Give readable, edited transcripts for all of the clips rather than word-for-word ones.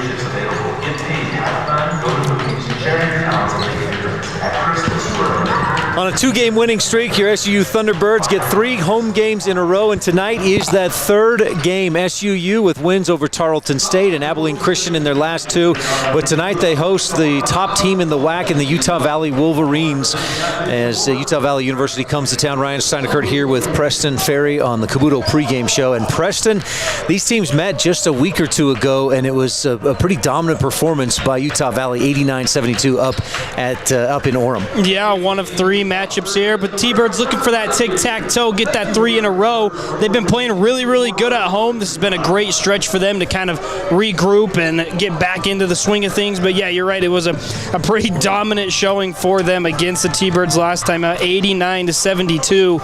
scholarships available. Get paid, have fun, go to movies, share your talents, and make a difference at Christmas World. On a 2-game winning streak, your SUU Thunderbirds get 3 home games in a row, and tonight is that 3rd game. SUU with wins over Tarleton State and Abilene Christian in their last 2, but tonight they host the top team in the WAC in the Utah Valley Wolverines as Utah Valley University comes to town. Ryan Steinekert here with Preston Ferry on the Kabuto pregame show. And Preston, these teams met just a week or 2 ago, and it was a pretty dominant performance by Utah Valley, 89-72 up in Orem. Yeah, one of 3 matchups here, but T-Birds looking for that tic-tac-toe, get that 3 in a row. They've been playing really, really good at home. This has been a great stretch for them to kind of regroup and get back into the swing of things. But yeah, you're right, it was a pretty dominant showing for them against the T-Birds last time out, 89-72.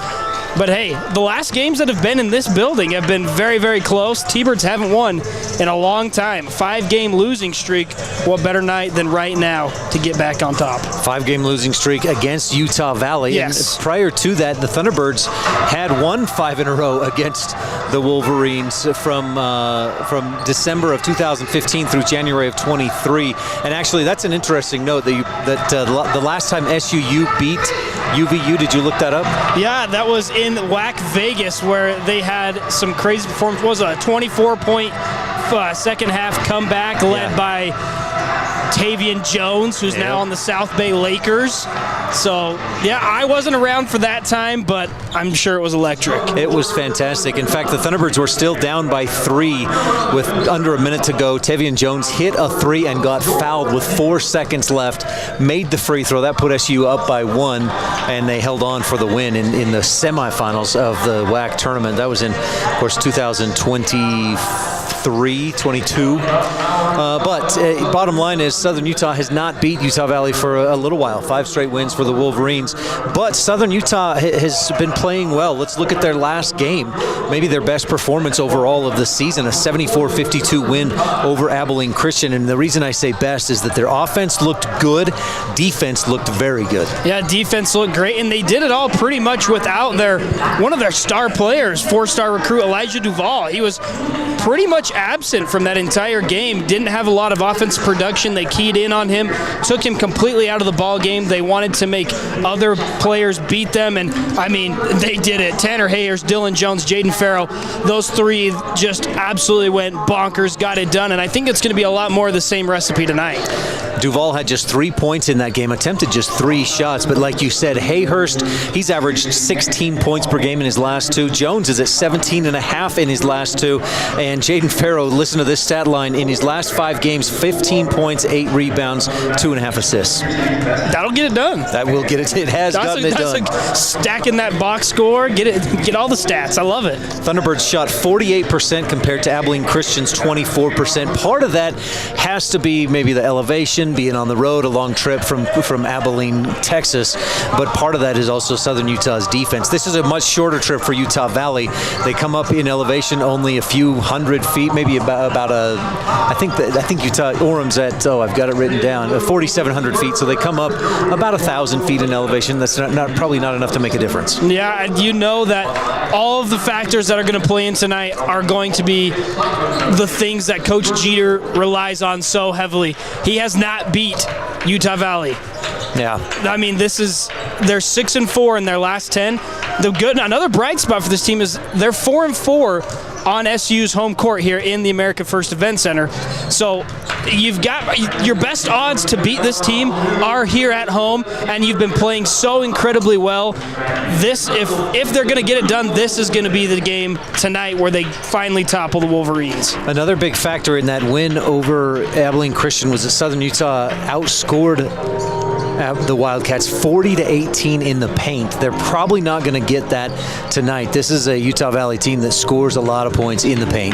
But hey, the last games that have been in this building have been very, very close. T-Birds haven't won in a long time. 5-game losing streak. What better night than right now to get back on top? 5-game losing streak against Utah Valley. Yes. And prior to that, the Thunderbirds had won 5 in a row against the Wolverines from December of 2015 through January of 23. And actually, that's an interesting note that the last time SUU beat UVU, did you look that up? Yeah, that was in WAC Vegas, where they had some crazy performance. It was a 24-point second half comeback led by Tavian Jones, who's now on the South Bay Lakers. So, yeah, I wasn't around for that time, but I'm sure it was electric. It was fantastic. In fact, the Thunderbirds were still down by 3 with under a minute to go. Tavian Jones hit a 3 and got fouled with 4 seconds left, made the free throw. That put SU up by 1, and they held on for the win in the semifinals of the WAC tournament. That was in, of course, 2022. But bottom line is Southern Utah has not beat Utah Valley for a little while. 5 straight wins for the Wolverines. But Southern Utah has been playing well. Let's look at their last game. Maybe their best performance overall of the season, a 74-52 win over Abilene Christian. And the reason I say best is that their offense looked good. Defense looked very good. Yeah, defense looked great. And they did it all pretty much without one of their star players, 4-star recruit Elijah Duvall. He was pretty much absent from that entire game. Didn't have a lot of offensive production. They keyed in on him, took him completely out of the ball game. They wanted to make other players beat them, and I mean, they did it. Tanner Hayers, Dylan Jones, Jaden Farrell, those 3 just absolutely went bonkers, got it done, and I think it's going to be a lot more of the same recipe tonight. Duval had just 3 points in that game, attempted just 3 shots, but like you said, Hayhurst, he's averaged 16 points per game in his last 2. Jones is at 17.5 in his last 2, and Jaden Farrow, listen to this stat line, in his last 5 games, 15 points, 8 rebounds, 2.5 assists. That'll get it done. That will get it. It has gotten it done. Stacking that box score, get all the stats. I love it. Thunderbirds shot 48% compared to Abilene Christian's 24%. Part of that has to be maybe the elevation, being on the road, a long trip from Abilene, Texas, but part of that is also Southern Utah's defense. This is a much shorter trip for Utah Valley. They come up in elevation only a few hundred feet, maybe about I think Utah Orem's at I've got it written down 4,700 feet. So they come up about 1,000 feet in elevation. That's probably not enough to make a difference. Yeah, and you know that all of the factors that are going to play in tonight are going to be the things that Coach Jeter relies on so heavily. He has not beat Utah Valley. Yeah. I mean, they're 6-4 in their last 10. Another bright spot for this team is they're 4-4 on SU's home court here in the America First Event Center. So you've got your best odds to beat this team are here at home, and you've been playing so incredibly well. If they're going to get it done, this is going to be the game tonight where they finally topple the Wolverines. Another big factor in that win over Abilene Christian was that Southern Utah outscored the Wildcats 40-18 in the paint. They're probably not going to get that tonight. This is a Utah Valley team that scores a lot of points in the paint.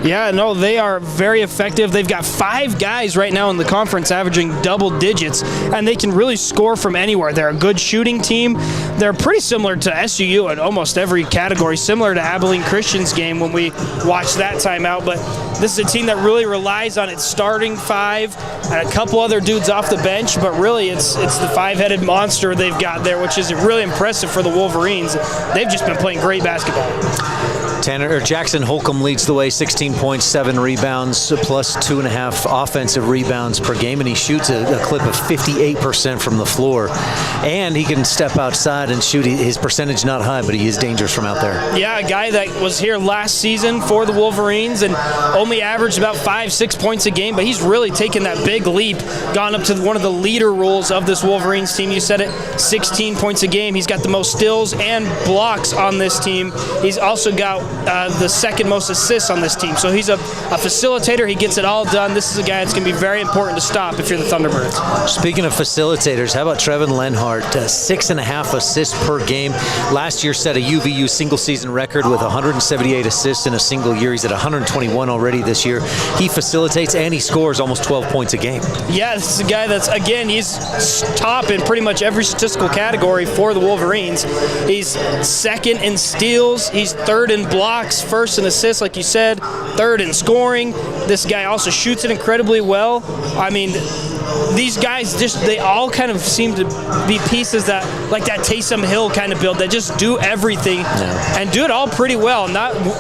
Yeah, no, they are very effective. They've got 5 guys right now in the conference averaging double digits, and they can really score from anywhere. They're a good shooting team. They're pretty similar to SUU in almost every category, similar to Abilene Christian's game when we watched that time out. But this is a team that really relies on its starting 5 and a couple other dudes off the bench, but really it's the 5-headed monster they've got there, which is really impressive for the Wolverines. They've just been playing great basketball. Jackson Holcomb leads the way, 16.7 rebounds, plus 2.5 offensive rebounds per game, and he shoots a clip of 58% from the floor. And he can step outside and shoot. His percentage not high, but he is dangerous from out there. Yeah, a guy that was here last season for the Wolverines and only averaged about 5-6 points a game, but he's really taken that big leap, gone up to one of the leader roles of this Wolverines team. You said it, 16 points a game. He's got the most steals and blocks on this team. He's also got the second most assists on this team. So he's a facilitator. He gets it all done. This is a guy that's going to be very important to stop if you're the Thunderbirds. Speaking of facilitators, how about Trevin Lenhart? 6.5 assists per game. Last year set a UVU single-season record with 178 assists in a single year. He's at 121 already this year. He facilitates and he scores almost 12 points a game. Yeah, this is a guy that's, again, he's top in pretty much every statistical category for the Wolverines. He's second in steals. He's third in blocks, first in assists, like you said, third in scoring. This guy also shoots it incredibly well. I mean, these guys they all kind of seem to be pieces that, like that Taysom Hill kind of build, that just do everything and do it all pretty well.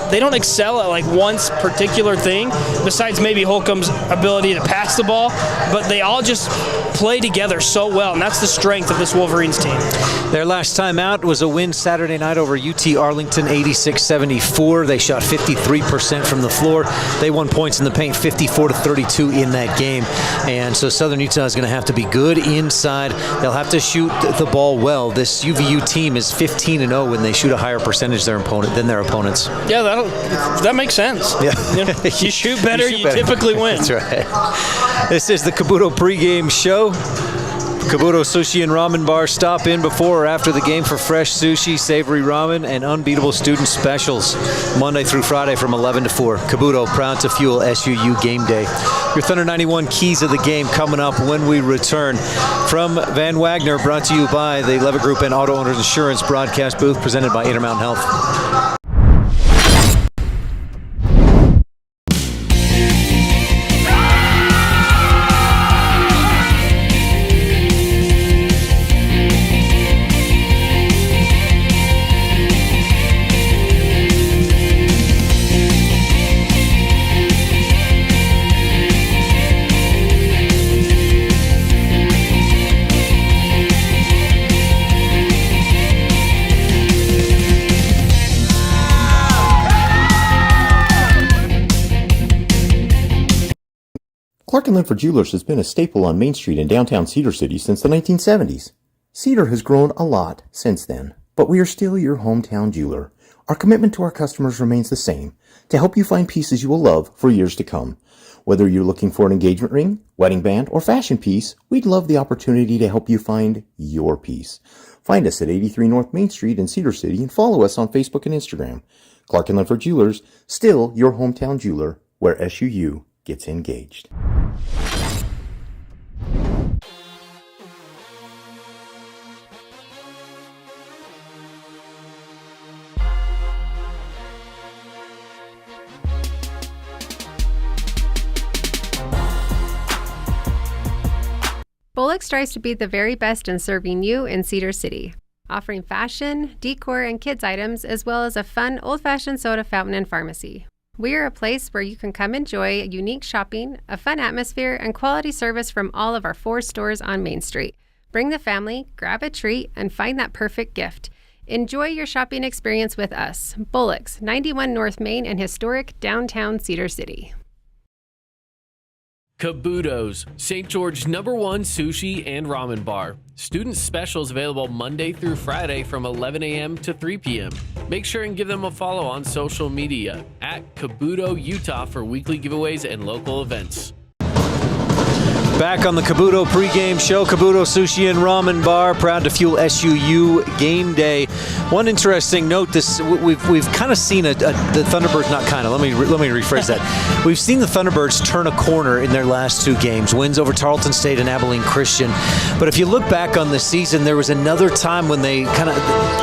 They don't excel at like one particular thing, besides maybe Holcomb's ability to pass the ball, but they all just play together so well, and that's the strength of this Wolverines team. Their last time out was a win Saturday night over UT Arlington, 86-74. They shot 53% from the floor. They won points in the paint, 54-32 in that game. And so Southern Utah is going to have to be good inside. They'll have to shoot the ball well. This UVU team is 15-0 when they shoot a higher percentage than their opponents. Yeah, that makes sense. Yeah. You shoot better, you typically win. That's right. This is the Kabuto pregame show. Kabuto Sushi and Ramen Bar. Stop in before or after the game for fresh sushi, savory ramen, and unbeatable student specials. Monday through Friday from 11 to 4. Kabuto, proud to fuel SUU game day. Your Thunder 91 keys of the game coming up when we return. From Van Wagner, brought to you by the Levitt Group and Auto Owners Insurance broadcast booth, presented by Intermountain Health. Clark & Linford Jewelers has been a staple on Main Street in downtown Cedar City since the 1970s. Cedar has grown a lot since then, but we are still your hometown jeweler. Our commitment to our customers remains the same, to help you find pieces you will love for years to come. Whether you're looking for an engagement ring, wedding band, or fashion piece, we'd love the opportunity to help you find your piece. Find us at 83 North Main Street in Cedar City and follow us on Facebook and Instagram. Clark & Linford Jewelers, still your hometown jeweler, where SUU gets engaged. Bullock strives to be the very best in serving you in Cedar City, offering fashion, decor, and kids items, as well as a fun old-fashioned soda fountain and pharmacy. We are a place where you can come enjoy unique shopping, a fun atmosphere, and quality service from all of our 4 stores on Main Street. Bring the family, grab a treat, and find that perfect gift. Enjoy your shopping experience with us, Bullock's, 91 North Main in historic downtown Cedar City. Kabuto's, St. George's #1 sushi and ramen bar. Student specials available Monday through Friday from 11 a.m. to 3 p.m. Make sure and give them a follow on social media at Kabuto Utah for weekly giveaways and local events. Back on the Kabuto pregame show, Kabuto Sushi and Ramen Bar, proud to fuel SUU game day. One interesting note: we've kind of seen the Thunderbirds, not kind of. Let me rephrase that. We've seen the Thunderbirds turn a corner in their last 2 games, wins over Tarleton State and Abilene Christian. But if you look back on the season, there was another time when they kind of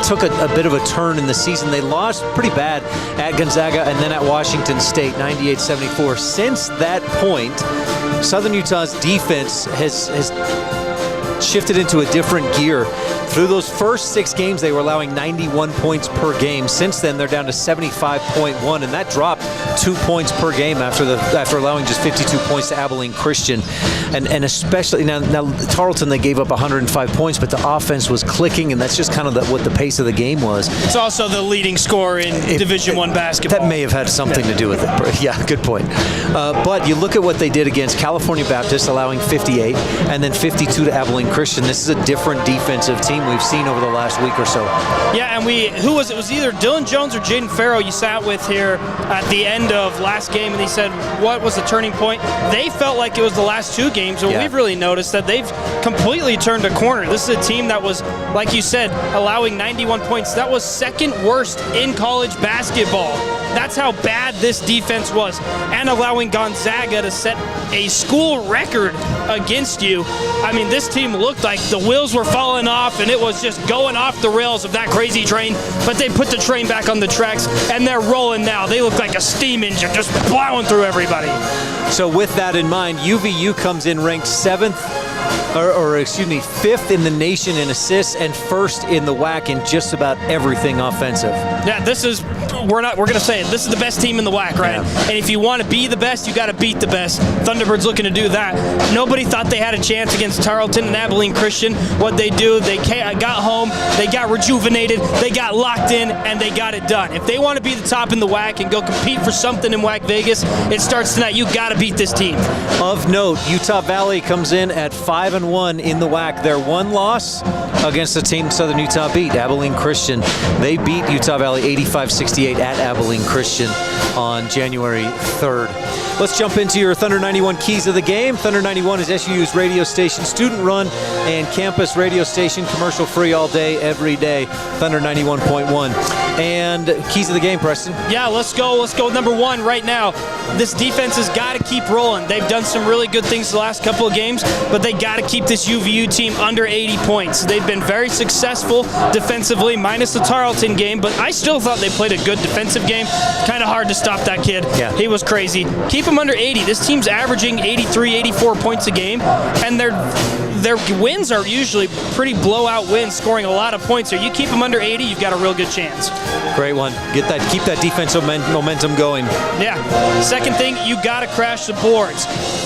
took a bit of a turn in the season. They lost pretty bad at Gonzaga and then at Washington State, 98-74. Since that point, Southern Utah's defense has shifted into a different gear. Through those first 6 games, they were allowing 91 points per game. Since then, they're down to 75.1, and that dropped 2 points per game after allowing just 52 points to Abilene Christian. And especially now Tarleton, they gave up 105 points, but the offense was clicking, and that's just kind of what the pace of the game was. It's also the leading scorer in Division I basketball. That may have had something to do with it. Yeah, good point. But you look at what they did against California Baptist, allowing 58, and then 52 to Abilene Christian. This is a different defensive team we've seen over the last week or so. Yeah, and who was it? It was either Dylan Jones or Jaden Farrow you sat with here at the end of last game, and he said, what was the turning point? They felt like it was the last 2 games, but we've really noticed that they've completely turned a corner. This is a team that was, like you said, allowing 91 points. That was second worst in college basketball. That's how bad this defense was. And allowing Gonzaga to set a school record against you. I mean, this team looked like the wheels were falling off and it was just going off the rails of that crazy train, but they put the train back on the tracks and they're rolling now. They look like a steam engine just plowing through everybody. So with that in mind, UVU comes in ranked 5th in the nation in assists and 1st in the WAC in just about everything offensive. Yeah, we're going to say it. This is the best team in the WAC, right? Yeah. And if you want to be the best, you got to beat the best. Thunderbirds looking to do that. Nobody thought they had a chance against Tarleton and Abilene Christian. What they do, they got home, they got rejuvenated, they got locked in, and they got it done. If they want to be the top in the WAC and go compete for something in WAC Vegas, it starts tonight. You got to beat this team. Of note, Utah Valley comes in at 5-1 in the WAC. Their one loss against the team Southern Utah beat, Abilene Christian. They beat Utah Valley 85-68 at Abilene Christian on January 3rd. Let's jump into your Thunder 91 keys of the game. Thunder 91 is SUU's radio station, student-run and campus radio station, commercial-free all day, every day. Thunder 91.1. And keys of the game, Preston. Yeah, let's go. Let's go with number 1 right now. This defense has got to keep rolling. They've done some really good things the last couple of games, but they got to keep this UVU team under 80 points. They've been very successful defensively, minus the Tarleton game, but I still thought they played a good defensive game. Kind of hard to stop that kid. Yeah. He was crazy. Keep him under 80. This team's averaging 83, 84 points a game, and their wins are usually pretty blowout wins, scoring a lot of points. So you keep them under 80, you've got a real good chance. Great one. Keep that defensive momentum going. Yeah. Second thing, you got to crash the boards.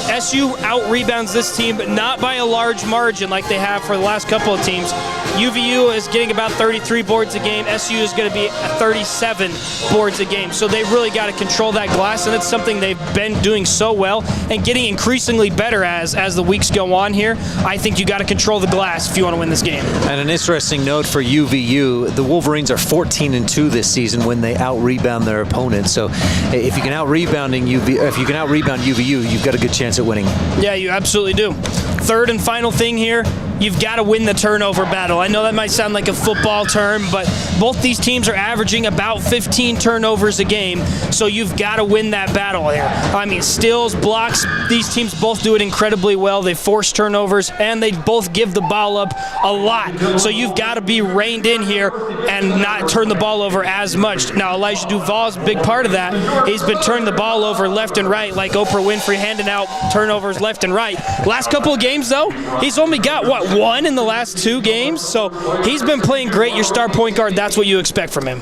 SU out-rebounds this team, but not by a large margin like they have for the last couple of teams. UVU is getting about 33 boards a game. SU is going to be at 37 boards a game. So they really got to control that glass, and it's something they've been doing so well and getting increasingly better as the weeks go on here. I think you got to control the glass if you want to win this game. And an interesting note for UVU, the Wolverines are 14-2 this season when they out-rebound their opponents. So if you can out-rebound UVU, you've got a good chance at winning. Yeah, you absolutely do. Third and final thing here, you've got to win the turnover battle. I know that might sound like a football term, but both these teams are averaging about 15 turnovers a game, so you've got to win that battle here. I mean, steals, blocks, these teams both do it incredibly well. They force turnovers, and they both give the ball up a lot. So you've got to be reined in here and not turn the ball over as much. Now, Elijah Duvall is a big part of that. He's been turning the ball over left and right like Oprah Winfrey, handing out turnovers left and right. Last couple of games, though, he's only got, one in the last 2 games, so he's been playing great. Your star point guard, that's what you expect from him.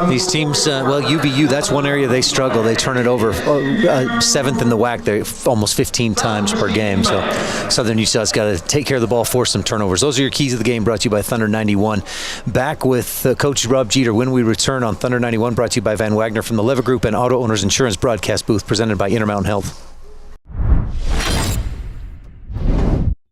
These teams, UVU, that's one area they struggle. They turn it over 7th in the WAC. They're almost 15 times per game. So Southern Utah's got to take care of the ball, force some turnovers. Those are your keys of the game, brought to you by Thunder 91. Back with Coach Rob Jeter when we return on Thunder 91, brought to you by Van Wagner from the Lever Group and Auto Owners Insurance broadcast booth, presented by Intermountain Health.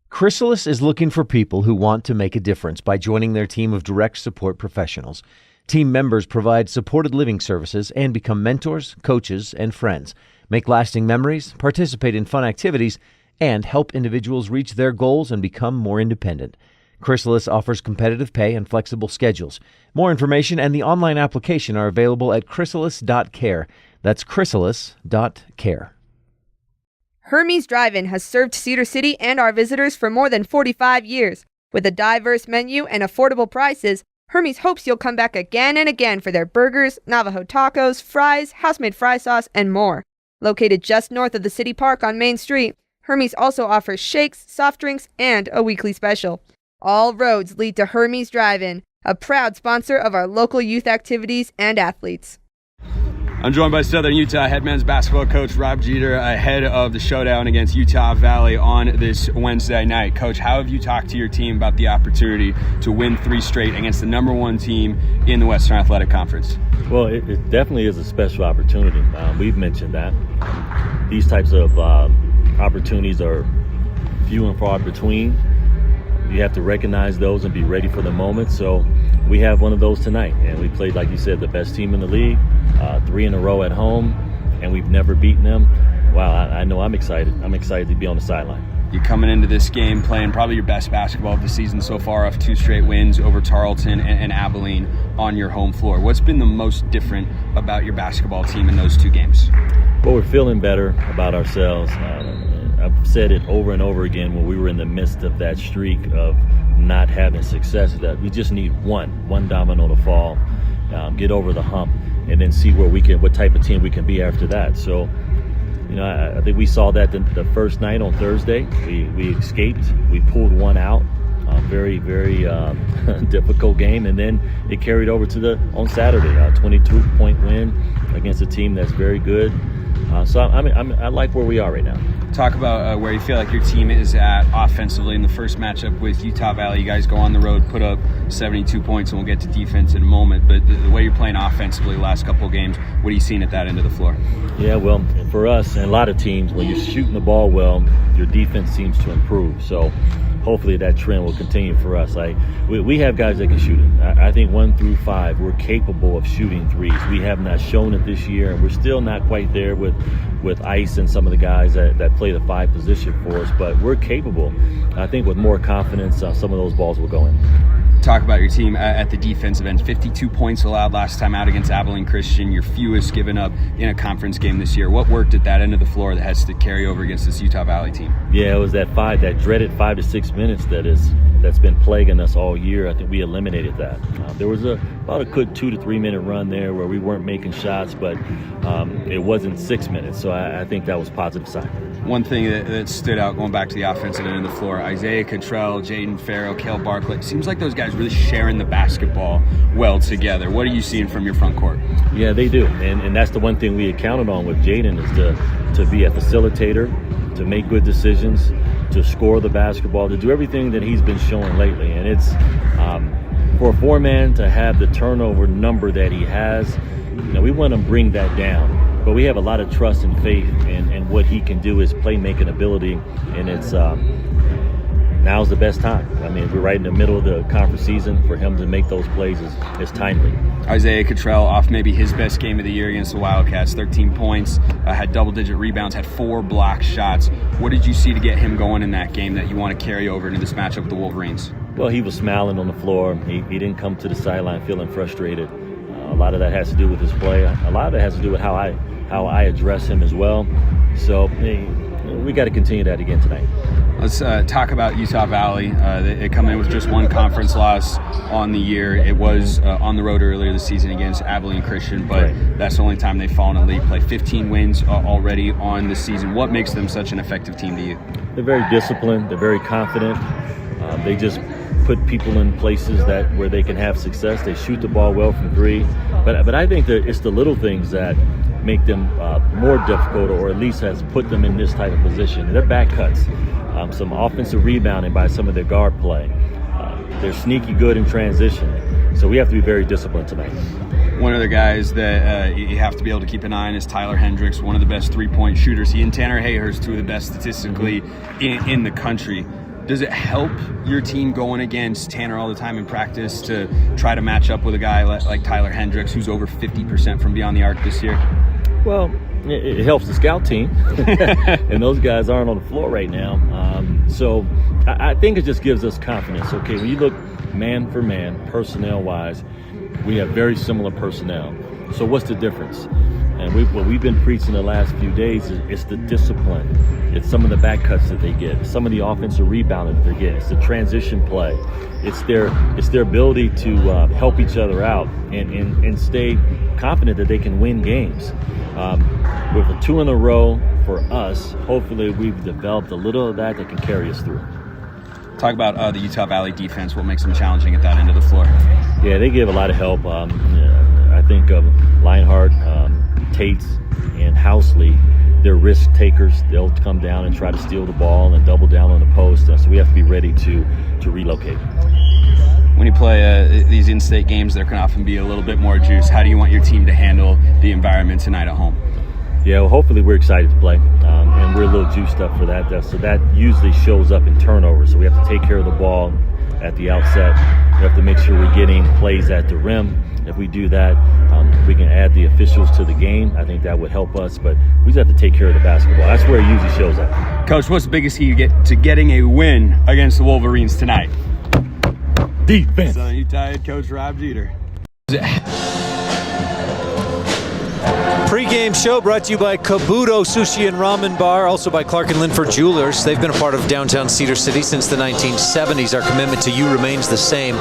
Chrysalis is looking for people who want to make a difference by joining their team of direct support professionals. Team members provide supported living services and become mentors, coaches, and friends, make lasting memories, participate in fun activities, and help individuals reach their goals and become more independent. Chrysalis offers competitive pay and flexible schedules. More information and the online application are available at chrysalis.care. That's chrysalis.care. Hermes Drive-In has served Cedar City and our visitors for more than 45 years. With a diverse menu and affordable prices, Hermes hopes you'll come back again and again for their burgers, Navajo tacos, fries, house-made fry sauce, and more. Located just north of the city park on Main Street, Hermes also offers shakes, soft drinks, and a weekly special. All roads lead to Hermes Drive-In, a proud sponsor of our local youth activities and athletes. I'm joined by Southern Utah head men's basketball coach Rob Jeter ahead of the showdown against Utah Valley on this Wednesday night. Coach, how have you talked to your team about the opportunity to win 3 straight against the #1 team in the Western Athletic Conference? Well, it definitely is a special opportunity. We've mentioned that. These types of opportunities are few and far between. You have to recognize those and be ready for the moment. So we have one of those tonight. And we played, like you said, the best team in the league, 3 in a row at home, and we've never beaten them. Wow, I know I'm excited. I'm excited to be on the sideline. You're coming into this game playing probably your best basketball of the season so far, off 2 straight wins over Tarleton and Abilene on your home floor. What's been the most different about your basketball team in those 2 games? Well, we're feeling better about ourselves. I've said it over and over again when we were in the midst of that streak of not having success, that we just need one domino to fall, get over the hump, and then see what type of team we can be after that. So, I think we saw that the first night on Thursday. We escaped. We pulled one out. Very, very difficult game, and then it carried over to on Saturday, a 22-point win against a team that's very good. So I like where we are right now. Talk about where you feel like your team is at offensively in the first matchup with Utah Valley. You guys go on the road, put up 72 points, and we'll get to defense in a moment. But the way you're playing offensively the last couple of games, what are you seeing at that end of the floor? Yeah, well, for us and a lot of teams, when you're shooting the ball well, your defense seems to improve. So hopefully that trend will continue for us. We have guys that can shoot it. I think 1 through 5, we're capable of shooting threes. We have not shown it this year, and we're still not quite there with Ice and some of the guys that play the 5 position for us, but we're capable. I think with more confidence, some of those balls will go in. Talk about your team at the defensive end. 52 points allowed last time out against Abilene Christian, your fewest given up in a conference game this year. What worked at that end of the floor that has to carry over against this Utah Valley team? Yeah, it was that dreaded 5 to 6 minutes that's been plaguing us all year. I think we eliminated that. There was about a good 2 to 3 minute run there where we weren't making shots, but it wasn't 6 minutes, so I think that was a positive sign. One thing that stood out going back to the offensive end of the floor, Isaiah Cottrell, Jaden Farrell, Cale Bartlett, seems like those guys really sharing the basketball well together. What are you seeing from your front court? Yeah, they do, and that's the one thing we had counted on with Jaden is to be a facilitator, to make good decisions, to score the basketball, to do everything that he's been showing lately. And it's for a 4-man to have the turnover number that he has, we want to bring that down. But we have a lot of trust and faith in what he can do, his playmaking ability, and it's now's the best time. We're right in the middle of the conference season. For him to make those plays is timely. Isaiah Cottrell off maybe his best game of the year against the Wildcats, 13 points, had double-digit rebounds, had 4 block shots. What did you see to get him going in that game that you want to carry over into this matchup with the Wolverines? Well, he was smiling on the floor. He didn't come to the sideline feeling frustrated. A lot of that has to do with his play. A lot of it has to do with how I address him as well. So we got to continue that again tonight. Let's talk about Utah Valley. They come in with just 1 conference loss on the year. It was on the road earlier this season against Abilene Christian, but that's the only time they've fallen in league play. 15 wins already on the season. What makes them such an effective team to you? They're very disciplined. They're very confident. They just put people in places where they can have success. They shoot the ball well from 3. But I think that it's the little things that make them more difficult, or at least has put them in this type of position. Their back cuts, some offensive rebounding by some of their guard play. They're sneaky good in transition. So we have to be very disciplined tonight. One of the guys that you have to be able to keep an eye on is Tyler Hendricks, one of the best 3-point shooters. He and Tanner Hayhurst, 2 of the best statistically in the country. Does it help your team going against Tanner all the time in practice to try to match up with a guy like Tyler Hendricks, who's over 50% from beyond the arc this year? Well, it helps the scout team, and those guys aren't on the floor right now. So I think it just gives us confidence. Okay, when you look man for man, personnel-wise, we have very similar personnel. So what's the difference? And what we've been preaching the last few days is the discipline. It's some of the back cuts that they get, some of the offensive rebounding that they get. It's the transition play. It's their ability to help each other out and stay confident that they can win games. With a 2 in a row, for us, hopefully we've developed a little of that can carry us through. Talk about the Utah Valley defense, what makes them challenging at that end of the floor. Yeah, they give a lot of help. I think Lionheart, Tates, and Housley, they're risk takers. They'll come down and try to steal the ball and double down on the post. So we have to be ready to relocate. When you play these in-state games, there can often be a little bit more juice. How do you want your team to handle the environment tonight at home? Yeah, well, hopefully we're excited to play, and we're a little juiced up for that. So that usually shows up in turnovers. So we have to take care of the ball at the outset. We have to make sure we're getting plays at the rim. If we do that, we can add the officials to the game. I think that would help us, but we just have to take care of the basketball. That's where it usually shows up. Coach, what's the biggest key you get to getting a win against the Wolverines tonight? Defense. Southern Utah head coach Rob Jeter. Pre-game show brought to you by Kabuto Sushi and Ramen Bar, also by Clark & Linford Jewelers. They've been a part of downtown Cedar City since the 1970s. Our commitment to you remains the same.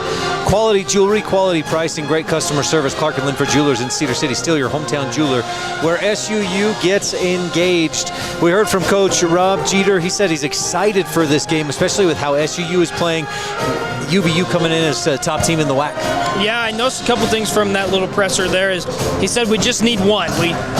Quality jewelry, quality pricing, great customer service. Clark & Linford Jewelers in Cedar City, still your hometown jeweler, where SUU gets engaged. We heard from Coach Rob Jeter. He said he's excited for this game, especially with how SUU is playing. UVU coming in as a top team in the WAC. Yeah, I noticed a couple things from that little presser there. Is he said we just need one.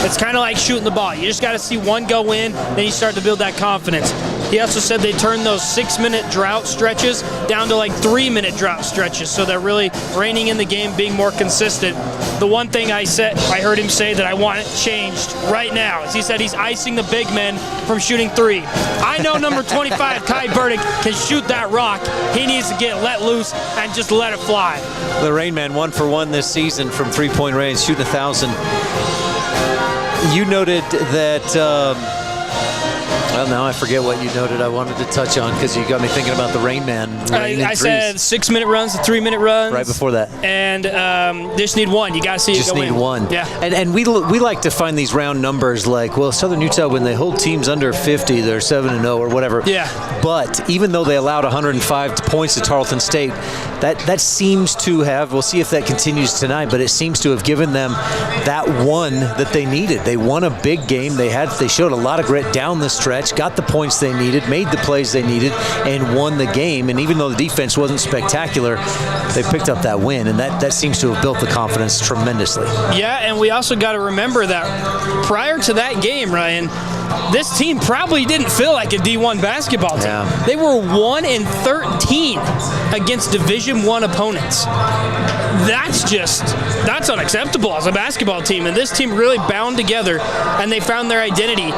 It's kind of like shooting the ball. You just got to see one go in, then you start to build that confidence. He also said they turned those 6-minute drought stretches down to like 3-minute drought stretches, so they're really reining in the game, being more consistent. The one thing I heard him say that I want it changed right now is he said he's icing the big men from shooting three. I know number 25, Kai Burdick, can shoot that rock. He needs to get let loose and just let it fly. The Rain Man 1 for 1 this season from three-point range, shooting 1,000. You noted that, well, now I forget what you noted I wanted to touch on because you got me thinking about the Rain Man. I said 6-minute runs to 3-minute runs. Right before that. And just need one. You got to see just it go need in. one. Yeah. And we like to find these round numbers like, well, Southern Utah, when they hold teams under 50, they're 7-0 or whatever. Yeah. But even though they allowed 105 points to Tarleton State, that seems to have, we'll see if that continues tonight, but it seems to have given them that one that they needed. They won a big game. They showed a lot of grit down the stretch, got the points they needed, made the plays they needed, and won the game. And even though the defense wasn't spectacular, they picked up that win, and that seems to have built the confidence tremendously. Yeah, and we also got to remember that prior to that game, Ryan, this team probably didn't feel like a D1 basketball team. Yeah. They were 1-13 against Division I opponents. That's unacceptable as a basketball team. And this team really bound together, and they found their identity.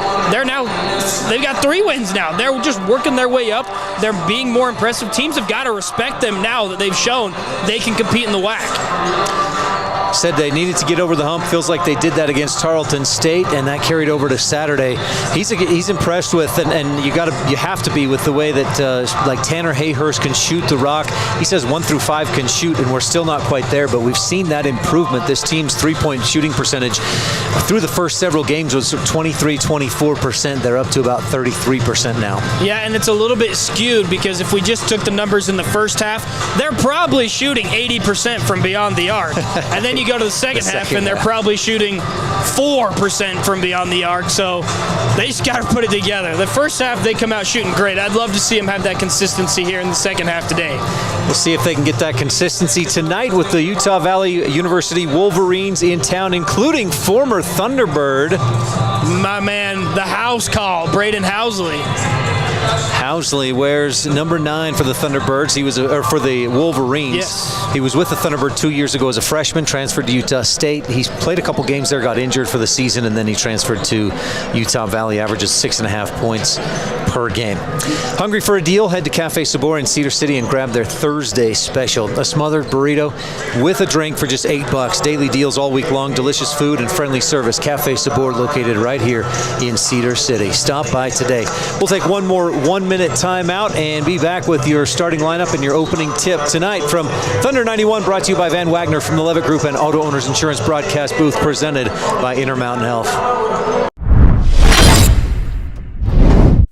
They've got 3 wins now. They're just working their way up. They're being more impressive. Teams have got to respect them now that they've shown they can compete in the WAC. Said they needed to get over the hump. Feels like they did that against Tarleton State, and that carried over to Saturday. He's impressed with, and you have to be with the way that like Tanner Hayhurst can shoot the rock. He says 1 through 5 can shoot, and we're still not quite there, but we've seen that improvement. This team's 3-point shooting percentage through the first several games was 23-24%. They're up to about 33% now. Yeah, and it's a little bit skewed because if we just took the numbers in the first half, they're probably shooting 80% from beyond the arc. And then you go to the second half, and they're probably shooting 4% from beyond the arc. So they just got to put it together. The first half, they come out shooting great. I'd love to see them have that consistency here in the second half today. We'll see if they can get that consistency tonight with the Utah Valley University Wolverines in town, including former Thunderbird. My man, the house call, Braden Housley. Housley wears number 9 for the Thunderbirds. He was for the Wolverines. Yes. He was with the Thunderbird 2 years ago as a freshman, transferred to Utah State. He's played a couple games there, got injured for the season, and then he transferred to Utah Valley, averages 6.5 points per game. Hungry for a deal? Head to Cafe Sabor in Cedar City and grab their Thursday special. A smothered burrito with a drink for just $8. Daily deals all week long, delicious food and friendly service. Cafe Sabor located right here in Cedar City. Stop by today. We'll take one more 1-minute timeout and be back with your starting lineup and your opening tip tonight from Thunder 91, brought to you by Van Wagner from the Levitt Group and Auto Owners Insurance broadcast booth, presented by Intermountain Health.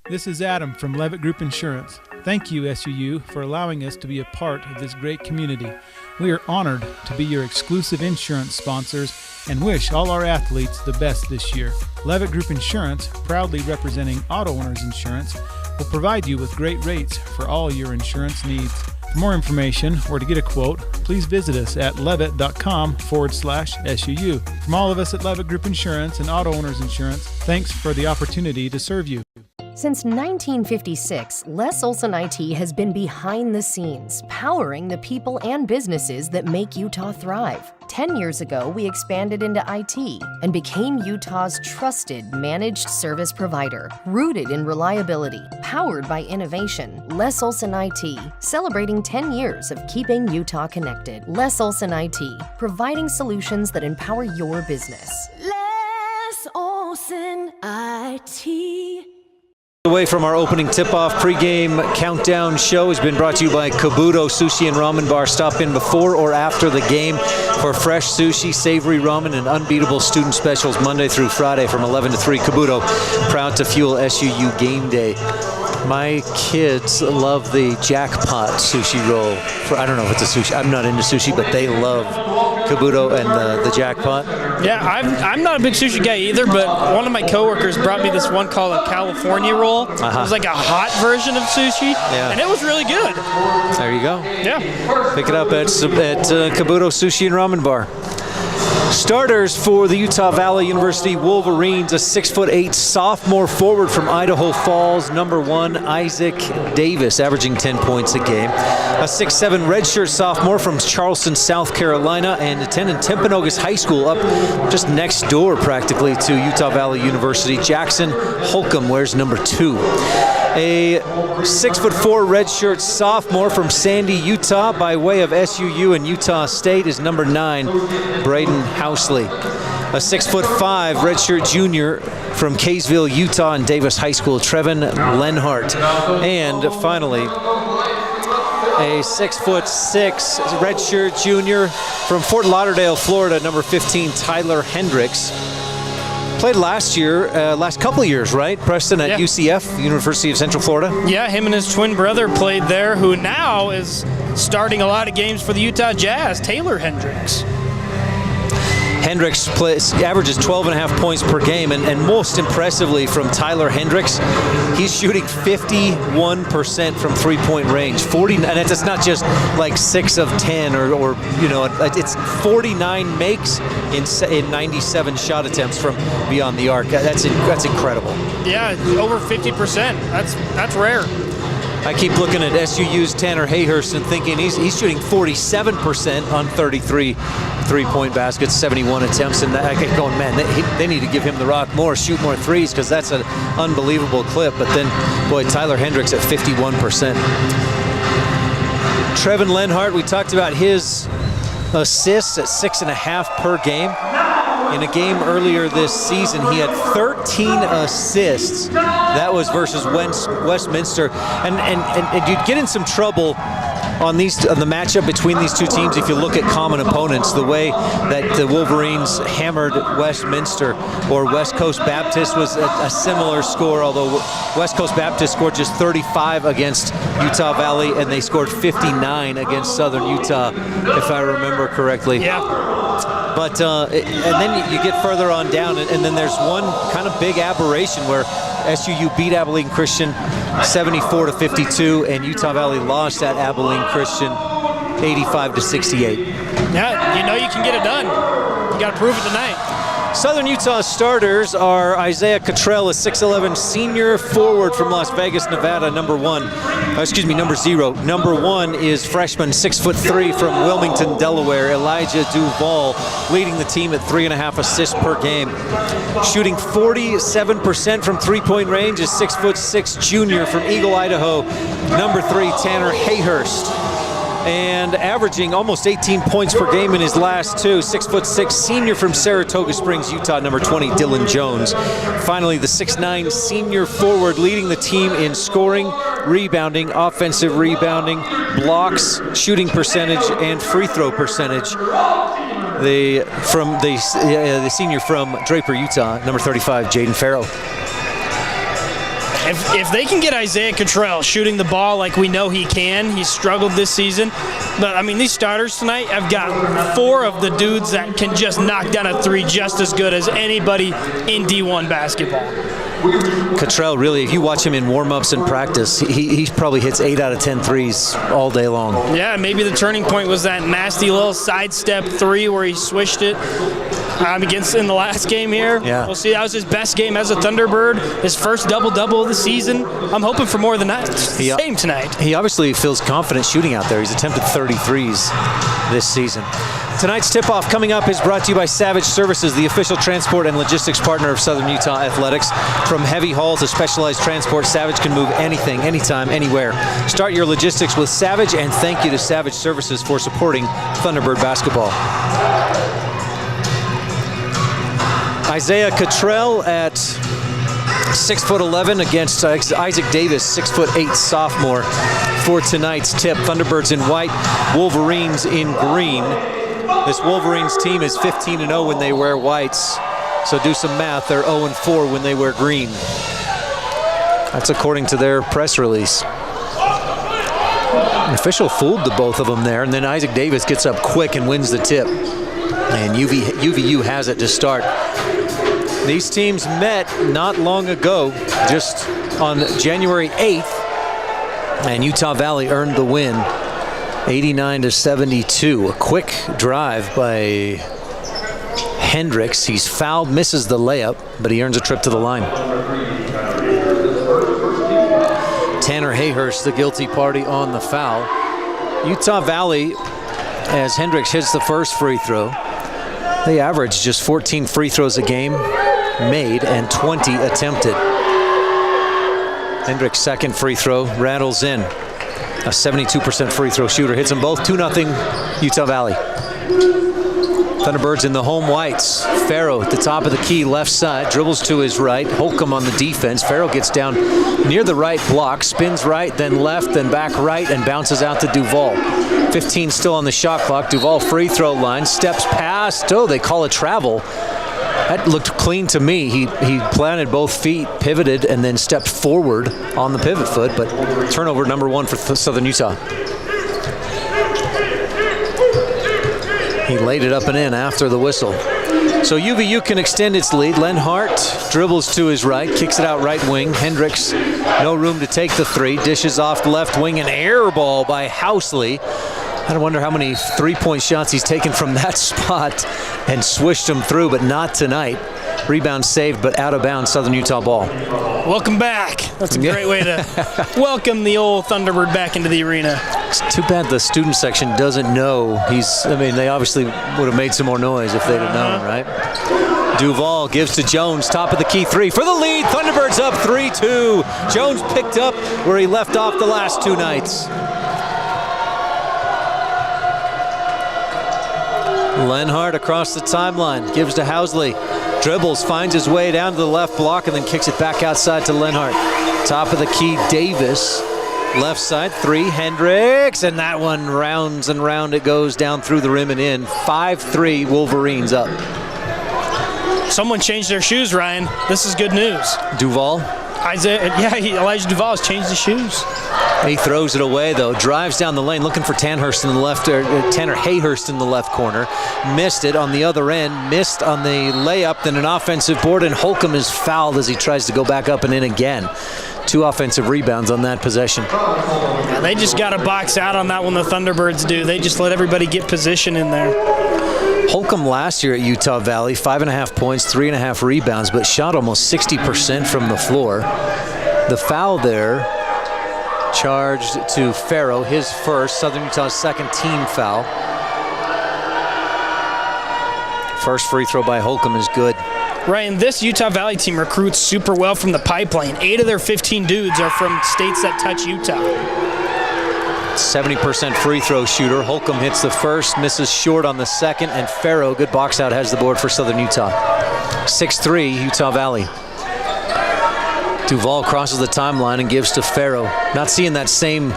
This is Adam from Levitt Group Insurance. Thank you, SUU, for allowing us to be a part of this great community. We are honored to be your exclusive insurance sponsors and wish all our athletes the best this year. Levitt Group Insurance, proudly representing auto owners insurance, will provide you with great rates for all your insurance needs. For more information or to get a quote, please visit us at levitt.com/SUU. From all of us at Levitt Group Insurance and Auto Owners Insurance, thanks for the opportunity to serve you. Since 1956, Les Olson IT has been behind the scenes, powering the people and businesses that make Utah thrive. 10 years ago, we expanded into IT and became Utah's trusted managed service provider, rooted in reliability, powered by innovation. Les Olson IT, celebrating 10 years of keeping Utah connected. Les Olson IT, providing solutions that empower your business. Les Olson IT. Away from our opening tip-off, pregame countdown show has been brought to you by Kabuto Sushi and Ramen Bar. Stop in before or after the game for fresh sushi, savory ramen, and unbeatable student specials Monday through Friday from 11 to 3. Kabuto, proud to fuel SUU game day. My kids love the jackpot sushi roll. I don't know if it's a sushi. I'm not into sushi, but they love Kabuto and the jackpot. Yeah, I'm not a big sushi guy either, but one of my coworkers brought me this one called a California roll. It was like a hot version of sushi, and it was really good. There you go. Yeah. Pick it up at Kabuto Sushi and Ramen Bar. Starters for the Utah Valley University Wolverines, a 6'8" sophomore forward from Idaho Falls, number 1, Isaac Davis, averaging 10 points a game. A 6'7" redshirt sophomore from Charleston, South Carolina, and attending Timpanogos High School up just next door practically to Utah Valley University. Jackson Holcomb wears number 2. A 6'4" redshirt sophomore from Sandy, Utah, by way of SUU and Utah State, is number 9, Braden Housley. A 6'5" redshirt junior from Kaysville, Utah, and Davis High School, Trevin Lenhart. And finally, a 6'6" redshirt junior from Fort Lauderdale, Florida, number 15, Tyler Hendricks. Played last couple of years, right, Preston, at UCF, University of Central Florida? Yeah, him and his twin brother played there, who now is starting a lot of games for the Utah Jazz, Taylor Hendricks. Hendricks averages 12.5 points per game, and most impressively from Tyler Hendricks, he's shooting 51% from three-point range. 40, and that's not just like 6 of 10 or it's 49 makes in 97 shot attempts from beyond the arc. That's incredible. Yeah, over 50%. That's rare. I keep looking at SUU's Tanner Hayhurst and thinking he's shooting 47% on 33 three-point baskets, 71 attempts, and I keep going, man, they need to give him the rock more, shoot more threes, because that's an unbelievable clip. But then, boy, Tyler Hendricks at 51%. Trevin Lenhart, we talked about his assists at 6.5 per game. In a game earlier this season, he had 13 assists. That was versus Westminster, and you'd get in some trouble on the matchup between these two teams if you look at common opponents. The way that the Wolverines hammered Westminster, or West Coast Baptist was a similar score, although West Coast Baptist scored just 35 against Utah Valley, and they scored 59 against Southern Utah, if I remember correctly. Yeah. But and then you get further on down, and then there's one kind of big aberration where SUU beat Abilene Christian 74-52, and Utah Valley lost at Abilene Christian 85-68. Yeah, you can get it done. You got to prove it tonight. Southern Utah starters are Isaiah Cottrell, a 6'11" senior forward from Las Vegas, Nevada, number 0. Number 1 is freshman 6'3" from Wilmington, Delaware, Elijah Duval, leading the team at 3.5 assists per game. Shooting 47% from three-point range is 6'6" junior from Eagle, Idaho, number 3, Tanner Hayhurst. And averaging almost 18 points per game in his last 2, 6'6" senior from Saratoga Springs, Utah, number 20, Dylan Jones. Finally, the 6'9" senior forward leading the team in scoring, rebounding, offensive rebounding, blocks, shooting percentage, and free throw percentage. The senior from Draper, Utah, number 35, Jaden Farrow. If they can get Isaiah Cottrell shooting the ball like we know he can, he's struggled this season. But, I mean, these starters tonight have got 4 of the dudes that can just knock down a 3 just as good as anybody in D1 basketball. Cottrell, really, if you watch him in warm-ups and practice, he probably hits 8 out of 10 threes all day long. Yeah, maybe the turning point was that nasty little sidestep 3 where he swished it against in the last game here. Yeah. We'll see. That was his best game as a Thunderbird, his first double-double of the season. I'm hoping for more than that. Same tonight. He obviously feels confident shooting out there. He's attempted 33s this season. Tonight's tip-off coming up is brought to you by Savage Services, the official transport and logistics partner of Southern Utah Athletics. From heavy haul to specialized transport, Savage can move anything, anytime, anywhere. Start your logistics with Savage, and thank you to Savage Services for supporting Thunderbird basketball. Isaiah Cottrell at 6'11" against Isaac Davis, 6'8" sophomore for tonight's tip. Thunderbirds in white, Wolverines in green. This Wolverines team is 15-0 when they wear whites. So do some math, they're 0-4 when they wear green. That's according to their press release. An official fooled the both of them there, and then Isaac Davis gets up quick and wins the tip. And UVU has it to start. These teams met not long ago, just on January 8th, and Utah Valley earned the win, 89-72. A quick drive by Hendricks. He's fouled, misses the layup, but he earns a trip to the line. Tanner Hayhurst, the guilty party on the foul. Utah Valley, as Hendricks hits the first free throw, they average just 14 free throws a game made and 20 attempted. Hendricks' second free throw rattles in. A 72% free throw shooter, hits them both. 2-0 Utah Valley. Thunderbirds in the home whites. Farrow at the top of the key, left side, dribbles to his right. Holcomb on the defense. Farrow gets down near the right block, spins right, then left, then back right, and bounces out to Duval. 15 still on the shot clock. Duval free throw line, steps past. Oh, they call a travel. That looked clean to me. He planted both feet, pivoted, and then stepped forward on the pivot foot, but turnover number 1 for Southern Utah. He laid it up and in after the whistle. So UVU can extend its lead. Lenhart dribbles to his right, kicks it out right wing. Hendricks, no room to take the 3, dishes off left wing, an air ball by Housley. I wonder how many three-point shots he's taken from that spot and swished them through, but not tonight. Rebound saved, but out of bounds, Southern Utah ball. Welcome back. That's a great way to welcome the old Thunderbird back into the arena. It's too bad the student section doesn't know they obviously would have made some more noise if they'd have known, right? Duval gives to Jones, top of the key 3 for the lead. Thunderbirds up 3-2. Jones picked up where he left off the last 2 nights. Lenhart across the timeline, gives to Housley, dribbles, finds his way down to the left block, and then kicks it back outside to Lenhart. Top of the key, Davis, left side 3, Hendricks, and that one rounds and round it goes down through the rim and in. 5-3, Wolverines up. Someone changed their shoes, Ryan. This is good news. Duval? Elijah Duval has changed his shoes. He throws it away, though. Drives down the lane, looking for Tanner Hayhurst in the left corner. Missed it on the other end. Missed on the layup, then an offensive board, and Holcomb is fouled as he tries to go back up and in again. 2 offensive rebounds on that possession. Yeah, they just got to box out on that one, the Thunderbirds do. They just let everybody get position in there. Holcomb last year at Utah Valley, 5.5 points, 3.5 rebounds, but shot almost 60% from the floor. The foul there charged to Farrow, his first, Southern Utah's second team foul. First free throw by Holcomb is good. Ryan, this Utah Valley team recruits super well from the pipeline. 8 of their 15 dudes are from states that touch Utah. 70% free throw shooter. Holcomb hits the first, misses short on the second, and Farrow, good box out, has the board for Southern Utah. 6-3, Utah Valley. Duval crosses the timeline and gives to Farrow. Not seeing that same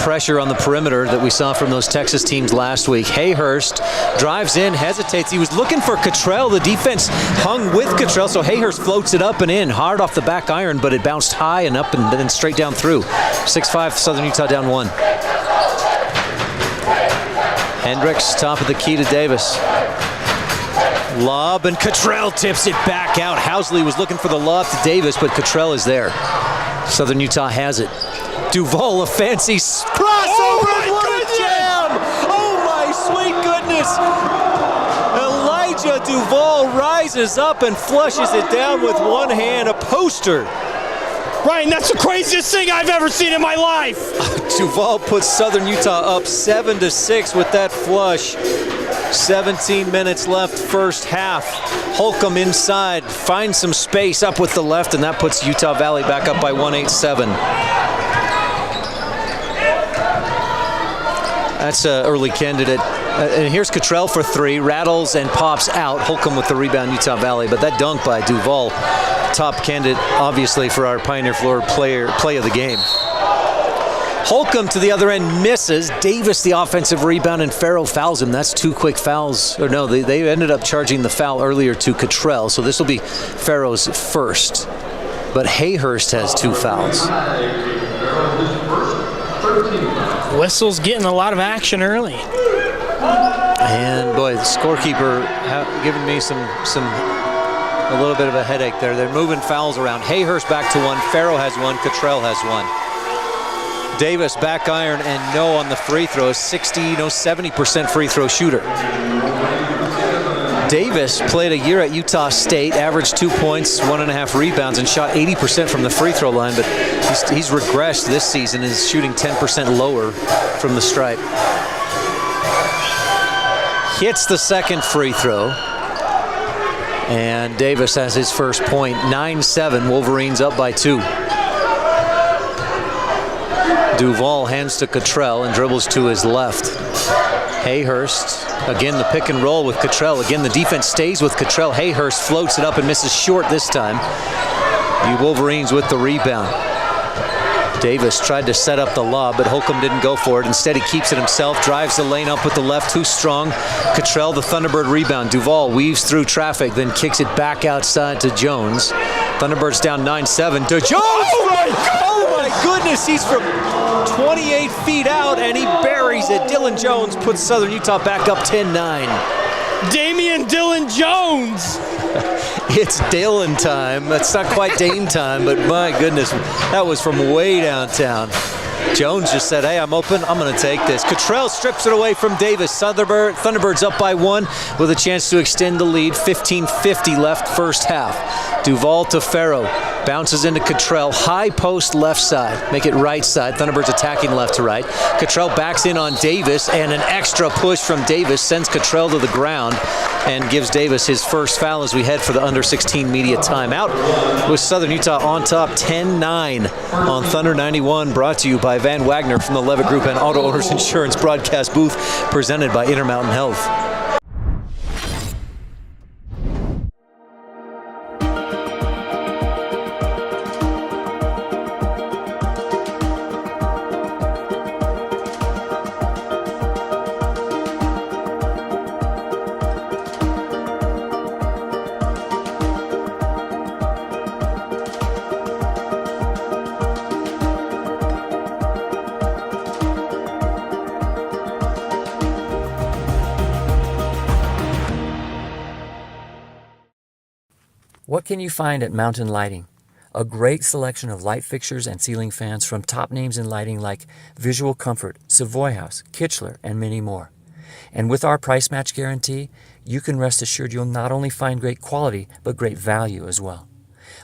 pressure on the perimeter that we saw from those Texas teams last week. Hayhurst drives in, hesitates. He was looking for Cottrell. The defense hung with Cottrell, so Hayhurst floats it up and in, hard off the back iron, but it bounced high and up and then straight down through. 6-5, Southern Utah down 1. Hendricks, top of the key to Davis. Lob, and Cottrell tips it back out. Housley was looking for the lob to Davis, but Cottrell is there. Southern Utah has it. Duval, a fancy crossover, and what a jam! Oh my sweet goodness! Elijah Duval rises up and flushes it down with one hand, a poster. Ryan, that's the craziest thing I've ever seen in my life. Duval puts Southern Utah up 7-6 with that flush. 17 minutes left, first half. Holcomb inside, finds some space up with the left, and that puts Utah Valley back up by 1-8-7. That's an early candidate. And here's Cottrell for 3, rattles and pops out. Holcomb with the rebound, Utah Valley, but that dunk by Duval, top candidate, obviously, for our Pioneer Floor play of the game. Holcomb to the other end misses. Davis the offensive rebound, and Farrow fouls him. That's 2 quick fouls. Or no, they ended up charging the foul earlier to Cottrell, so this will be Farrow's first. But Hayhurst has 2 fouls. Whistle's getting a lot of action early. And boy, the scorekeeper giving me a little bit of a headache there. They're moving fouls around. Hayhurst back to 1. Farrow has 1. Cottrell has 1. Davis back iron and no on the free throw. 70% free throw shooter. Davis played a year at Utah State, averaged 2 points, 1.5 rebounds, and shot 80% from the free throw line, but he's regressed this season and is shooting 10% lower from the stripe. Hits the second free throw, and Davis has his first point. 9-7, Wolverines up by 2. Duval hands to Cottrell and dribbles to his left. Hayhurst, again the pick and roll with Cottrell. Again the defense stays with Cottrell. Hayhurst floats it up and misses short this time. The Wolverines with the rebound. Davis tried to set up the lob, but Holcomb didn't go for it. Instead, he keeps it himself, drives the lane up with the left, too strong. Cottrell, the Thunderbird rebound. Duval weaves through traffic, then kicks it back outside to Jones. Thunderbirds down 9-7 to Jones! Oh my goodness, he's from 28 feet out, and he buries it. Dylan Jones puts Southern Utah back up 10-9. Damian Dylan Jones! It's Dylan time. That's not quite Dame time, but my goodness, that was from way downtown. Jones just said, hey, I'm open, I'm going to take this. Cottrell strips it away from Davis. Thunderbirds up by 1 with a chance to extend the lead. 15:50 left first half. Duval to Farrow. Bounces into Cottrell. High post left side. Make it right side. Thunderbirds attacking left to right. Cottrell backs in on Davis, and an extra push from Davis sends Cottrell to the ground and gives Davis his first foul as we head for the under-16 media timeout. With Southern Utah on top 10-9 on Thunder 91, brought to you by Van Wagner from the Levitt Group and Auto Owners Insurance broadcast booth, presented by Intermountain Health. What can you find at Mountain Lighting? A great selection of light fixtures and ceiling fans from top names in lighting like Visual Comfort, Savoy House, Kichler, and many more. And with our price match guarantee, you can rest assured you'll not only find great quality, but great value as well.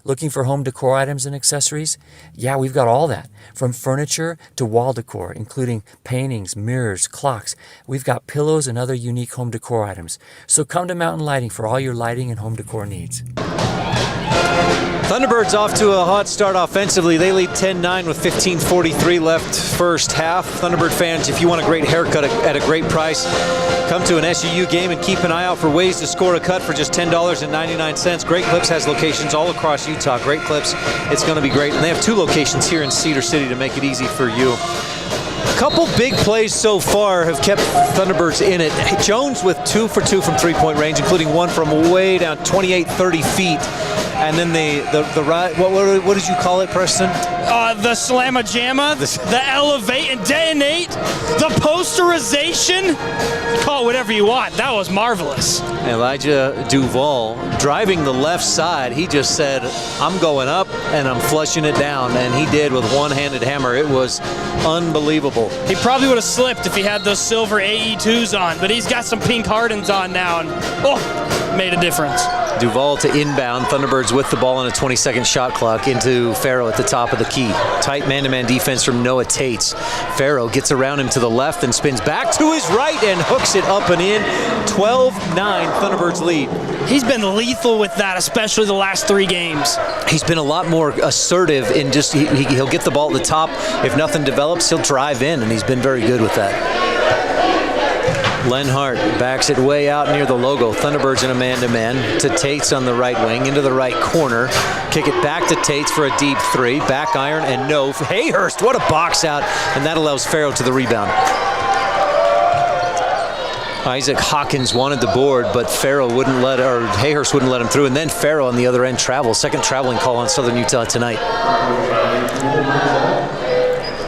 Looking for home decor items and accessories? Yeah, we've got all that. From furniture to wall decor, including paintings, mirrors, clocks. We've got pillows and other unique home decor items. So come to Mountain Lighting for all your lighting and home decor needs. Thunderbirds off to a hot start offensively. They lead 10-9 with 15:43 left first half. Thunderbird fans, if you want a great haircut at a great price, come to an SUU game and keep an eye out for ways to score a cut for just $10.99. Great Clips has locations all across Utah. Great Clips, it's going to be great. And they have 2 locations here in Cedar City to make it easy for you. A couple big plays so far have kept Thunderbirds in it. Jones with 2 for 2 from three-point range, including one from way down 28, 30 feet. And then the right, what did you call it, Preston? The slamma-jamma, the elevate and detonate, the posterization. Call it whatever you want. That was marvelous. Elijah Duvall driving the left side. He just said, I'm going up and I'm flushing it down. And he did with one-handed hammer. It was unbelievable. He probably would have slipped if he had those silver AE2s on, but he's got some pink Hardens on now, and made a difference. Duvall to inbound. Thunderbirds with the ball on a 20-second shot clock into Farrow at the top of the key. Tight man-to-man defense from Noah Tates. Farrow gets around him to the left and spins back to his right and hooks it up and in. 12-9 Thunderbirds lead. He's been lethal with that, especially the last 3 games. He's been a lot more assertive in just, he'll get the ball at the top. If nothing develops, he'll drive in, and he's been very good with that. Lenhart backs it way out near the logo. Thunderbirds in a man-to-man to Tates on the right wing, into the right corner. Kick it back to Tates for a deep 3. Back iron and no. Hayhurst, what a box out, and that allows Farrow to the rebound. Isaac Hawkins wanted the board, but Hayhurst wouldn't let him through, and then Farrow on the other end travels. Second traveling call on Southern Utah tonight.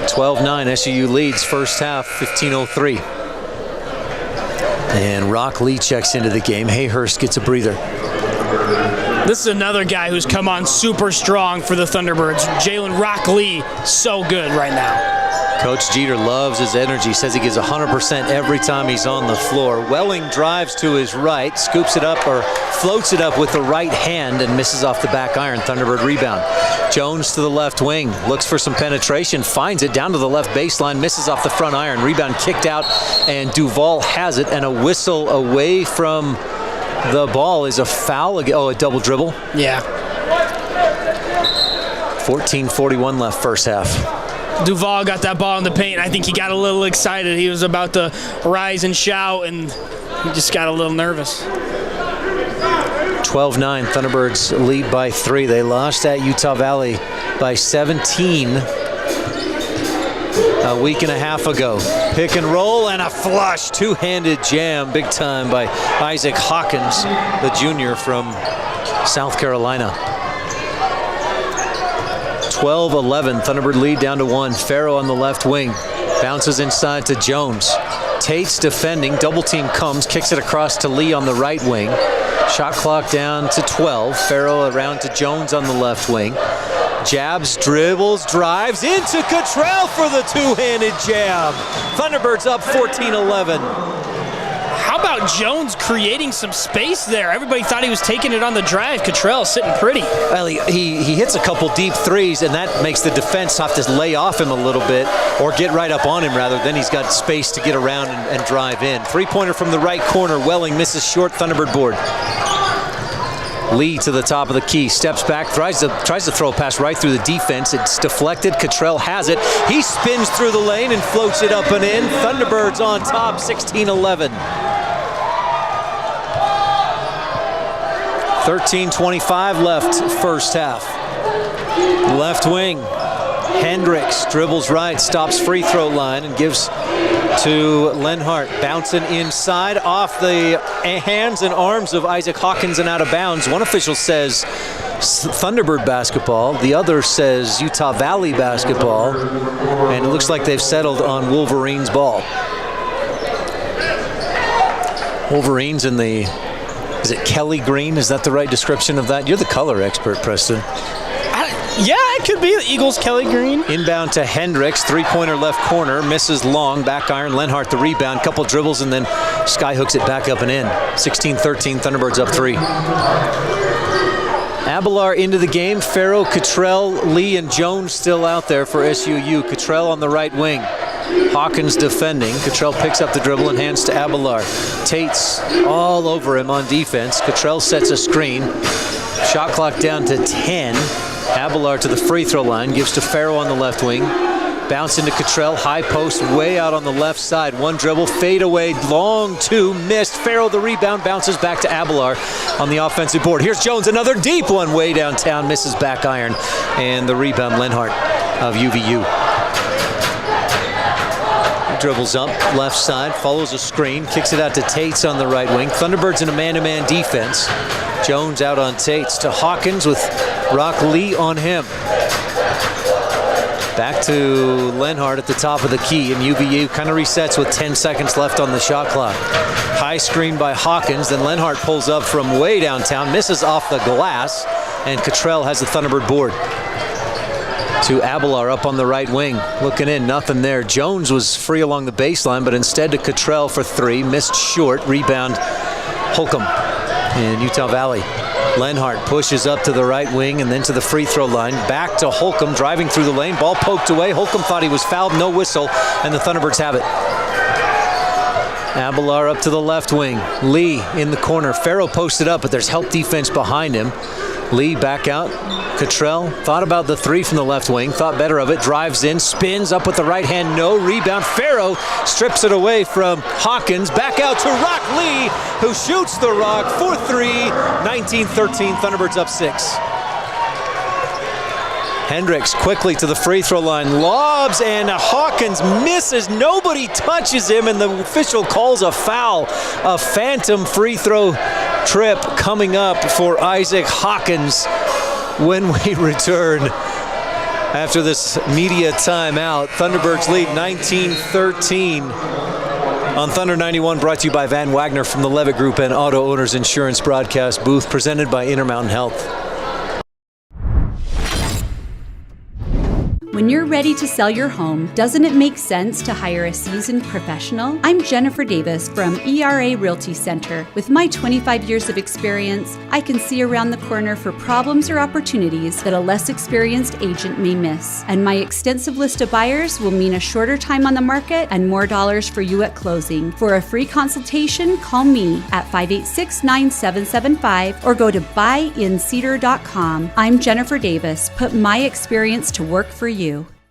12-9, SUU leads first half, 15:03. And Rock Lee checks into the game. Hayhurst gets a breather. This is another guy who's come on super strong for the Thunderbirds. Jalen Rock Lee, so good right now. Coach Jeter loves his energy, says he gives 100% every time he's on the floor. Welling drives to his right, scoops it up or floats it up with the right hand and misses off the back iron. Thunderbird rebound. Jones to the left wing, looks for some penetration, finds it down to the left baseline, misses off the front iron. Rebound kicked out, and Duvall has it, and a whistle away from the ball is a foul. Oh, a double dribble? Yeah. 14:41 left first half. Duvall got that ball in the paint. I think he got a little excited. He was about to rise and shout, and he just got a little nervous. 12-9, Thunderbirds lead by 3. They lost at Utah Valley by 17 a week and a half ago. Pick and roll and a flush, two-handed jam, big time by Isaac Hawkins, the junior from South Carolina. 12-11, Thunderbird lead down to 1. Farrow on the left wing, bounces inside to Jones. Tate's defending, double team comes, kicks it across to Lee on the right wing. Shot clock down to 12. Farrow around to Jones on the left wing. Jabs, dribbles, drives into Cottrell for the two-handed jam. Thunderbirds up 14-11. How about Jones creating some space there? Everybody thought he was taking it on the drive. Cottrell sitting pretty. Well, he hits a couple deep threes, and that makes the defense have to lay off him a little bit, or get right up on him, rather. Then he's got space to get around and drive in. Three-pointer from the right corner. Welling misses short. Thunderbird board. Lee to the top of the key, steps back, tries to throw a pass right through the defense. It's deflected. Cottrell has it. He spins through the lane and floats it up and in. Thunderbirds on top, 16-11. 13:25 left first half. Left wing, Hendricks dribbles right, stops free throw line and gives to Lenhart. Bouncing inside off the hands and arms of Isaac Hawkins and out of bounds. One official says Thunderbird basketball, the other says Utah Valley basketball, and it looks like they've settled on Wolverines ball. Wolverines in the, is it Kelly green? Is that the right description of that? You're the color expert, Preston. Yeah, it could be the Eagles Kelly green. Inbound to Hendricks, three-pointer left corner, misses long, back iron, Lenhart the rebound, couple dribbles, and then Sky hooks it back up and in. 16-13, Thunderbirds up 3. Abelar into the game, Farrow, Cottrell, Lee, and Jones still out there for SUU. Cottrell on the right wing. Hawkins defending. Cottrell picks up the dribble and hands to Abelar. Tate's all over him on defense. Cottrell sets a screen. Shot clock down to 10. Abelar to the free throw line, gives to Farrow on the left wing. Bounce into Cottrell, high post way out on the left side. One dribble, fade away, long two, missed. Farrow the rebound, bounces back to Abelar on the offensive board. Here's Jones, another deep one way downtown, misses back iron. And the rebound, Lenhart of UVU. dribbles up, left side, follows a screen, kicks it out to Tates on the right wing. Thunderbirds in a man-to-man defense. Jones out on Tates to Hawkins with Rock Lee on him. Back to Lenhart at the top of the key, and UVU kind of resets with 10 seconds left on the shot clock. High screen by Hawkins, then Lenhart pulls up from way downtown, misses off the glass, and Cottrell has the Thunderbird board. To Abelar up on the right wing, looking in, nothing there. Jones was free along the baseline, but instead to Cottrell for three, missed short, rebound Holcomb in Utah Valley. Lenhart pushes up to the right wing and then to the free throw line. Back to Holcomb, driving through the lane. Ball poked away. Holcomb thought he was fouled. No whistle, and the Thunderbirds have it. Abelar up to the left wing. Lee in the corner. Farrow posted up, but there's help defense behind him. Lee back out. Cottrell thought about the three from the left wing, thought better of it, drives in, spins up with the right hand, no rebound. Farrow strips it away from Hawkins. Back out to Rock Lee, who shoots the rock for three. 19-13, Thunderbirds up 6. Hendricks quickly to the free throw line, lobs, and Hawkins misses. Nobody touches him, and the official calls a foul. A phantom free throw trip coming up for Isaac Hawkins when we return after this media timeout. Thunderbirds lead 19-13 on Thunder 91, brought to you by Van Wagner from the Levitt Group and Auto Owners Insurance broadcast booth, presented by Intermountain Health. When you're ready to sell your home, doesn't it make sense to hire a seasoned professional? I'm Jennifer Davis from ERA Realty Center. With my 25 years of experience, I can see around the corner for problems or opportunities that a less experienced agent may miss. And my extensive list of buyers will mean a shorter time on the market and more dollars for you at closing. For a free consultation, call me at 586-9775 or go to buyincedar.com. I'm Jennifer Davis. Put my experience to work for you.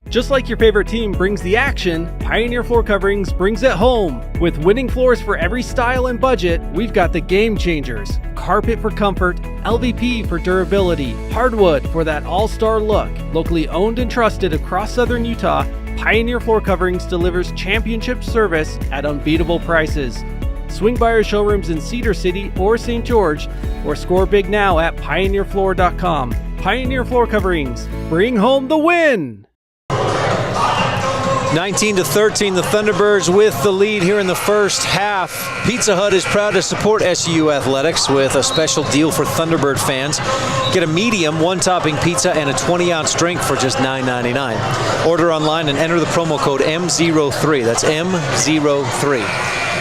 Just like your favorite team brings the action, Pioneer Floor Coverings brings it home. With winning floors for every style and budget, we've got the game changers. Carpet for comfort, LVP for durability, hardwood for that all-star look. Locally owned and trusted across southern Utah, Pioneer Floor Coverings delivers championship service at unbeatable prices. Swing by our showrooms in Cedar City or St. George, or score big now at pioneerfloor.com. Pioneer Floor Coverings, bring home the win! 19-13, the Thunderbirds with the lead here in the first half. Pizza Hut is proud to support SU Athletics with a special deal for Thunderbird fans. Get a medium, one-topping pizza and a 20-ounce drink for just $9.99. Order online and enter the promo code M03. That's M03.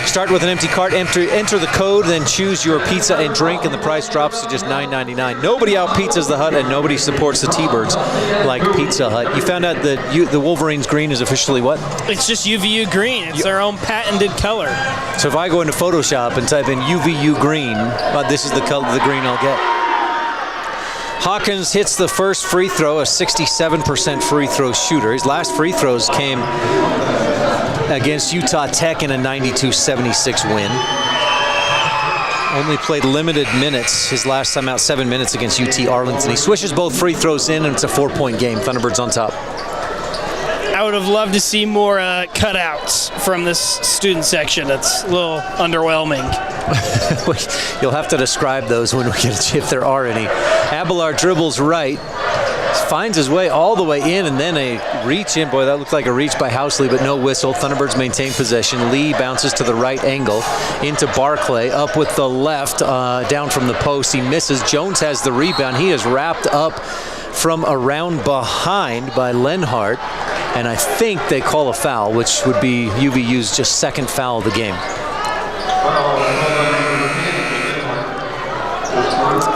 Start with an empty cart, enter the code, then choose your pizza and drink, and the price drops to just $9.99. Nobody out-pizzas the Hut, and nobody supports the T-Birds like Pizza Hut. You found out that the Wolverines green is officially what? It's just UVU green. It's their own patented color. So if I go into Photoshop and type in UVU green, this is the color of the green I'll get. Hawkins hits the first free throw, a 67% free throw shooter. His last free throws came against Utah Tech in a 92-76 win. Only played limited minutes. His last time out, 7 minutes against UT Arlington. He swishes both free throws in, and it's a 4-point game. Thunderbirds on top. I would have loved to see more cutouts from this student section. It's a little underwhelming. You'll have to describe those when we get, if there are any. Abelar dribbles right, finds his way all the way in, and then a reach in. Boy, that looked like a reach by Housley, but no whistle. Thunderbirds maintain possession. Lee bounces to the right angle into Barclay, up with the left, down from the post. He misses. Jones has the rebound. He is wrapped up from around behind by Lenhart, and I think they call a foul, which would be UVU's just second foul of the game.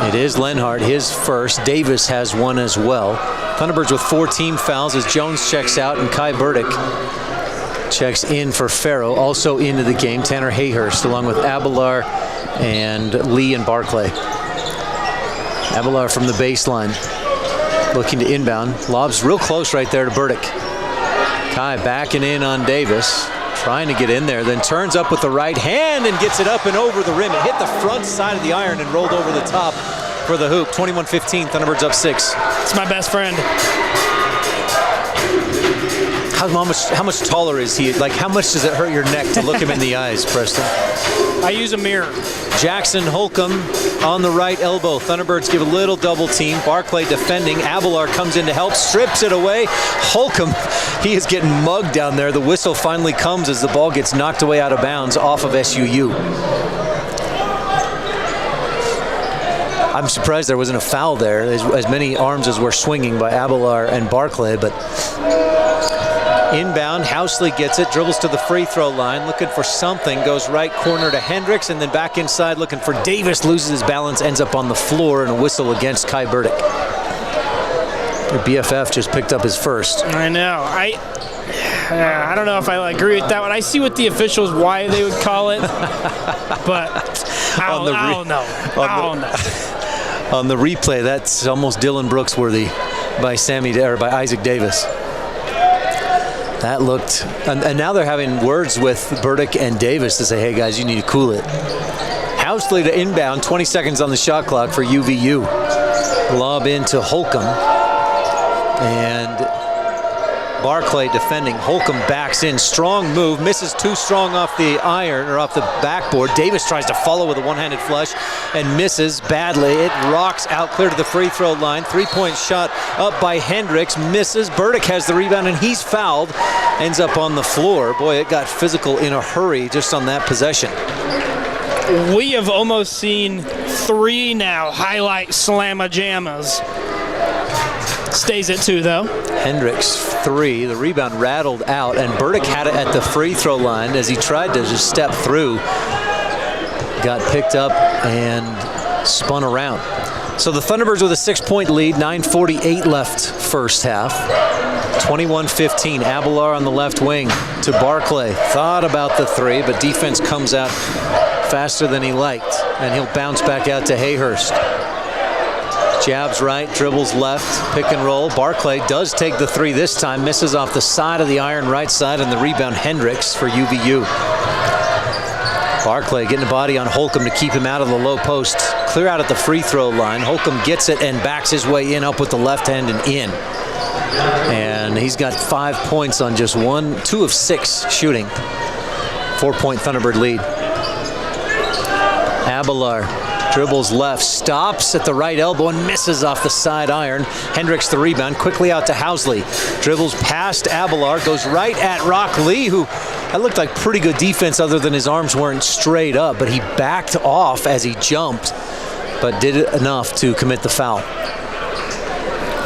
It is Lenhart, his first. Davis has one as well. Thunderbirds with 4 team fouls as Jones checks out and Kai Burdick checks in for Farrow. Also into the game, Tanner Hayhurst, along with Abelar and Lee and Barclay. Abelar from the baseline, looking to inbound. Lobs real close right there to Burdick. Kai backing in on Davis, trying to get in there, then turns up with the right hand and gets it up and over the rim. It hit the front side of the iron and rolled over the top for the hoop. 21-15, Thunderbirds up 6. It's my best friend. How much taller is he? Like, how much does it hurt your neck to look him in the eyes, Preston? I use a mirror. Jackson Holcomb on the right elbow. Thunderbirds give a little double team. Barclay defending. Abelar comes in to help, strips it away. Holcomb, he is getting mugged down there. The whistle finally comes as the ball gets knocked away out of bounds off of SUU. I'm surprised there wasn't a foul there, as many arms as were swinging by Abelar and Barclay, but inbound, Housley gets it, dribbles to the free throw line, looking for something, goes right corner to Hendricks, and then back inside looking for Davis, loses his balance, ends up on the floor, and a whistle against Kai Burdick. Your BFF just picked up his first. I know. I don't know if I agree with that one. I see what the officials, why they would call it, but I don't know. On the replay, that's almost Dylan Brooks worthy by Isaac Davis. That looked, and now they're having words with Burdick and Davis to say, hey guys, you need to cool it. Housley to inbound, 20 seconds on the shot clock for UVU. Lob into Holcomb, and Barclay defending. Holcomb backs in, strong move, misses too strong off the iron, or off the backboard. Davis tries to follow with a one-handed flush and misses badly. It rocks out clear to the free throw line. Three-point shot up by Hendricks, misses. Burdick has the rebound and he's fouled. Ends up on the floor. Boy, it got physical in a hurry just on that possession. We have almost seen 3 now highlight slamma-jammas. Stays at 2 though. Hendricks 3, the rebound rattled out, and Burdick had it at the free throw line as he tried to just step through. Got picked up and spun around. So the Thunderbirds with a 6-point lead, 9:48 left first half. 21-15, Abelar on the left wing to Barclay. Thought about the 3, but defense comes out faster than he liked, and he'll bounce back out to Hayhurst. Jabs right, dribbles left, pick and roll. Barclay does take the 3 this time, misses off the side of the iron right side, and the rebound Hendricks for UVU. Barclay getting a body on Holcomb to keep him out of the low post. Clear out at the free throw line. Holcomb gets it and backs his way in, up with the left hand and in. And he's got 5 points on just 2 of 6 shooting. 4-point Thunderbird lead. Abelar dribbles left, stops at the right elbow and misses off the side iron. Hendricks the rebound, quickly out to Housley. Dribbles past Abelar, goes right at Rock Lee, who that looked like pretty good defense other than his arms weren't straight up, but he backed off as he jumped, but did it enough to commit the foul.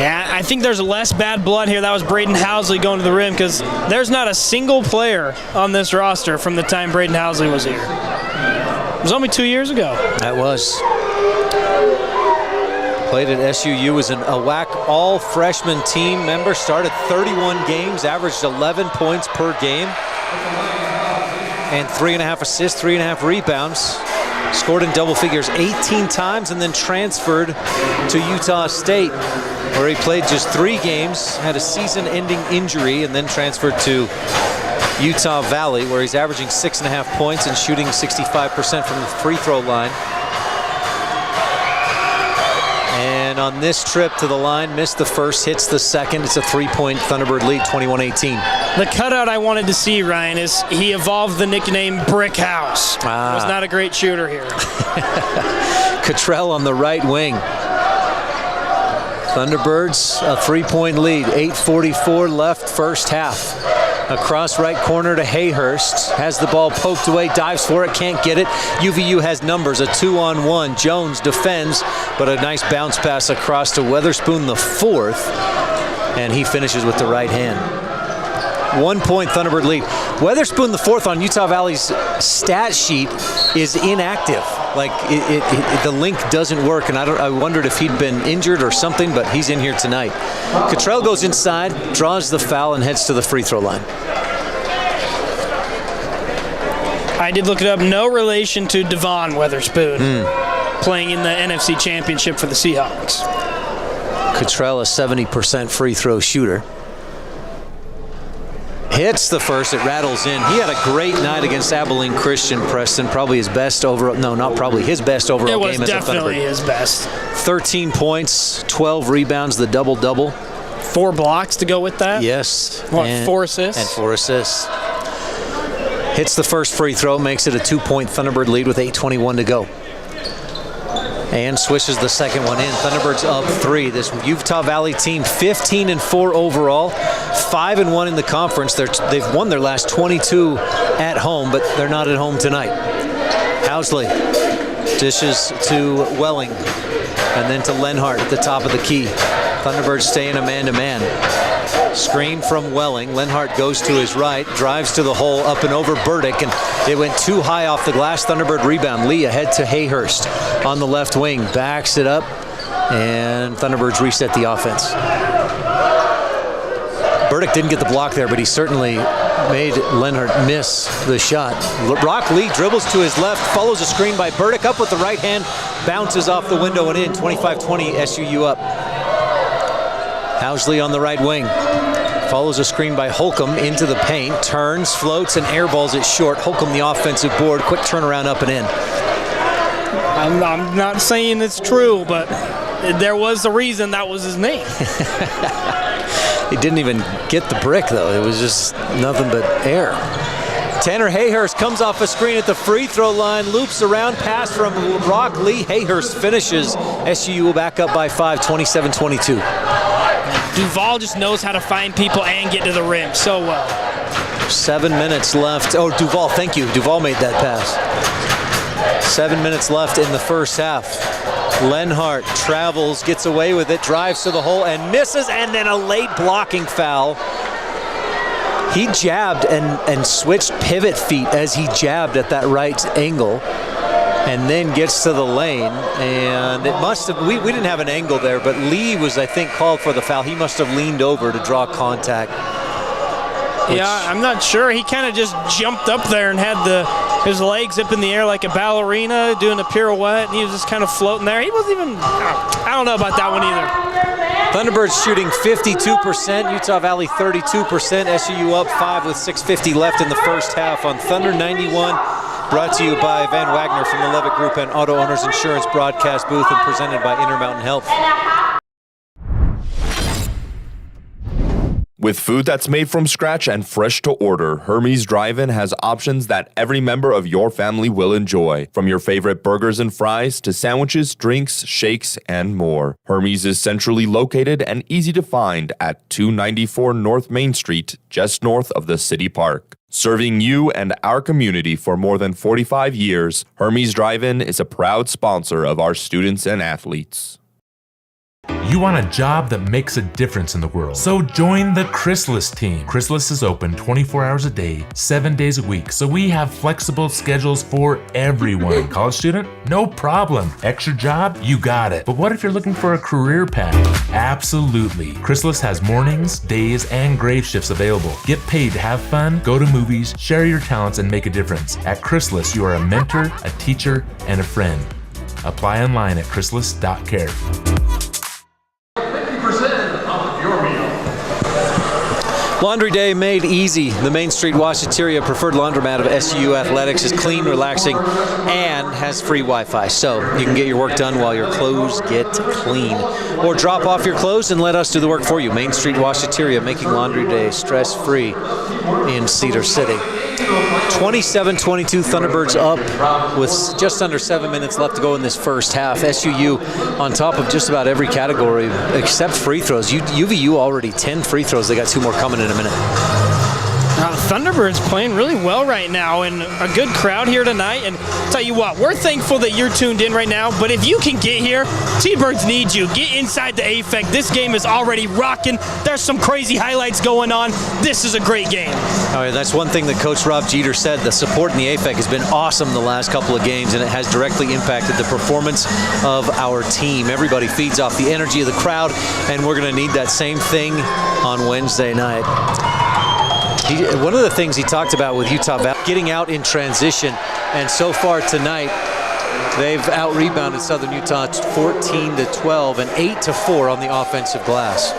Yeah, I think there's less bad blood here. That was Braden Housley going to the rim, because there's not a single player on this roster from the time Braden Housley was here. It was only 2 years ago. That was. Played at SUU as a WAC all-freshman team member. Started 31 games, averaged 11 points per game. And 3.5 assists, 3.5 rebounds. Scored in double figures 18 times and then transferred to Utah State, where he played just 3 games, had a season-ending injury, and then transferred to Utah Valley, where he's averaging 6.5 points and shooting 65% from the free throw line. And on this trip to the line, missed the first, hits the second. It's a 3-point Thunderbird lead, 21-18. The cutout I wanted to see, Ryan, is he evolved the nickname Brick House. Was not a great shooter here. Cottrell on the right wing. Thunderbirds, a 3-point lead, 8:44 left first half. Across right corner to Hayhurst, has the ball poked away, dives for it, can't get it. UVU has numbers, a 2-on-1. Jones defends, but a nice bounce pass across to Weatherspoon the 4th, and he finishes with the right hand. 1-point Thunderbird lead. Weatherspoon the 4th on Utah Valley's stat sheet is inactive. Like the link doesn't work, and I wondered if he'd been injured or something, but he's in here tonight. Cottrell goes inside, draws the foul, and heads to the free throw line. I did look it up. No relation to Devon Weatherspoon, playing in the NFC Championship for the Seahawks. Cottrell, a 70% free throw shooter. Hits the first, it rattles in. He had a great night against Abilene Christian, Preston. Probably his best overall, no, not probably, his best overall game as a Thunderbird. It was definitely his best. 13 points, 12 rebounds, the double-double. 4 blocks to go with that. Yes. What, 4 assists? And 4 assists. Hits the first free throw, makes it a 2-point Thunderbird lead with 8:21 to go. And swishes the second one in. Thunderbirds up 3. This Utah Valley team, 15-4 overall, 5-1 in the conference. They've won their last 22 at home, but they're not at home tonight. Housley dishes to Welling, and then to Lenhart at the top of the key. Thunderbirds stay in a man-to-man. Screen from Welling. Lenhart goes to his right, drives to the hole, up and over Burdick, and it went too high off the glass. Thunderbird rebound. Lee ahead to Hayhurst on the left wing. Backs it up, and Thunderbirds reset the offense. Burdick didn't get the block there, but he certainly made Lenhart miss the shot. Rock Lee dribbles to his left, follows a screen by Burdick, up with the right hand, bounces off the window and in. 25-20, SUU up. Housley on the right wing. Follows a screen by Holcomb into the paint, turns, floats, and airballs it short. Holcomb the offensive board, quick turnaround up and in. I'm not saying it's true, but there was a reason that was his name. He didn't even get the brick, though. It was just nothing but air. Tanner Hayhurst comes off a screen at the free throw line, loops around, pass from Rock Lee. Hayhurst finishes. SUU will back up by 5, 27-22. Duval just knows how to find people and get to the rim so well. 7 minutes left. Oh, Duval, thank you. Duval made that pass. 7 minutes left in the first half. Lenhart travels, gets away with it, drives to the hole and misses, and then a late blocking foul. He jabbed and switched pivot feet as he jabbed at that right angle, and then gets to the lane, and it must have, we didn't have an angle there, but Lee was, I think, called for the foul. He must have leaned over to draw contact. Yeah, I'm not sure. He kind of just jumped up there and had his legs up in the air like a ballerina doing a pirouette, and he was just kind of floating there. He wasn't even, I don't know about that one either. Thunderbirds shooting 52%, Utah Valley 32%, SUU up 5 with 6:50 left in the first half on Thunder 91. Brought to you by Van Wagner from the Levitt Group and Auto Owners Insurance broadcast booth, and presented by Intermountain Health. With food that's made from scratch and fresh to order, Hermes Drive-In has options that every member of your family will enjoy. From your favorite burgers and fries to sandwiches, drinks, shakes, and more. Hermes is centrally located and easy to find at 294 North Main Street, just north of the City Park. Serving you and our community for more than 45 years, Hermes Drive-In is a proud sponsor of our students and athletes. You want a job that makes a difference in the world. So join the Chrysalis team. Chrysalis is open 24 hours a day, 7 days a week. So we have flexible schedules for everyone. College student? No problem. Extra job? You got it. But what if you're looking for a career path? Absolutely. Chrysalis has mornings, days, and grave shifts available. Get paid to have fun, go to movies, share your talents, and make a difference. At Chrysalis, you are a mentor, a teacher, and a friend. Apply online at chrysalis.care. Laundry day made easy. The Main Street Washateria preferred laundromat of SUU Athletics is clean, relaxing, and has free Wi-Fi. So you can get your work done while your clothes get clean. Or drop off your clothes and let us do the work for you. Main Street Washateria, making laundry day stress-free in Cedar City. 27-22, Thunderbirds up with just under 7 minutes left to go in this first half. SUU on top of just about every category except free throws. UVU already 10 free throws. They got 2 more coming in a minute. Thunderbirds playing really well right now, and a good crowd here tonight. And tell you what, we're thankful that you're tuned in right now, but if you can get here, T-Birds need you. Get inside the AFEC. This game is already rocking. There's some crazy highlights going on. This is a great game. Oh, yeah, that's one thing that Coach Rob Jeter said. The support in the AFEC has been awesome the last couple of games, and it has directly impacted the performance of our team. Everybody feeds off the energy of the crowd, and we're going to need that same thing on Wednesday night. One of the things he talked about with Utah Valley, getting out in transition, and so far tonight, they've out-rebounded Southern Utah 14-12 and 8-4 on the offensive glass.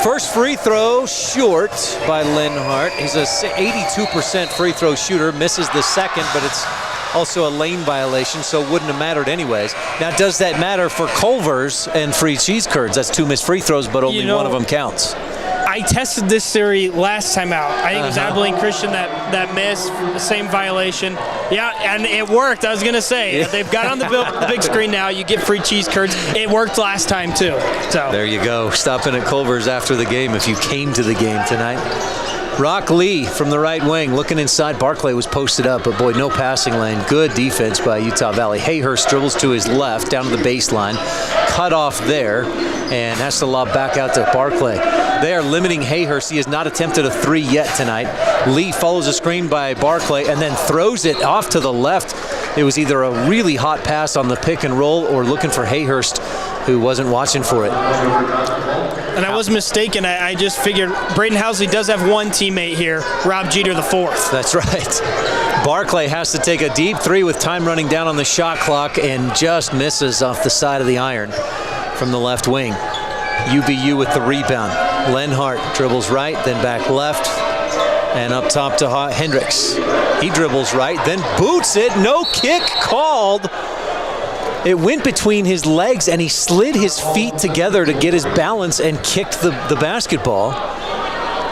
First free throw short by Lenhart. He's a 82% free throw shooter, misses the second, but it's Also a lane violation, so it wouldn't have mattered anyways. Now, does that matter for Culver's and free cheese curds? That's 2 missed free throws, but only one of them counts. I tested this theory last time out. I think it was Abilene Christian that missed the same violation. Yeah, and it worked. I was going to say, they've got on the big screen now. You get free cheese curds. It worked last time, too. So there you go. Stopping at Culver's after the game if you came to the game tonight. Rock Lee from the right wing looking inside. Barclay was posted up, but boy, no passing lane. Good defense by Utah Valley. Hayhurst dribbles to his left down to the baseline. Cut off there and has to lob back out to Barclay. They are limiting Hayhurst. He has not attempted a 3 yet tonight. Lee follows a screen by Barclay and then throws it off to the left. It was either a really hot pass on the pick and roll or looking for Hayhurst, who wasn't watching for it. And I was mistaken. I just figured Braden Housley does have one teammate here, Rob Jeter the fourth. That's right. Barclay has to take a deep 3 with time running down on the shot clock and just misses off the side of the iron from the left wing. UVU with the rebound. Lenhart dribbles right, then back left, and up top to Hendricks. He dribbles right, then boots it. No kick called. It went between his legs, and he slid his feet together to get his balance and kicked the basketball.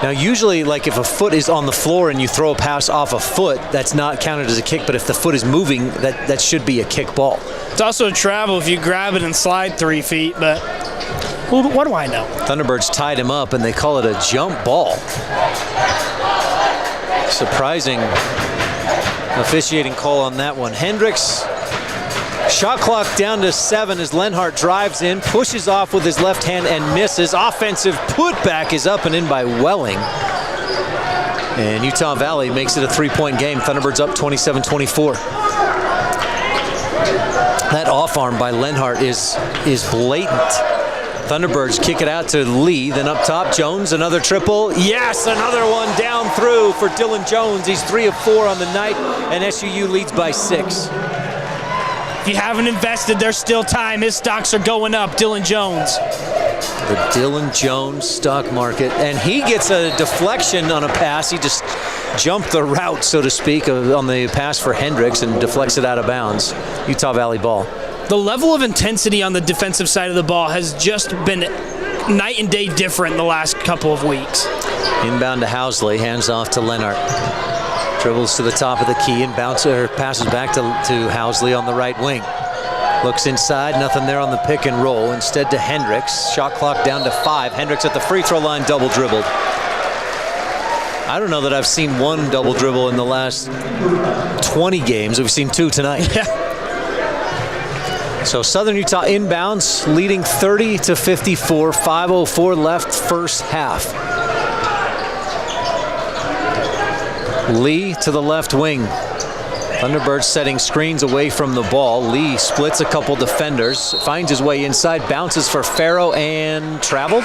Now, usually, like if a foot is on the floor and you throw a pass off a foot, that's not counted as a kick, but if the foot is moving, that should be a kick ball. It's also a travel if you grab it and slide 3 feet, but what do I know? Thunderbirds tied him up, and they call it a jump ball. Surprising officiating call on that one. Hendricks. Shot clock down to 7 as Lenhart drives in, pushes off with his left hand and misses. Offensive putback is up and in by Welling. And Utah Valley makes it a 3-point game. Thunderbirds up 27-24. That off arm by Lenhart is blatant. Thunderbirds kick it out to Lee, then up top, Jones, another triple. Yes, another one down through for Dylan Jones. He's 3 of 4 on the night, and SUU leads by 6. If you haven't invested, there's still time. His stocks are going up. Dylan Jones. The Dylan Jones stock market. And he gets a deflection on a pass. He just jumped the route, so to speak, on the pass for Hendricks and deflects it out of bounds. Utah Valley ball. The level of intensity on the defensive side of the ball has just been night and day different the last couple of weeks. Inbound to Housley. Hands off to Lenhart. Dribbles to the top of the key and passes back to Housley on the right wing. Looks inside, nothing there on the pick and roll. Instead to Hendricks. Shot clock down to 5. Hendricks at the free throw line, double dribbled. I don't know that I've seen one double dribble in the last 20 games. We've seen 2 tonight. Yeah. So Southern Utah inbounds, leading 30-54. 5:04 left, first half. Lee to the left wing. Thunderbirds setting screens away from the ball. Lee splits a couple defenders, finds his way inside, bounces for Farrow and traveled.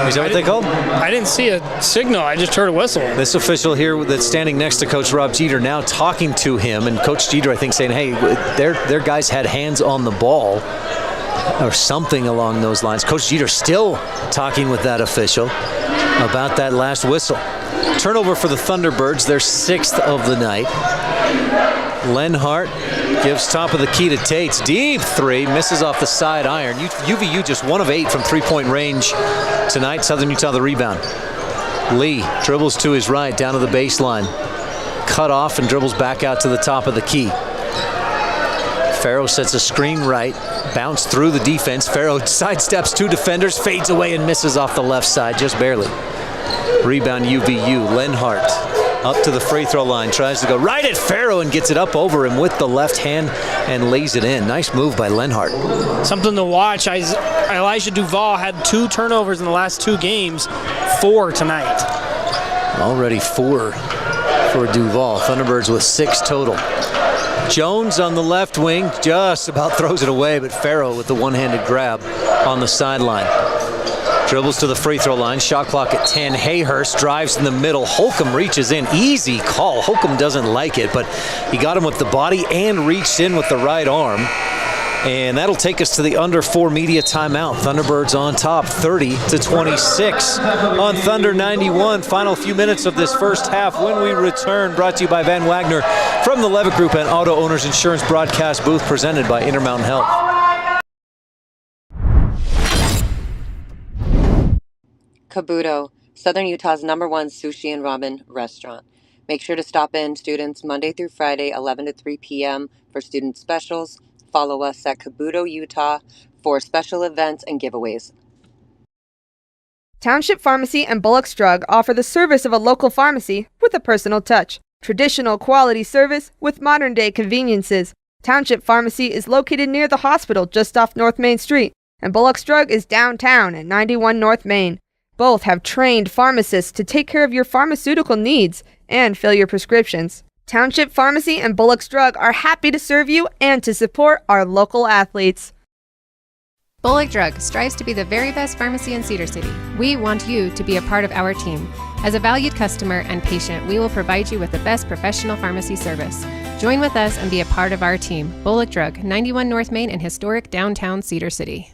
Is that what they called? I didn't see a signal. I just heard a whistle. This official here that's standing next to Coach Rob Jeter now talking to him, and Coach Jeter, I think, saying, hey, their guys had hands on the ball or something along those lines. Coach Jeter still talking with that official about that last whistle. Turnover for the Thunderbirds, their 6th of the night. Lenhart gives top of the key to Tates. Deep 3, misses off the side iron. UVU just 1 of 8 from 3-point range tonight. Southern Utah the rebound. Lee dribbles to his right, down to the baseline. Cut off and dribbles back out to the top of the key. Farrow sets a screen right, bounce through the defense. Farrow sidesteps 2 defenders, fades away and misses off the left side, just barely. Rebound UVU. Lenhart up to the free throw line, tries to go right at Farrow and gets it up over him with the left hand and lays it in. Nice move by Lenhart. Something to watch. Elijah Duvall had 2 turnovers in the last 2 games, 4 tonight. Already 4 for Duvall. Thunderbirds with 6 total. Jones on the left wing just about throws it away, but Farrow with the one-handed grab on the sideline. Dribbles to the free throw line. Shot clock at 10. Hayhurst drives in the middle. Holcomb reaches in. Easy call. Holcomb doesn't like it, but he got him with the body and reached in with the right arm. And that'll take us to the under 4 media timeout. Thunderbirds on top, 30-26 on Thunder 91. Final few minutes of this first half when we return. Brought to you by Van Wagner from the Levitt Group and Auto Owners Insurance broadcast booth presented by Intermountain Health. Kabuto, Southern Utah's #1 sushi and ramen restaurant. Make sure to stop in, students, Monday through Friday, 11 to 3 p.m. for student specials. Follow us at Kabuto, Utah for special events and giveaways. Township Pharmacy and Bullock's Drug offer the service of a local pharmacy with a personal touch. Traditional quality service with modern-day conveniences. Township Pharmacy is located near the hospital just off North Main Street, and Bullock's Drug is downtown at 91 North Main. Both have trained pharmacists to take care of your pharmaceutical needs and fill your prescriptions. Township Pharmacy and Bullock's Drug are happy to serve you and to support our local athletes. Bullock Drug strives to be the very best pharmacy in Cedar City. We want you to be a part of our team. As a valued customer and patient, we will provide you with the best professional pharmacy service. Join with us and be a part of our team. Bullock Drug, 91 North Main in historic downtown Cedar City.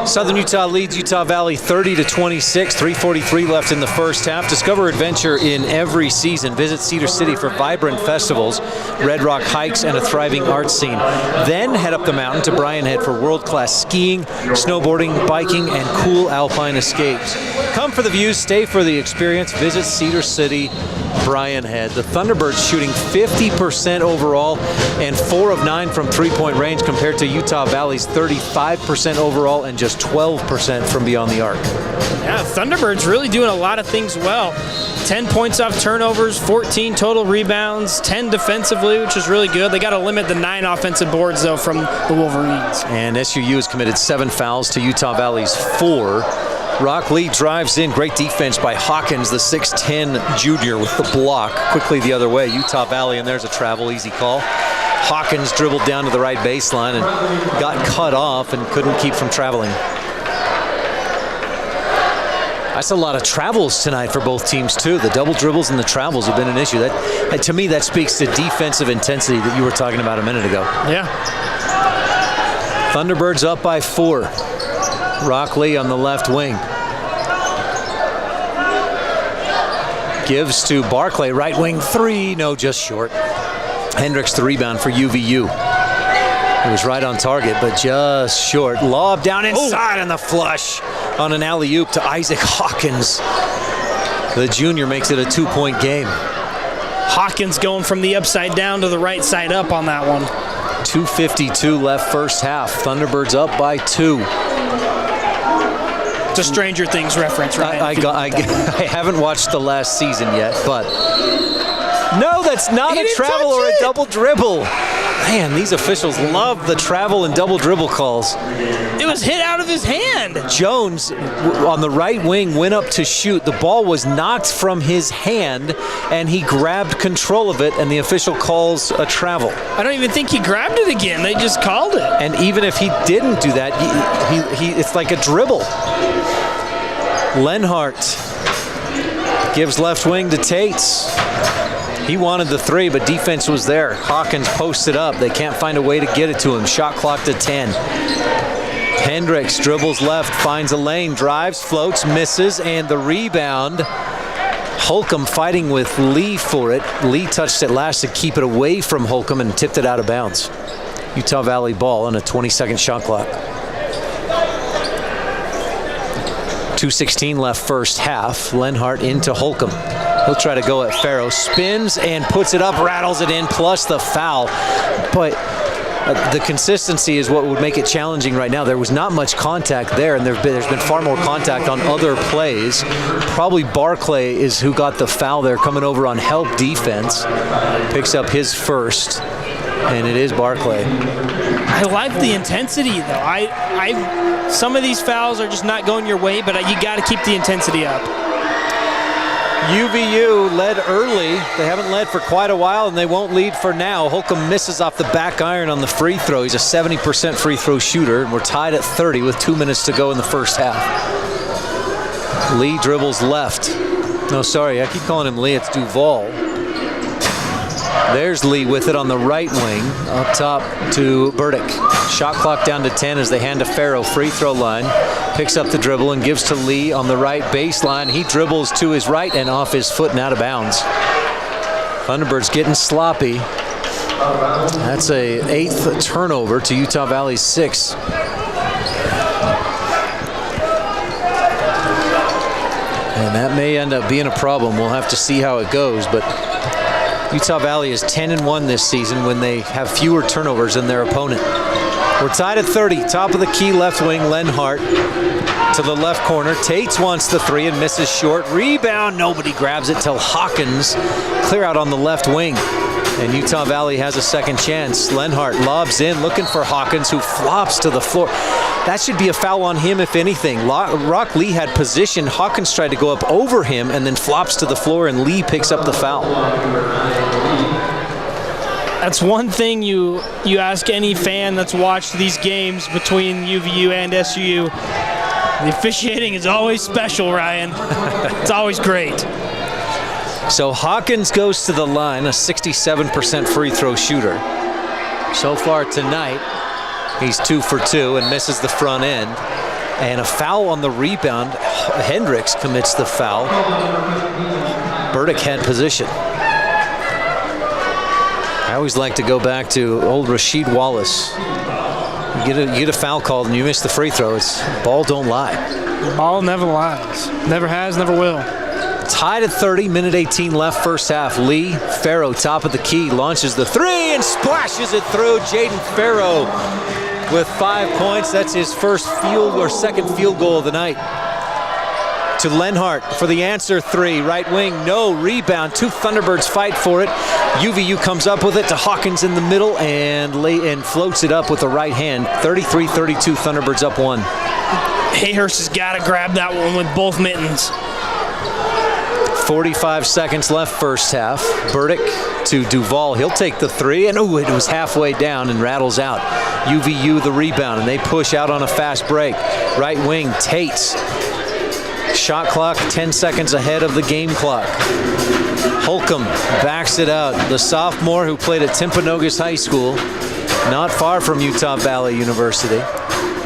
Southern Utah leads Utah Valley 30-26, 3:43 left in the first half. Discover adventure in every season. Visit Cedar City for vibrant festivals, Red Rock hikes, and a thriving art scene. Then head up the mountain to Bryan Head for world-class skiing, snowboarding, biking, and cool alpine escapes. Come for the views, stay for the experience. Visit Cedar City, Bryan Head. The Thunderbirds shooting 50% overall and 4 of 9 from three-point range compared to Utah Valley's 35% overall and just 12% from beyond the arc. Yeah, Thunderbirds really doing a lot of things well. 10 points off turnovers, 14 total rebounds, 10 defensively, which is really good. They got to limit the 9 offensive boards, though, from the Wolverines. And SUU has committed 7 fouls to Utah Valley's 4. Rock Lee drives in. Great defense by Hawkins, the 6'10 junior with the block. Quickly the other way. Utah Valley, and there's a travel, easy call. Hawkins dribbled down to the right baseline and got cut off and couldn't keep from traveling. That's a lot of travels tonight for both teams, too. The double dribbles and the travels have been an issue. That to me, that speaks to defensive intensity that you were talking about a minute ago. Yeah. Thunderbirds up by 4. Rock Lee on the left wing. Gives to Barclay, right wing 3, no, just short. Hendricks the rebound for UVU. It was right on target, but just short. Lob down inside and the flush on an alley-oop to Isaac Hawkins. The junior makes it a 2-point game. Hawkins going from the upside down to the right side up on that one. 2:52 left first half. Thunderbirds up by 2. It's a Stranger Things reference, right? I haven't watched the last season yet, but no, that's not a travel or a double dribble. Man, these officials love the travel and double dribble calls. It was hit out of his hand. Jones on the right wing went up to shoot. The ball was knocked from his hand, and he grabbed control of it, and the official calls a travel. I don't even think he grabbed it again. They just called it. And even if he didn't do that, he it's like a dribble. Lenhart gives left wing to Tates. He wanted the 3, but defense was there. Hawkins posted up. They can't find a way to get it to him. Shot clock to 10. Hendricks dribbles left, finds a lane, drives, floats, misses, and the rebound. Holcomb fighting with Lee for it. Lee touched it last to keep it away from Holcomb and tipped it out of bounds. Utah Valley ball on a 20-second shot clock. 2:16 left first half. Lenhart into Holcomb. He'll try to go at Farrow. Spins and puts it up, rattles it in, plus the foul. But the consistency is what would make it challenging right now. There was not much contact there, and there's been far more contact on other plays. Probably Barclay is who got the foul there, coming over on help defense. Picks up his first, and it is Barclay. I like the intensity, though. Some of these fouls are just not going your way, but you got to keep the intensity up. UVU led early. They haven't led for quite a while, and they won't lead for now. Holcomb misses off the back iron on the free throw. He's a 70% free throw shooter, and we're tied at 30 with 2 minutes to go in the first half. Lee dribbles left. No, sorry, I keep calling him Lee. It's Duval. There's Lee with it on the right wing, up top to Burdick. Shot clock down to 10 as they hand to Farrow, free throw line. Picks up the dribble and gives to Lee on the right baseline. He dribbles to his right and off his foot and out of bounds. Thunderbirds getting sloppy. That's a 8th turnover to Utah Valley's 6. And that may end up being a problem. We'll have to see how it goes, but Utah Valley is 10-1 this season when they have fewer turnovers than their opponent. We're tied at 30. Top of the key left wing, Lenhart to the left corner. Tates wants the three and misses short. Rebound, nobody grabs it till Hawkins clear out on the left wing. And Utah Valley has a second chance. Lenhart lobs in, looking for Hawkins, who flops to the floor. That should be a foul on him, if anything. Rock Lee had position. Hawkins tried to go up over him and then flops to the floor, and Lee picks up the foul. That's one thing you ask any fan that's watched these games between UVU and SUU. The officiating is always special, Ryan. It's always great. So Hawkins goes to the line, a 67% free throw shooter. So far tonight, he's 2 for 2 and misses the front end. And a foul on the rebound. Hendricks commits the foul. Burdick had position. I always like to go back to old Rasheed Wallace. You get a foul called and you miss the free throw. It's ball don't lie. Ball never lies. Never has, never will. Tied at 30, minute 18 left, first half. Lee Farrow, top of the key, launches the three and splashes it through. Jaden Farrow with 5 points. That's his first second field goal of the night. To Lenhart for the answer three. Right wing, no rebound. 2 Thunderbirds fight for it. UVU comes up with it to Hawkins in the middle and floats it up with the right hand. 33-32, Thunderbirds up 1. Hayhurst has got to grab that one with both mittens. 45 seconds left first half. Burdick to Duval. He'll take the three, and it was halfway down and rattles out. UVU the rebound, and they push out on a fast break. Right wing, Tates. Shot clock 10 seconds ahead of the game clock. Holcomb backs it out. The sophomore who played at Timpanogos High School, not far from Utah Valley University.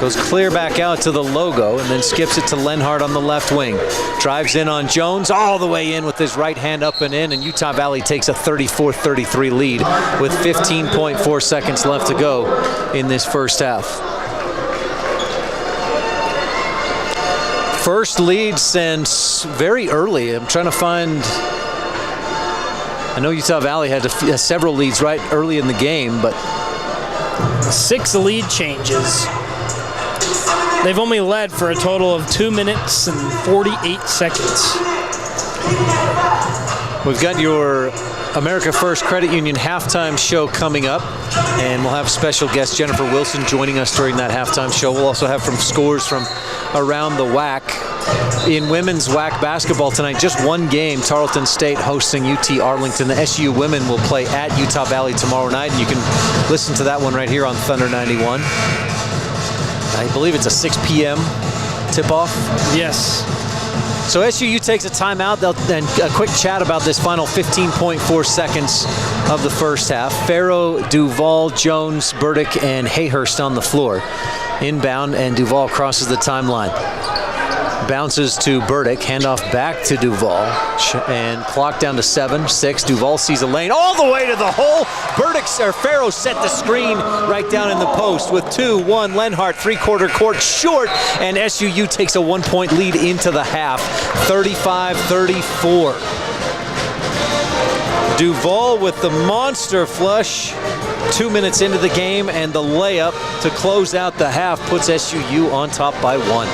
Goes clear back out to the logo and then skips it to Lenhart on the left wing. Drives in on Jones, all the way in with his right hand up and in, and Utah Valley takes a 34-33 lead with 15.4 seconds left to go in this first half. First lead since very early. I'm trying to find... I know Utah Valley had several leads right early in the game, but... 6 lead changes. They've only led for a total of 2 minutes and 48 seconds. We've got your America First Credit Union halftime show coming up, and we'll have special guest Jennifer Wilson joining us during that halftime show. We'll also have scores from around the WAC. In women's WAC basketball tonight, just one game, Tarleton State hosting UT Arlington. The SU women will play at Utah Valley tomorrow night, and you can listen to that one right here on Thunder 91. I believe it's a 6 p.m. tip-off. Yes. So SUU takes a timeout and a quick chat about this final 15.4 seconds of the first half. Farrow, Duval, Jones, Burdick, and Hayhurst on the floor. Inbound, and Duval crosses the timeline. Bounces to Burdick, handoff back to Duval, and clock down to 7-6. Duval sees a lane all the way to the hole. Farrow set the screen right down in the post with 2-1. Lenhart, three-quarter court short, and SUU takes a 1-point lead into the half, 35-34. Duval with the monster flush 2 minutes into the game, and the layup to close out the half puts SUU on top by 1.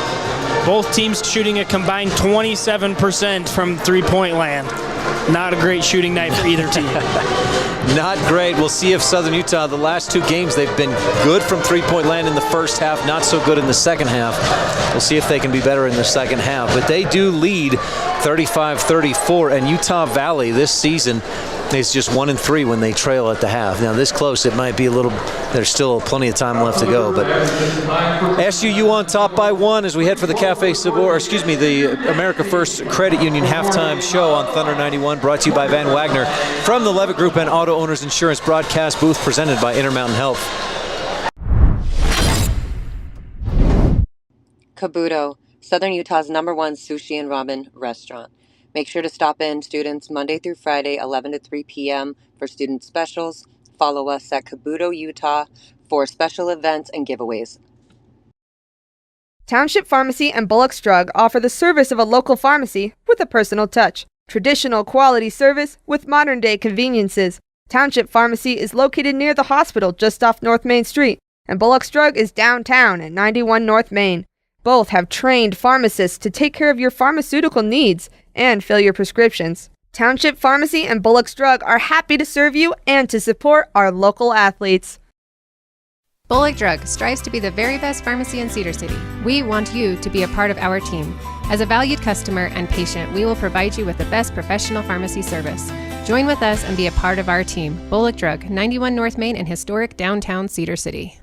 Both teams shooting a combined 27% from three-point land. Not a great shooting night for either team. Not great. We'll see if Southern Utah, the last 2 games, they've been good from three-point land in the first half, not so good in the second half. We'll see if they can be better in the second half. But they do lead 35-34, and Utah Valley this season It's just 1-3 when they trail at the half. Now this close, it might be a little. There's still plenty of time left to go, but SUU on top by 1 as we head for the the America First Credit Union halftime show on Thunder 91, brought to you by Van Wagner from the Levitt Group and Auto Owners Insurance broadcast booth, presented by Intermountain Health. Kabuto, Southern Utah's #1 sushi and ramen restaurant. Make sure to stop in, students, Monday through Friday, 11 to 3 p.m. for student specials. Follow us at Kabuto, Utah for special events and giveaways. Township Pharmacy and Bullock's Drug offer the service of a local pharmacy with a personal touch. Traditional quality service with modern-day conveniences. Township Pharmacy is located near the hospital just off North Main Street, and Bullock's Drug is downtown at 91 North Main. Both have trained pharmacists to take care of your pharmaceutical needs and fill your prescriptions. Township Pharmacy and Bullock's Drug are happy to serve you and to support our local athletes. Bullock Drug strives to be the very best pharmacy in Cedar City. We want you to be a part of our team. As a valued customer and patient, we will provide you with the best professional pharmacy service. Join with us and be a part of our team. Bullock Drug, 91 North Main in historic downtown Cedar City.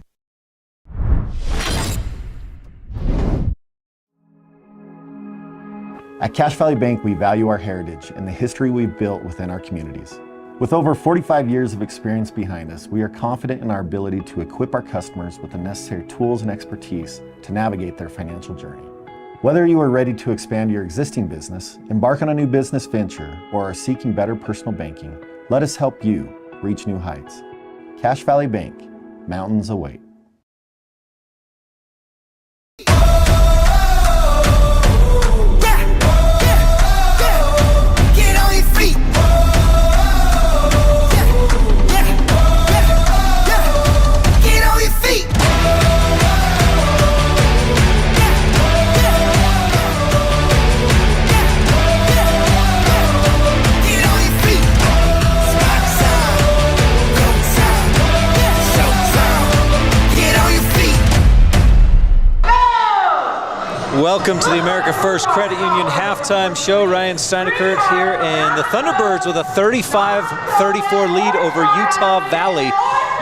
At Cache Valley Bank, we value our heritage and the history we've built within our communities. With over 45 years of experience behind us, we are confident in our ability to equip our customers with the necessary tools and expertise to navigate their financial journey. Whether you are ready to expand your existing business, embark on a new business venture, or are seeking better personal banking, let us help you reach new heights. Cache Valley Bank, mountains await. Welcome to the America First Credit Union halftime show. Ryan Steinekert here, and the Thunderbirds with a 35-34 lead over Utah Valley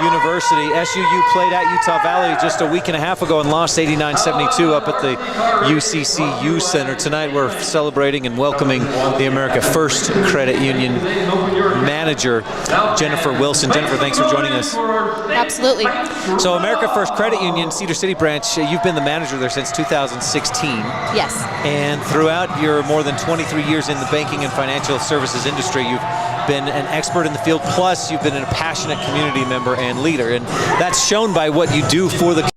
University. SUU played at Utah Valley just a week and a half ago and lost 89-72 up at the UCCU Center. Tonight we're celebrating and welcoming the America First Credit Union manager, Jennifer Wilson. Jennifer, thanks for joining us. Absolutely. So America First Credit Union, Cedar City branch, you've been the manager there since 2016. Yes. And throughout your more than 23 years in the banking and financial services industry, you've been an expert in the field, plus you've been a passionate community member and leader. And that's shown by what you do for the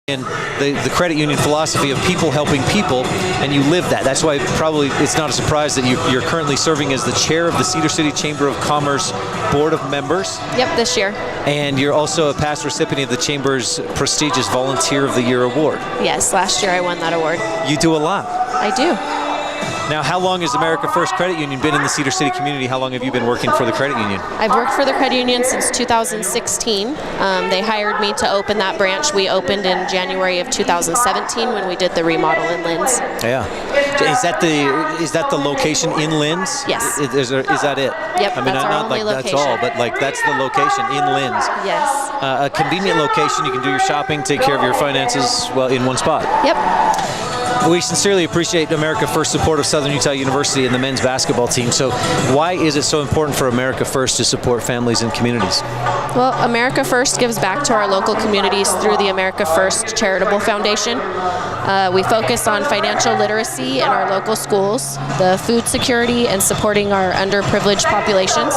and the credit union philosophy of people helping people, and you live that. That's why probably it's not a surprise that you're currently serving as the chair of the Cedar City Chamber of Commerce Board of Members. Yep, this year. And you're also a past recipient of the Chamber's prestigious Volunteer of the Year award. Yes, last year I won that award. You do a lot. I do. Now, how long has America First Credit Union been in the Cedar City community? How long have you been working for the credit union? I've worked for the credit union since 2016. They hired me to open that branch. We opened in January of 2017 when we did the remodel in Linz. Yeah. Is that the location in Linz? Yes. Is that it? Yep. I mean, that's not our like only that's location. all, but like that's the location in Linz. Yes. A convenient location. You can do your shopping, take care of your finances, well, in one spot. Yep. We sincerely appreciate America First's support of Southern Utah University and the men's basketball team. So why is it so important for America First to support families and communities? Well, America First gives back to our local communities through the America First Charitable Foundation. We focus on financial literacy in our local schools, the food security, and supporting our underprivileged populations.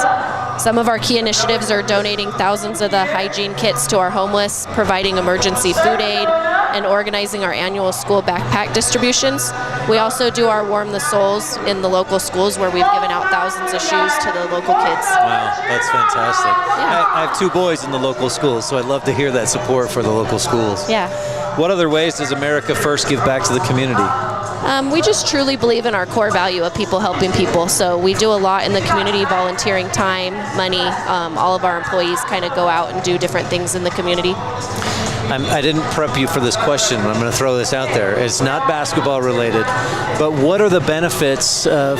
Some of our key initiatives are donating thousands of the hygiene kits to our homeless, providing emergency food aid, and organizing our annual school backpack distributions. We also do our Warm the Souls in the local schools, where we've given out thousands of shoes to the local kids. Wow, that's fantastic. Yeah. I have two boys in the local schools, so I'd love to hear that support for the local schools. Yeah. What other ways does America First give back to the community? We just truly believe in our core value of people helping people. So we do a lot in the community, volunteering time, money. All of our employees kind of go out and do different things in the community. I didn't prep you for this question, but I'm going to throw this out there. It's not basketball related, but what are the benefits of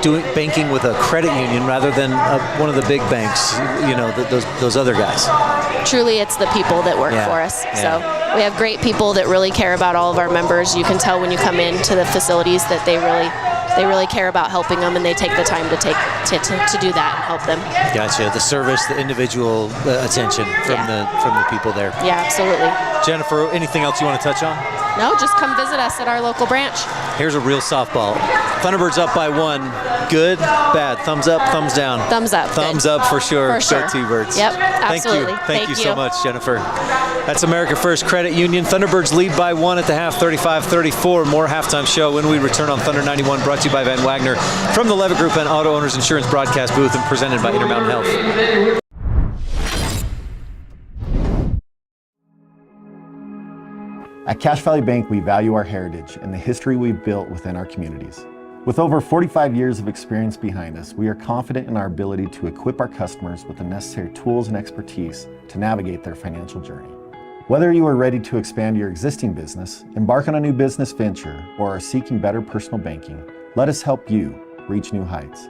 doing banking with a credit union rather than one of the big banks? You know, those other guys. Truly, it's the people that work for us. So we have great people that really care about all of our members. You can tell when you come into the facilities that they really care about helping them, and they take the time to do that and help them. Gotcha. The service, the individual attention from the people there. Yeah, absolutely. Jennifer, anything else you want to touch on? No, just come visit us at our local branch. Here's a real softball. Thunderbirds up by 1. Good, bad, thumbs up, thumbs down. Thumbs up. Thumbs up for sure. For sure. Go T-Birds. Yep, absolutely. Thank you so much, Jennifer. That's America First Credit Union. Thunderbirds lead by 1 at the half, 35-34. More halftime show when we return on Thunder 91, brought to you by Van Wagner from the Levitt Group and Auto Owners Insurance broadcast booth, and presented by Intermountain Health. At Cache Valley Bank, we value our heritage and the history we've built within our communities. With over 45 years of experience behind us, we are confident in our ability to equip our customers with the necessary tools and expertise to navigate their financial journey. Whether you are ready to expand your existing business, embark on a new business venture, or are seeking better personal banking, let us help you reach new heights.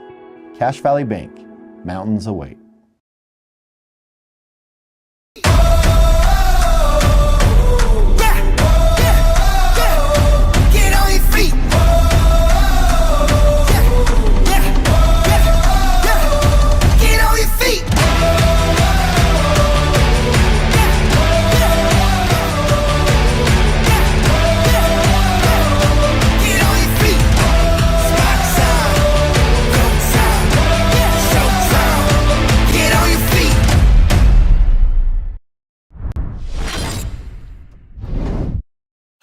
Cache Valley Bank, mountains await.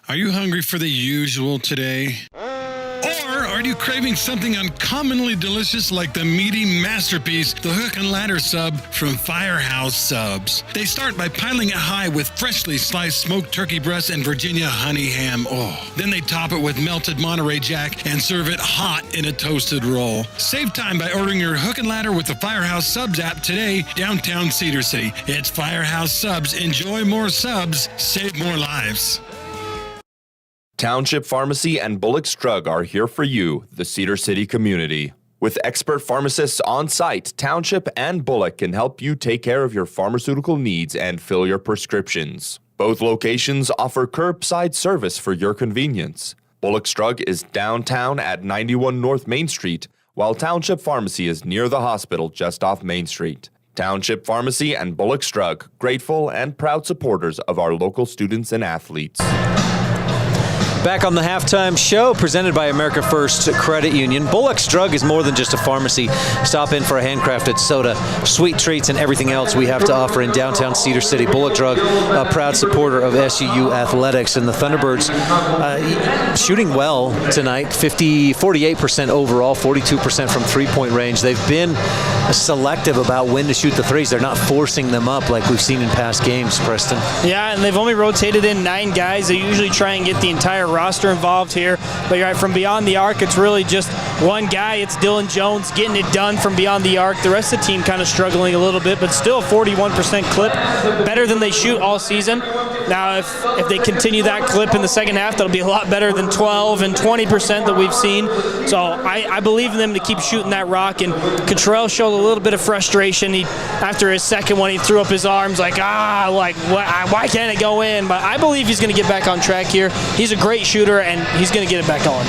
Are you hungry for the usual today? Or are you craving something uncommonly delicious like the meaty masterpiece, the Hook and Ladder Sub from Firehouse Subs? They start by piling it high with freshly sliced smoked turkey breast and Virginia honey ham. Oh, then they top it with melted Monterey Jack and serve it hot in a toasted roll. Save time by ordering your Hook and Ladder with the Firehouse Subs app today, downtown Cedar City. It's Firehouse Subs. Enjoy more subs, save more lives. Township Pharmacy and Bullock's Drug are here for you, the Cedar City community. With expert pharmacists on site, Township and Bullock can help you take care of your pharmaceutical needs and fill your prescriptions. Both locations offer curbside service for your convenience. Bullock's Drug is downtown at 91 North Main Street, while Township Pharmacy is near the hospital just off Main Street. Township Pharmacy and Bullock's Drug, grateful and proud supporters of our local students and athletes. Back on the halftime show, presented by America First Credit Union. Bullock's Drug is more than just a pharmacy. Stop in for a handcrafted soda, sweet treats, and everything else we have to offer in downtown Cedar City. Bullock Drug, a proud supporter of SUU athletics, and the Thunderbirds shooting well tonight. 48% overall, 42% from three-point range. They've been selective about when to shoot the threes. They're not forcing them up like we've seen in past games, Preston. Yeah, and they've only rotated in 9 guys. They usually try and get the entire roster involved here, but you're right, from beyond the arc, it's really just one guy. It's Dylan Jones getting it done from beyond the arc. The rest of the team kind of struggling a little bit, but still a 41% clip, better than they shoot all season. Now, if they continue that clip in the second half, that'll be a lot better than 12 and 20% that we've seen. So I believe in them to keep shooting that rock. And Cottrell showed a little bit of frustration. After his second one, he threw up his arms why can't it go in? But I believe he's going to get back on track here. He's a great shooter, and he's going to get it back on.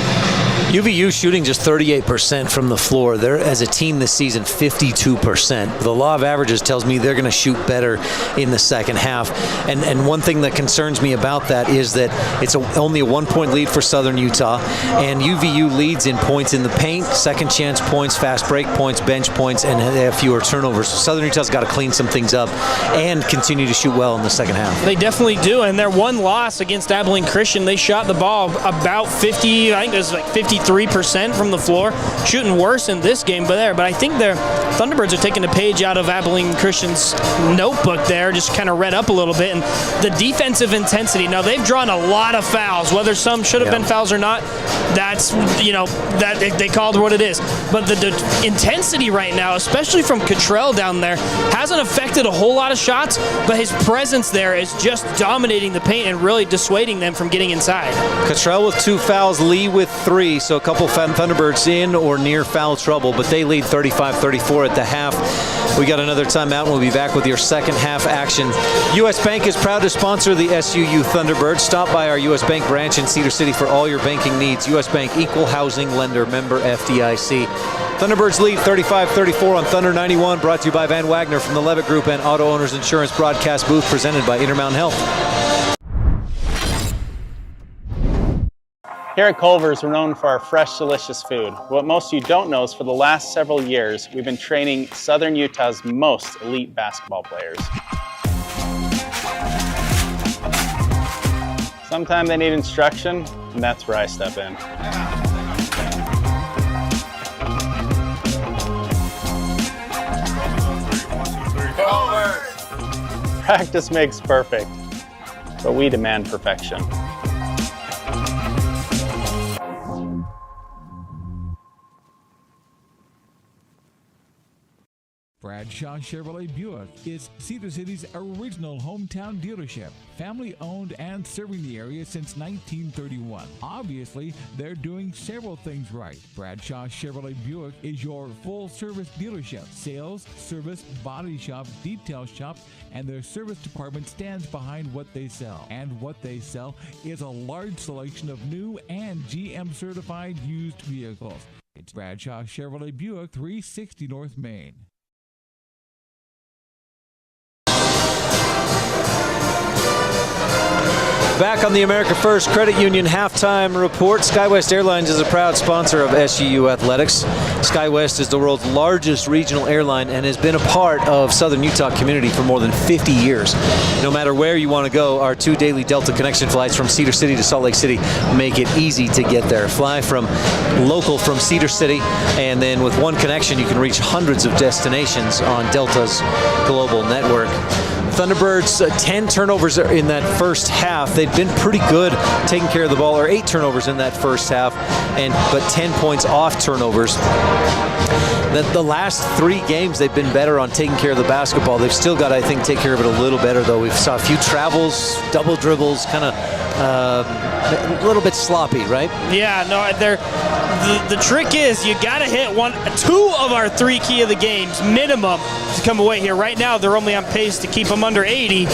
UVU shooting just 38% from the floor. They're, as a team this season, 52%. The law of averages tells me they're going to shoot better in the second half. And one thing that concerns me about that is that it's only a 1-point lead for Southern Utah, and UVU leads in points in the paint, second chance points, fast break points, bench points, and they have fewer turnovers. So Southern Utah's got to clean some things up and continue to shoot well in the second half. They definitely do, and their one loss against Abilene Christian, they shot the ball about 50, I think it was like 52 53% from the floor, shooting worse in this game, but I think the Thunderbirds are taking a page out of Abilene Christian's notebook there, just kind of read up a little bit, and the defensive intensity. Now, they've drawn a lot of fouls, whether some should have been fouls or not, that's, that they called what it is. But the intensity right now, especially from Cottrell down there, hasn't affected a whole lot of shots, but his presence there is just dominating the paint and really dissuading them from getting inside. Cottrell with 2 fouls, Lee with 3, so a couple Thunderbirds in or near foul trouble, but they lead 35-34 at the half. We got another timeout, and we'll be back with your second half action. U.S. Bank is proud to sponsor the SUU Thunderbirds. Stop by our U.S. Bank branch in Cedar City for all your banking needs. U.S. Bank, equal housing lender, member FDIC. Thunderbirds lead 35-34 on Thunder 91, brought to you by Van Wagner from the Levitt Group and Auto Owners Insurance broadcast booth, presented by Intermountain Health. Here at Culver's, we're known for our fresh, delicious food. What most of you don't know is for the last several years, we've been training Southern Utah's most elite basketball players. Sometimes they need instruction, and that's where I step in. Practice makes perfect, but we demand perfection. Bradshaw Chevrolet Buick is Cedar City's original hometown dealership, family-owned and serving the area since 1931. Obviously, they're doing several things right. Bradshaw Chevrolet Buick is your full-service dealership. Sales, service, body shop, detail shop, and their service department stands behind what they sell. And what they sell is a large selection of new and GM-certified used vehicles. It's Bradshaw Chevrolet Buick, 360 North Main. Back on the America First Credit Union halftime report, SkyWest Airlines is a proud sponsor of SUU Athletics. SkyWest is the world's largest regional airline and has been a part of Southern Utah community for more than 50 years. No matter where you want to go, our 2 daily Delta Connection flights from Cedar City to Salt Lake City make it easy to get there. Fly from Cedar City, and then with one connection, you can reach hundreds of destinations on Delta's global network. Thunderbirds, 10 turnovers in that first half. They've been pretty good taking care of the ball, or 8 turnovers in that first half, but 10 points off turnovers. The last 3 games, they've been better on taking care of the basketball. They've still got, I think, take care of it a little better, though. We saw a few travels, double dribbles, kind of a little bit sloppy, right? Yeah, no, the trick is you got to hit 2 of our 3 key of the games minimum to come away here. Right now, they're only on pace to keep them under 80.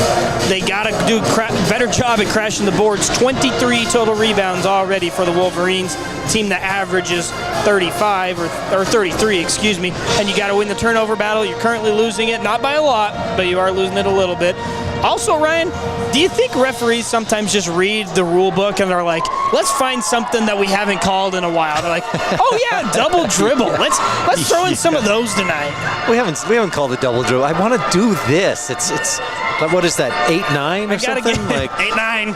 They got to do a better job at crashing the boards. 23 total rebounds already for the Wolverines, team that averages 35 or 33, excuse me. And you got to win the turnover battle. You're currently losing it, not by a lot, but you are losing it a little bit. Also, Ryan, do you think referees sometimes just read the rule book and they're like, let's find something that we haven't called in a while? They're like, oh yeah, double dribble. Let's throw in some of those tonight. We haven't called it double dribble. I want to do this. It's what is that, 8-9 or something? Like 8-9.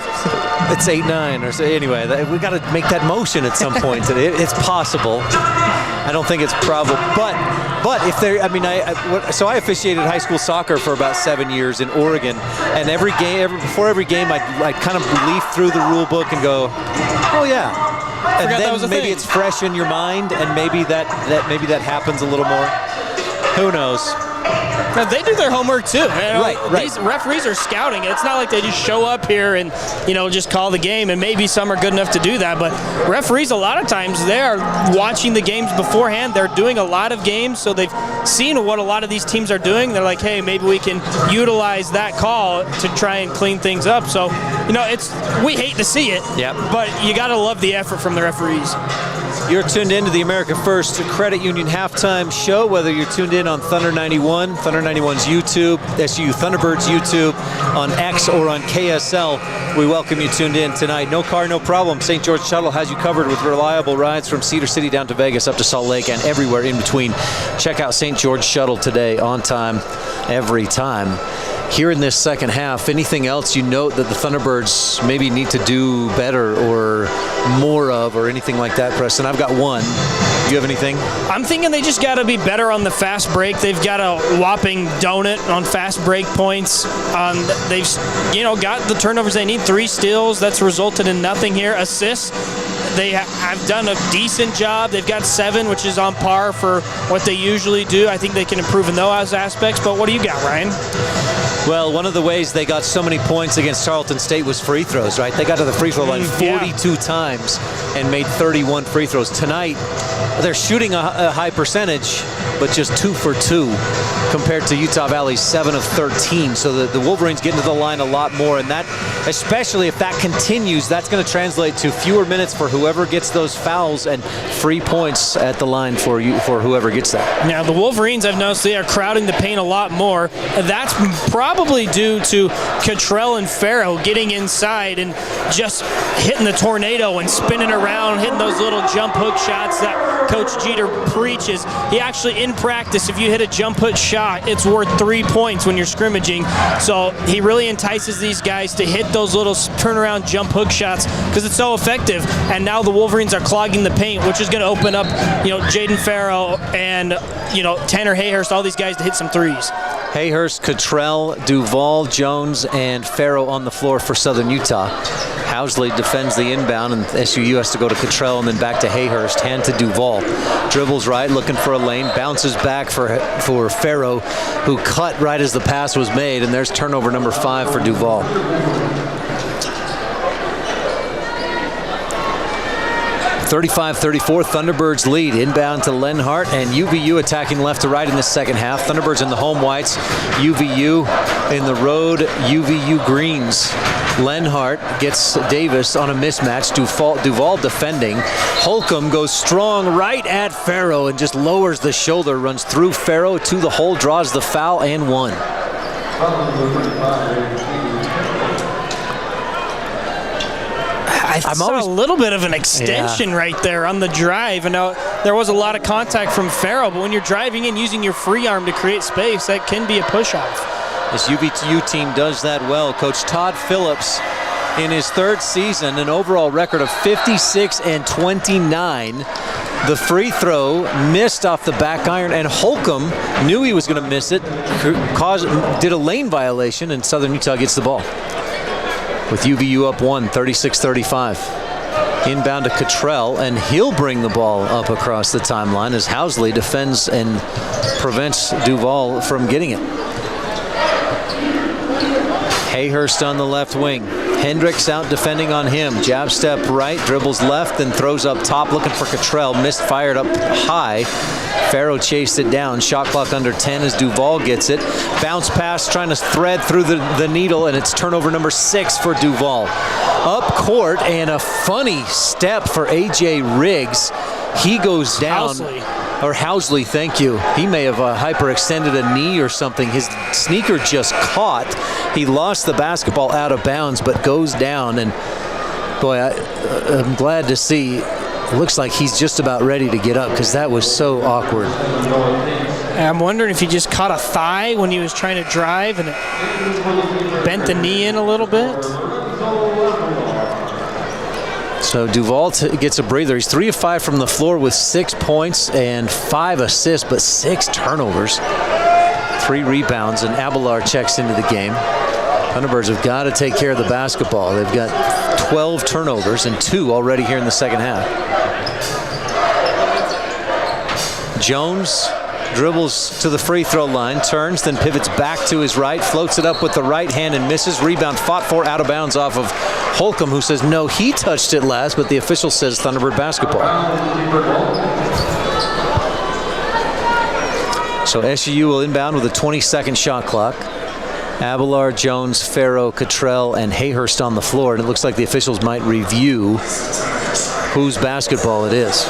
It's 8-9 or so. Anyway, we got to make that motion at some point today. It's possible. I don't think it's probable, but if there, so I officiated high school soccer for about 7 years in Oregon, and before every game, I'd kind of leaf through the rule book and go, oh yeah, and then maybe it's fresh in your mind, and maybe that happens a little more. Who knows? They do their homework too. Right. These referees are scouting. It's not like they just show up here and just call the game, and maybe some are good enough to do that, but referees a lot of times, they are watching the games beforehand. They're doing a lot of games, so they've seen what a lot of these teams are doing. They're like, hey, maybe we can utilize that call to try and clean things up. So we hate to see it, but you got to love the effort from the referees. You're tuned in to the America First Credit Union halftime show, whether you're tuned in on Thunder 91, Thunder 91's YouTube, SUU Thunderbirds YouTube, on X, or on KSL. We welcome you tuned in tonight. No car, no problem. St. George Shuttle has you covered with reliable rides from Cedar City down to Vegas, up to Salt Lake, and everywhere in between. Check out St. George Shuttle today, on time, every time. here in this second half, anything else you note that the Thunderbirds maybe need to do better or more of or anything like that, Preston? I've got one. Do you have anything? I'm thinking they just got to be better on the fast break. They've got a whopping donut on fast break points. They've got the turnovers they need. 3 steals. That's resulted in nothing here. Assists. They have done a decent job. They've got 7, which is on par for what they usually do. I think they can improve in those aspects. But what do you got, Ryan? Well, one of the ways they got so many points against Tarleton State was free throws, right? They got to the free throw line 42 times and made 31 free throws. Tonight, they're shooting a high percentage, but just 2 for 2 compared to Utah Valley's 7 of 13. So the Wolverines get into the line a lot more, and that, especially if that continues, that's going to translate to fewer minutes for whoever gets those fouls and free points at the line for whoever gets that. Now, the Wolverines, I've noticed they are crowding the paint a lot more. That's probably due to Cottrell and Farrow getting inside and just hitting the tornado and spinning around, hitting those little jump hook shots that Coach Jeter preaches. He actually, in practice, if you hit a jump hook shot, it's worth 3 points when you're scrimmaging. So he really entices these guys to hit those little turnaround jump hook shots because it's so effective. And now the Wolverines are clogging the paint, which is going to open up, Jaden Farrow and, Tanner Hayhurst, all these guys to hit some threes. Hayhurst, Cottrell, Duval, Jones, and Farrow on the floor for Southern Utah. Housley defends the inbound, and SUU has to go to Cottrell and then back to Hayhurst, hand to Duval. Dribbles right, looking for a lane, bounces back for Farrow, who cut right as the pass was made, and there's turnover number 5 for Duval. 35-34, Thunderbirds lead. Inbound to Lenhart, and UVU attacking left to right in the second half. Thunderbirds in the home whites, UVU in the road, UVU greens. Lenhart gets Davis on a mismatch. Duval defending. Holcomb goes strong right at Farrow and just lowers the shoulder, runs through Farrow to the hole, draws the foul, and one. I saw a little bit of an extension right there on the drive, and there was a lot of contact from Farrow, but when you're driving in using your free arm to create space, that can be a push-off. This UVU team does that well. Coach Todd Phillips, in his 3rd season, an overall record of 56-29. The free throw missed off the back iron, and Holcomb knew he was going to miss it, did a lane violation, and Southern Utah gets the ball. With UVU up 1, 36-35. Inbound to Cottrell, and he'll bring the ball up across the timeline as Housley defends and prevents Duval from getting it. Hayhurst on the left wing. Hendricks out defending on him. Jab step right, dribbles left, then throws up top looking for Cottrell. Missed, fired up high. Farrow chased it down. Shot clock under 10 as Duval gets it. Bounce pass trying to thread through the needle, and it's turnover number 6 for Duval. Up court, and a funny step for A.J. Riggs. He goes down. Housley, thank you. He may have hyperextended a knee or something. His sneaker just caught. He lost the basketball out of bounds, but goes down. And boy, I'm glad to see. It looks like he's just about ready to get up because that was so awkward. I'm wondering if he just caught a thigh when he was trying to drive and it bent the knee in a little bit. So Duval gets a breather. He's 3 of 5 from the floor with 6 points and 5 assists, but 6 turnovers, 3 rebounds, and Abelar checks into the game. Thunderbirds have got to take care of the basketball. They've got 12 turnovers and 2 already here in the second half. Jones dribbles to the free throw line, turns, then pivots back to his right, floats it up with the right hand and misses. Rebound fought for out of bounds off of Holcomb, who says no, he touched it last, but the official says Thunderbird basketball. So SUU will inbound with a 20-second shot clock. Abelar, Jones, Farrow, Cottrell, and Hayhurst on the floor, and it looks like the officials might review whose basketball it is.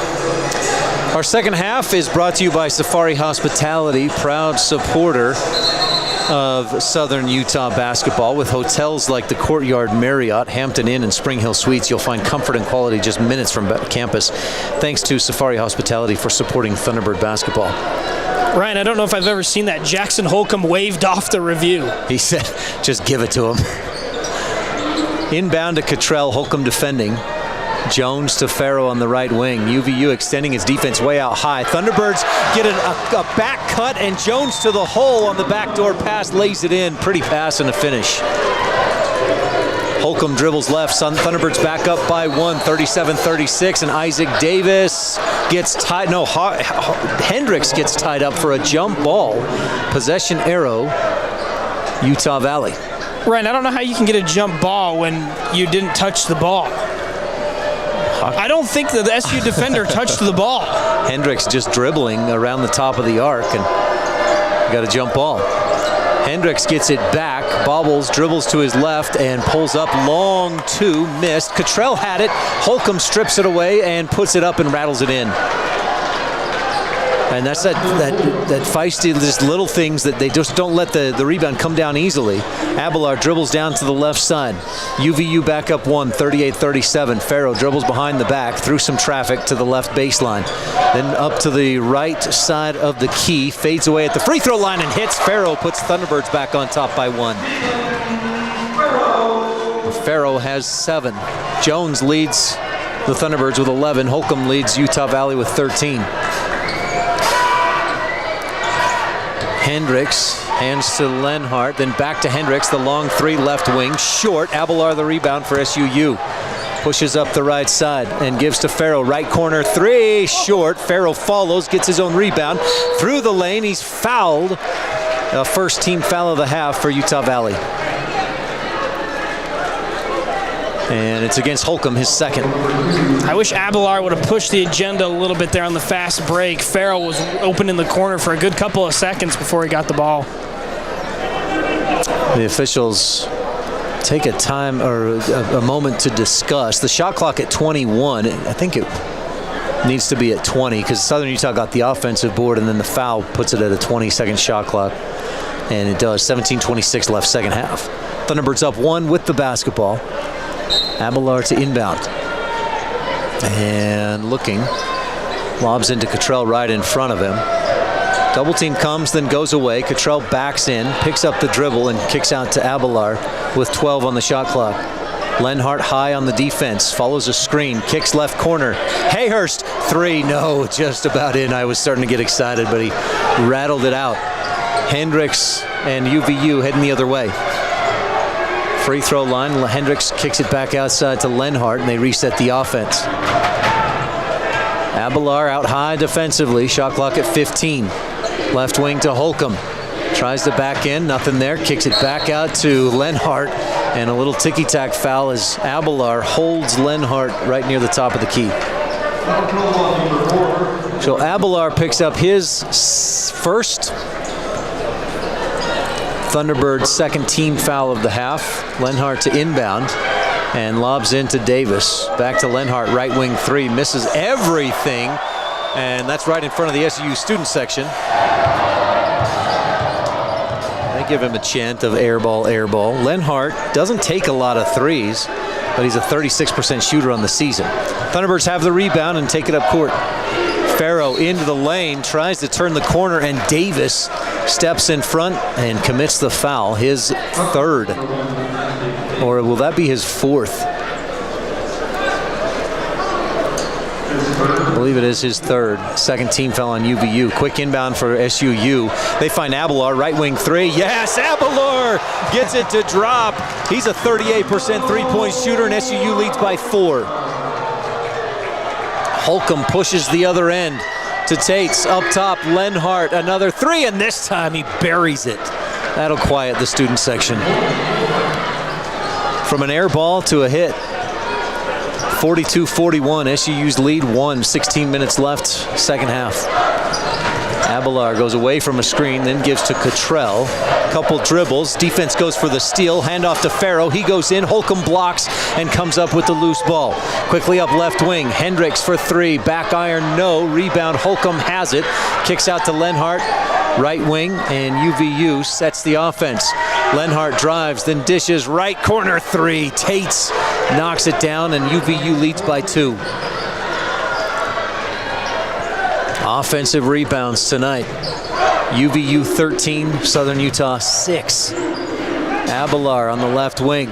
Our second half is brought to you by Safari Hospitality, proud supporter of Southern Utah basketball. With hotels like the Courtyard Marriott, Hampton Inn, and Spring Hill Suites, you'll find comfort and quality just minutes from campus. Thanks to Safari Hospitality for supporting Thunderbird basketball. Ryan, I don't know if I've ever seen that. Jackson Holcomb waved off the review. He said, just give it to him. Inbound to Cottrell, Holcomb defending. Jones to Farrow on the right wing. UVU extending his defense way out high. Thunderbirds get a back cut, and Jones to the hole on the backdoor pass, lays it in. Pretty pass and a finish. Holcomb dribbles left. Thunderbirds back up by 1, 37-36, and Isaac Davis gets tied. No, Hendricks gets tied up for a jump ball. Possession arrow, Utah Valley. Ryan, I don't know how you can get a jump ball when you didn't touch the ball. I don't think the SU defender touched the ball. Hendricks just dribbling around the top of the arc and got a jump ball. Hendricks gets it back, bobbles, dribbles to his left, and pulls up long two, missed. Cottrell had it. Holcomb strips it away and puts it up and rattles it in. And that's that feisty, just little things that they just don't let the rebound come down easily. Abelard dribbles down to the left side. UVU back up 1, 38-37. Farrow dribbles behind the back, through some traffic to the left baseline. Then up to the right side of the key, fades away at the free throw line and hits. Farrow puts Thunderbirds back on top by 1. Farrow has 7. Jones leads the Thunderbirds with 11. Holcomb leads Utah Valley with 13. Hendricks hands to Lenhart, then back to Hendricks, the long 3 left wing, short. Abelard the rebound for SUU. Pushes up the right side and gives to Farrow, right corner 3, short. Farrow follows, gets his own rebound. Through the lane, he's fouled. A first team foul of the half for Utah Valley. And it's against Holcomb, his second. I wish Abelard would have pushed the agenda a little bit there on the fast break. Farrell was open in the corner for a good couple of seconds before he got the ball. The officials take a time or a moment to discuss. The shot clock at 21, I think it needs to be at 20 because Southern Utah got the offensive board and then the foul puts it at a 20-second shot clock. And it does. 17:26 left, second half. Thunderbirds up 1 with the basketball. Abelard to inbound. And looking. Lobs into Cottrell right in front of him. Double team comes, then goes away. Cottrell backs in, picks up the dribble, and kicks out to Abelard with 12 on the shot clock. Lenhart high on the defense, follows a screen, kicks left corner. Hayhurst, 3, no, just about in. I was starting to get excited, but he rattled it out. Hendricks and UVU heading the other way. Free throw line, Hendricks kicks it back outside to Lenhart, and they reset the offense. Abelard out high defensively, shot clock at 15. Left wing to Holcomb. Tries to back in, nothing there, kicks it back out to Lenhart, and a little ticky-tack foul as Abelard holds Lenhart right near the top of the key. So Abelard picks up his first Thunderbird second team foul of the half. Lenhart to inbound and lobs into Davis. Back to Lenhart, right wing 3, misses everything, and that's right in front of the SU student section. They give him a chant of airball, airball. Lenhart doesn't take a lot of threes, but he's a 36% shooter on the season. Thunderbirds have the rebound and take it up court. Farrow into the lane, tries to turn the corner, and Davis steps in front and commits the foul, his third. Or will that be his fourth? I believe it is his third. Second team foul on UVU. Quick inbound for SUU. They find Abelard, right wing 3. Yes, Abelard gets it to drop. He's a 38% three-point shooter, and SUU leads by 4. Holcomb pushes the other end to Tates. Up top, Lenhart, another 3, and this time he buries it. That'll quiet the student section. From an air ball to a hit. 42-41, SUU's lead 1, 16 minutes left, second half. Abelard goes away from a screen, then gives to Cottrell. Couple dribbles, defense goes for the steal, handoff to Farrow, he goes in, Holcomb blocks and comes up with the loose ball. Quickly up left wing, Hendricks for 3, back iron, no, rebound, Holcomb has it, kicks out to Lenhart, right wing, and UVU sets the offense. Lenhart drives, then dishes, right corner 3, Tates knocks it down, and UVU leads by 2. Offensive rebounds tonight. UVU 13, Southern Utah 6. Abelar on the left wing.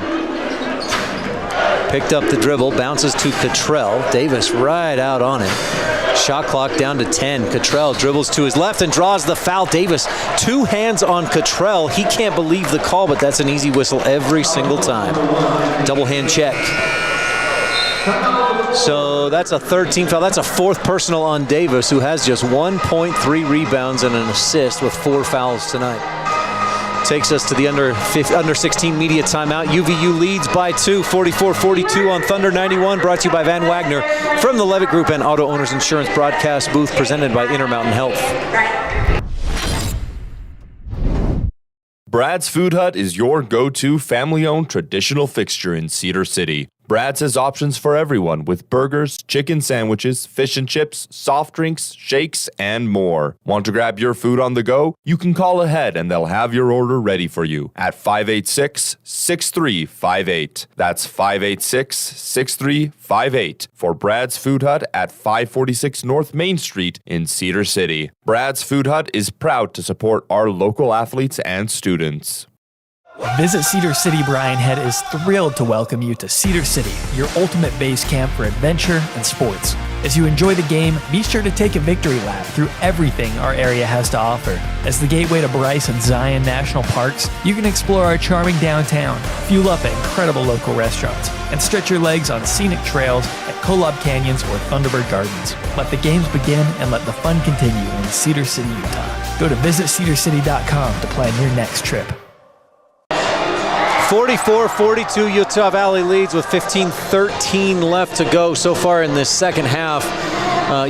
Picked up the dribble, bounces to Cottrell. Davis right out on it. Shot clock down to 10. Cottrell dribbles to his left and draws the foul. Davis, 2 hands on Cottrell. He can't believe the call, but that's an easy whistle every single time. Double hand check. So that's a 13 foul. That's a 4th personal on Davis, who has just 1.3 rebounds and an assist with 4 fouls tonight. Takes us to the under 16 media timeout. UVU leads by 2, 44-42 on Thunder 91, brought to you by Van Wagner from the Levitt Group and Auto Owners Insurance broadcast booth, presented by Intermountain Health. Brad's Food Hut is your go-to family-owned traditional fixture in Cedar City. Brad's has options for everyone with burgers, chicken sandwiches, fish and chips, soft drinks, shakes, and more. Want to grab your food on the go? You can call ahead and they'll have your order ready for you at 586-6358. That's 586-6358 for Brad's Food Hut at 546 North Main Street in Cedar City. Brad's Food Hut is proud to support our local athletes and students. Visit Cedar City Brian Head is thrilled to welcome you to Cedar City, your ultimate base camp for adventure and sports. As you enjoy the game, be sure to take a victory lap through everything our area has to offer. As the gateway to Bryce and Zion National Parks, you can explore our charming downtown, fuel up at incredible local restaurants, and stretch your legs on scenic trails at Kolob Canyons or Thunderbird Gardens. Let the games begin and let the fun continue in Cedar City, Utah. Go to visitcedarcity.com to plan your next trip. 44-42, Utah Valley leads with 15-13 left to go so far in this second half.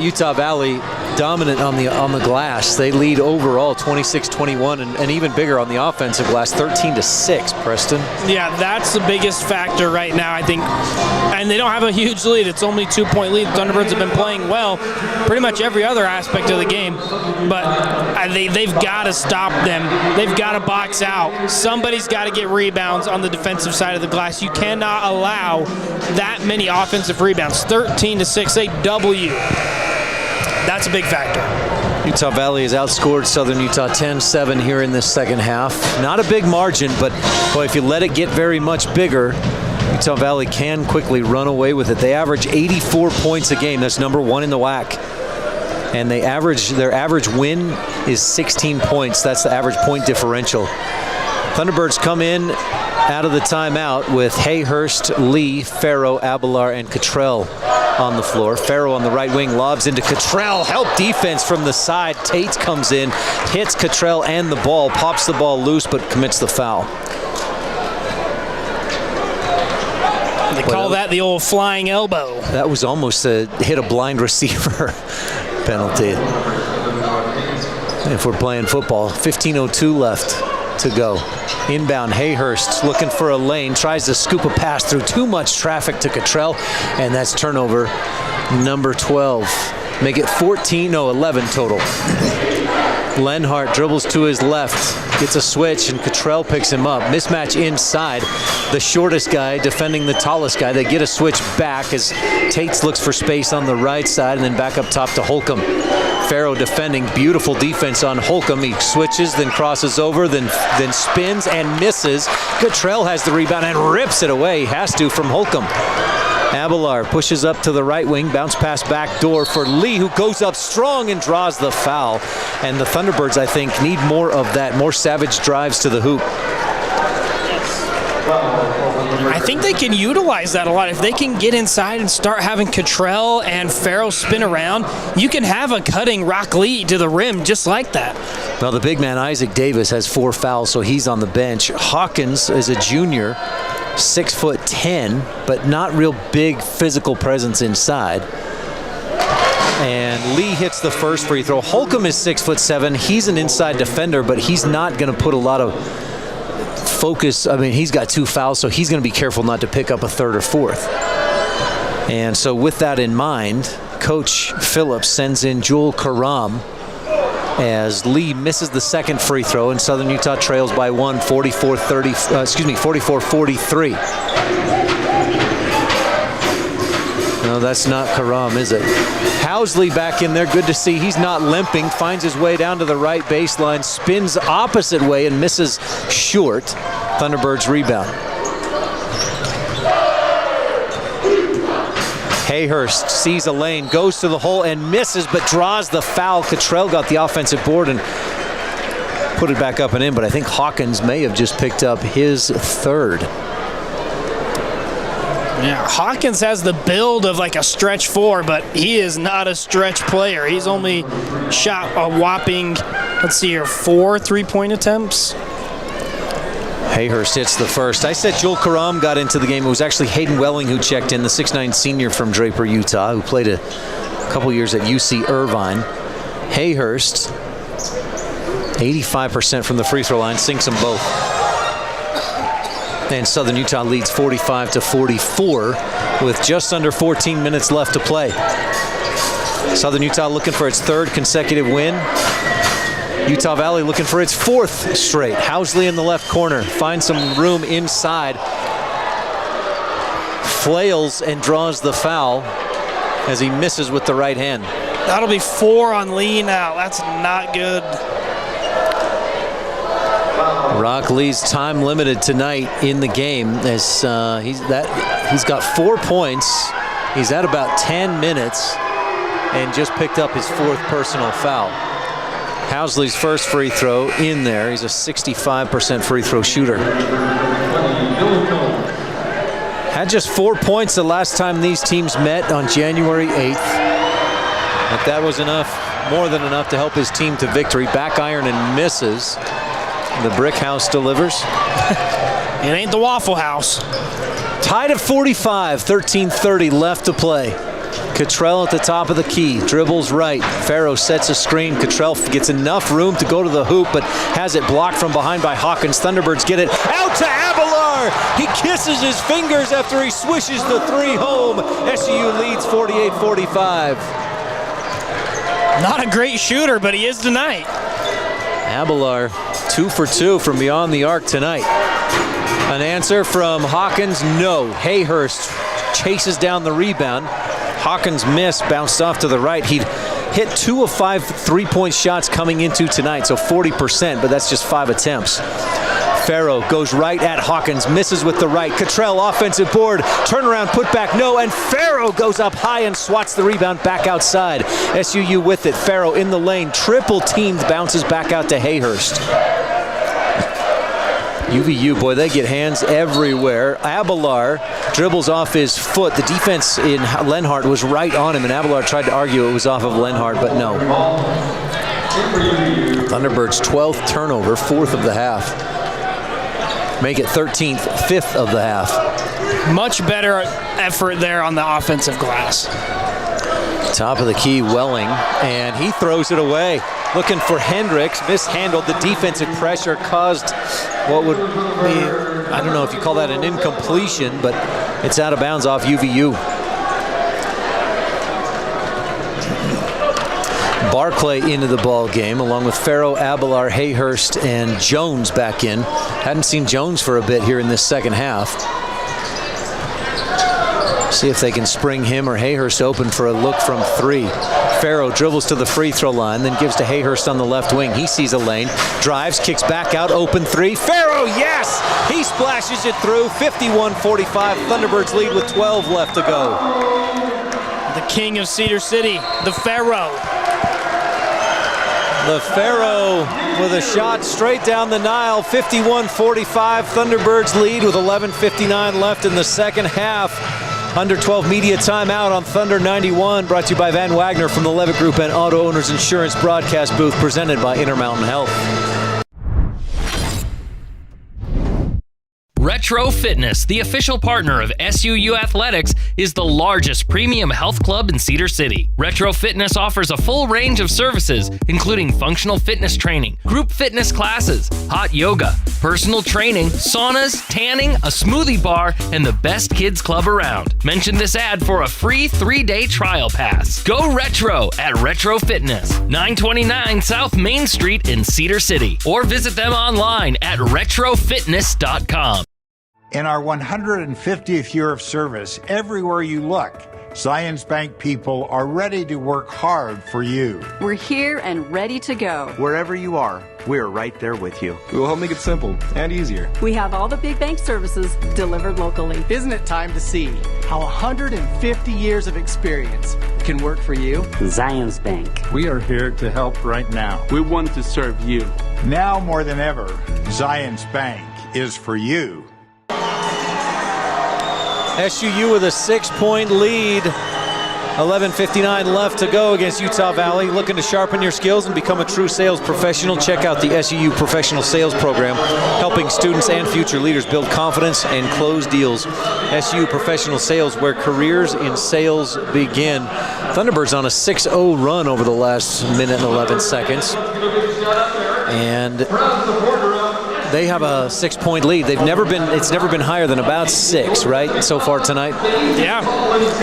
Utah Valley dominant on the glass. They lead overall 26-21 and even bigger on the offensive glass, 13-6, Preston. Yeah, that's the biggest factor right now, I think. And they don't have a huge lead. It's only a 2-point lead. The Thunderbirds have been playing well pretty much every other aspect of the game. But they've got to stop them. They've got to box out. Somebody's got to get rebounds on the defensive side of the glass. You cannot allow that many offensive rebounds. 13-6, a W. That's a big factor. Utah Valley has outscored Southern Utah 10-7 here in this second half. Not a big margin, but boy, if you let it get very much bigger, Utah Valley can quickly run away with it. They average 84 points a game. That's number 1 in the WAC. And their average win is 16 points. That's the average point differential. Thunderbirds come in out of the timeout with Hayhurst, Lee, Farrow, Abelar, and Cottrell on the floor. Farrow on the right wing lobs into Cottrell. Help defense from the side. Tate comes in, hits Cottrell and the ball, pops the ball loose, but commits the foul. They call that the old flying elbow. That was almost a hit a blind receiver penalty. If we're playing football, 15:02 left to go. Inbound, Hayhurst looking for a lane, tries to scoop a pass through too much traffic to Cottrell, and that's turnover number 12. Make it 11 total. Lenhart dribbles to his left, gets a switch, and Cottrell picks him up. Mismatch inside. The shortest guy defending the tallest guy. They get a switch back as Tates looks for space on the right side, and then back up top to Holcomb. Farrow defending, beautiful defense on Holcomb. He switches, then crosses over, then spins and misses. Cottrell has the rebound and rips it away. He has to from Holcomb. Abelar pushes up to the right wing, bounce pass back door for Lee, who goes up strong and draws the foul. And the Thunderbirds, I think, need more of that, more savage drives to the hoop. I think they can utilize that a lot. If they can get inside and start having Cottrell and Farrow spin around, you can have a cutting rock lead to the rim just like that. Well, the big man, Isaac Davis, has 4 fouls, so he's on the bench. Hawkins is a junior, 6'10", but not real big physical presence inside. And Lee hits the first free throw. Holcomb is 6'7". He's an inside defender, but he's not going to put a lot of focus. I mean, he's got 2 fouls, so he's going to be careful not to pick up a 3rd or 4th. And so with that in mind, Coach Phillips sends in Joel Karam as Lee misses the 2nd free throw, and Southern Utah trails by 1, 44-43. No, that's not Karam, is it? Housley back in there. Good to see he's not limping. Finds his way down to the right baseline. Spins opposite way and misses short. Thunderbirds rebound. Hayhurst sees a lane, goes to the hole and misses, but draws the foul. Cottrell got the offensive board and put it back up and in, but I think Hawkins may have just picked up his third. Yeah, Hawkins has the build of like a stretch four, but he is not a stretch player. He's only shot a whopping, let's see here, 4 3-point attempts. Hayhurst hits the first. I said Joel Karam got into the game. It was actually Hayden Welling who checked in, the 6'9 senior from Draper, Utah, who played a couple years at UC Irvine. Hayhurst, 85% from the free throw line, sinks them both. And Southern Utah leads 45-44 with just under 14 minutes left to play. Southern Utah looking for its third consecutive win. Utah Valley looking for its fourth straight. Housley in the left corner, finds some room inside. Flails and draws the foul as he misses with the right hand. That'll be 4 on Lee now. That's not good. Rock Lee's time limited tonight in the game as he's got 4 points. He's at about 10 minutes and just picked up his 4th personal foul. Housley's first free throw in there. He's a 65% free throw shooter. Had just 4 points the last time these teams met on January 8th. But that was enough, more than enough to help his team to victory. Back iron and misses. The Brick House delivers. It ain't the Waffle House. Tied at 45, 13:30 left to play. Cottrell at the top of the key, dribbles right. Farrow sets a screen. Cottrell gets enough room to go to the hoop, but has it blocked from behind by Hawkins. Thunderbirds get it out to Abelar. He kisses his fingers after he swishes the 3 home. SUU leads 48-45. Not a great shooter, but he is tonight. Abelar 2 for 2 from beyond the arc tonight. An answer from Hawkins, no. Hayhurst chases down the rebound. Hawkins missed, bounced off to the right. He'd hit 2 of 5 3-point shots coming into tonight, so 40%, but that's just 5 attempts. Farrow goes right at Hawkins, misses with the right. Cottrell offensive board, turnaround, put back, no, and Farrow goes up high and swats the rebound back outside. SUU with it, Farrow in the lane, triple teamed, bounces back out to Hayhurst. UVU, boy, they get hands everywhere. Abelar dribbles off his foot. The defense in Lenhart was right on him, and Abelar tried to argue it was off of Lenhart, but no. Thunderbirds' 12th turnover, 4th of the half. Make it 13th, 5th of the half. Much better effort there on the offensive glass. Top of the key, Welling, and he throws it away. Looking for Hendricks, mishandled. The defensive pressure caused what would be, I don't know if you call that an incompletion, but it's out of bounds off UVU. Barclay into the ball game, along with Farrow, Abelar, Hayhurst, and Jones back in. Hadn't seen Jones for a bit here in this second half. See if they can spring him or Hayhurst open for a look from 3. Farrow dribbles to the free throw line, then gives to Hayhurst on the left wing. He sees a lane, drives, kicks back out, open 3. Farrow, yes! He splashes it through, 51-45. Thunderbirds lead with 12 left to go. The king of Cedar City, the Farrow. The Farrow with a shot straight down the Nile, 51-45. Thunderbirds lead with 11:59 left in the second half. Under 12 media timeout on Thunder 91, brought to you by Van Wagner from the Levitt Group and Auto Owners Insurance broadcast booth, presented by Intermountain Health. Retro Fitness, the official partner of SUU Athletics, is the largest premium health club in Cedar City. Retro Fitness offers a full range of services, including functional fitness training, group fitness classes, hot yoga, personal training, saunas, tanning, a smoothie bar, and the best kids club around. Mention this ad for a free 3-day trial pass. Go retro at Retro Fitness, 929 South Main Street in Cedar City, or visit them online at retrofitness.com. In our 150th year of service, everywhere you look, Zions Bank people are ready to work hard for you. We're here and ready to go. Wherever you are, we're right there with you. We will help make it simple and easier. We have all the big bank services delivered locally. Isn't it time to see how 150 years of experience can work for you? Zions Bank. We are here to help right now. We want to serve you. Now more than ever, Zions Bank is for you. SUU with a 6-point lead. 11:59 left to go against Utah Valley. Looking to sharpen your skills and become a true sales professional? Check out the SUU Professional Sales Program, helping students and future leaders build confidence and close deals. SUU Professional Sales, where careers in sales begin. Thunderbirds on a 6-0 run over the last minute and 11 seconds. And they have a 6-point lead. It's never been higher than about 6, right, so far tonight? Yeah,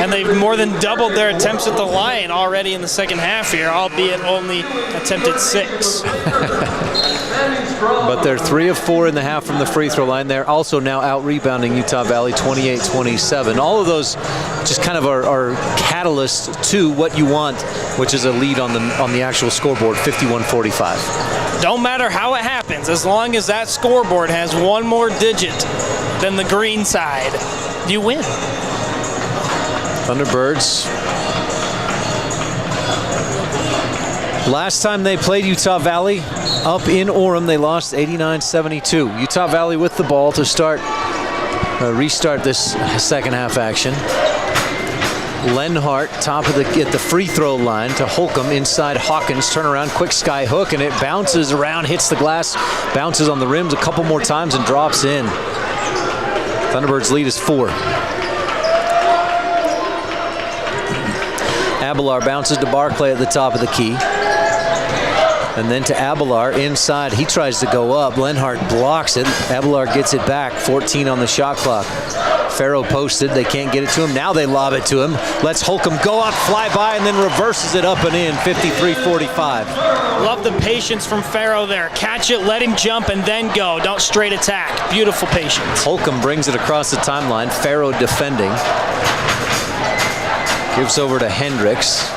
and they've more than doubled their attempts at the line already in the second half here, albeit only attempted 6. But they're 3 of 4 in the half from the free throw line. They're also now out-rebounding Utah Valley 28-27. All of those just kind of are catalysts to what you want, which is a lead on the actual scoreboard, 51-45. Don't matter how it happens, as long as that scoreboard has one more digit than the green side, you win. Thunderbirds. Last time they played Utah Valley up in Orem, they lost 89-72. Utah Valley with the ball to restart this second half action. Lenhart, at the free throw line to Holcomb, inside Hawkins, turnaround, quick sky hook, and it bounces around, hits the glass, bounces on the rims a couple more times and drops in. Thunderbirds lead is 4. Abelar bounces to Barclay at the top of the key. And then to Abelar inside. He tries to go up. Lenhart blocks it. Abelar gets it back. 14 on the shot clock. Farrow posted. They can't get it to him. Now they lob it to him. Lets Holcomb go out, fly by, and then reverses it up and in. 53-45. Love the patience from Farrow there. Catch it, let him jump, and then go. Don't straight attack. Beautiful patience. Holcomb brings it across the timeline. Farrow defending. Gives over to Hendricks.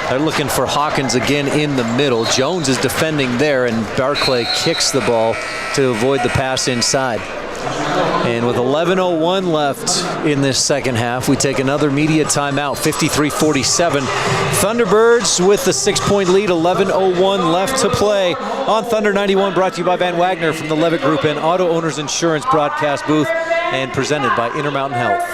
They're looking for Hawkins again in the middle. Jones is defending there, and Barclay kicks the ball to avoid the pass inside. And with 11:01 left in this second half, we take another media timeout, 53-47. Thunderbirds with the 6-point lead, 11:01 left to play on Thunder 91, brought to you by Van Wagner from the Levitt Group and Auto Owners Insurance broadcast booth, and presented by Intermountain Health.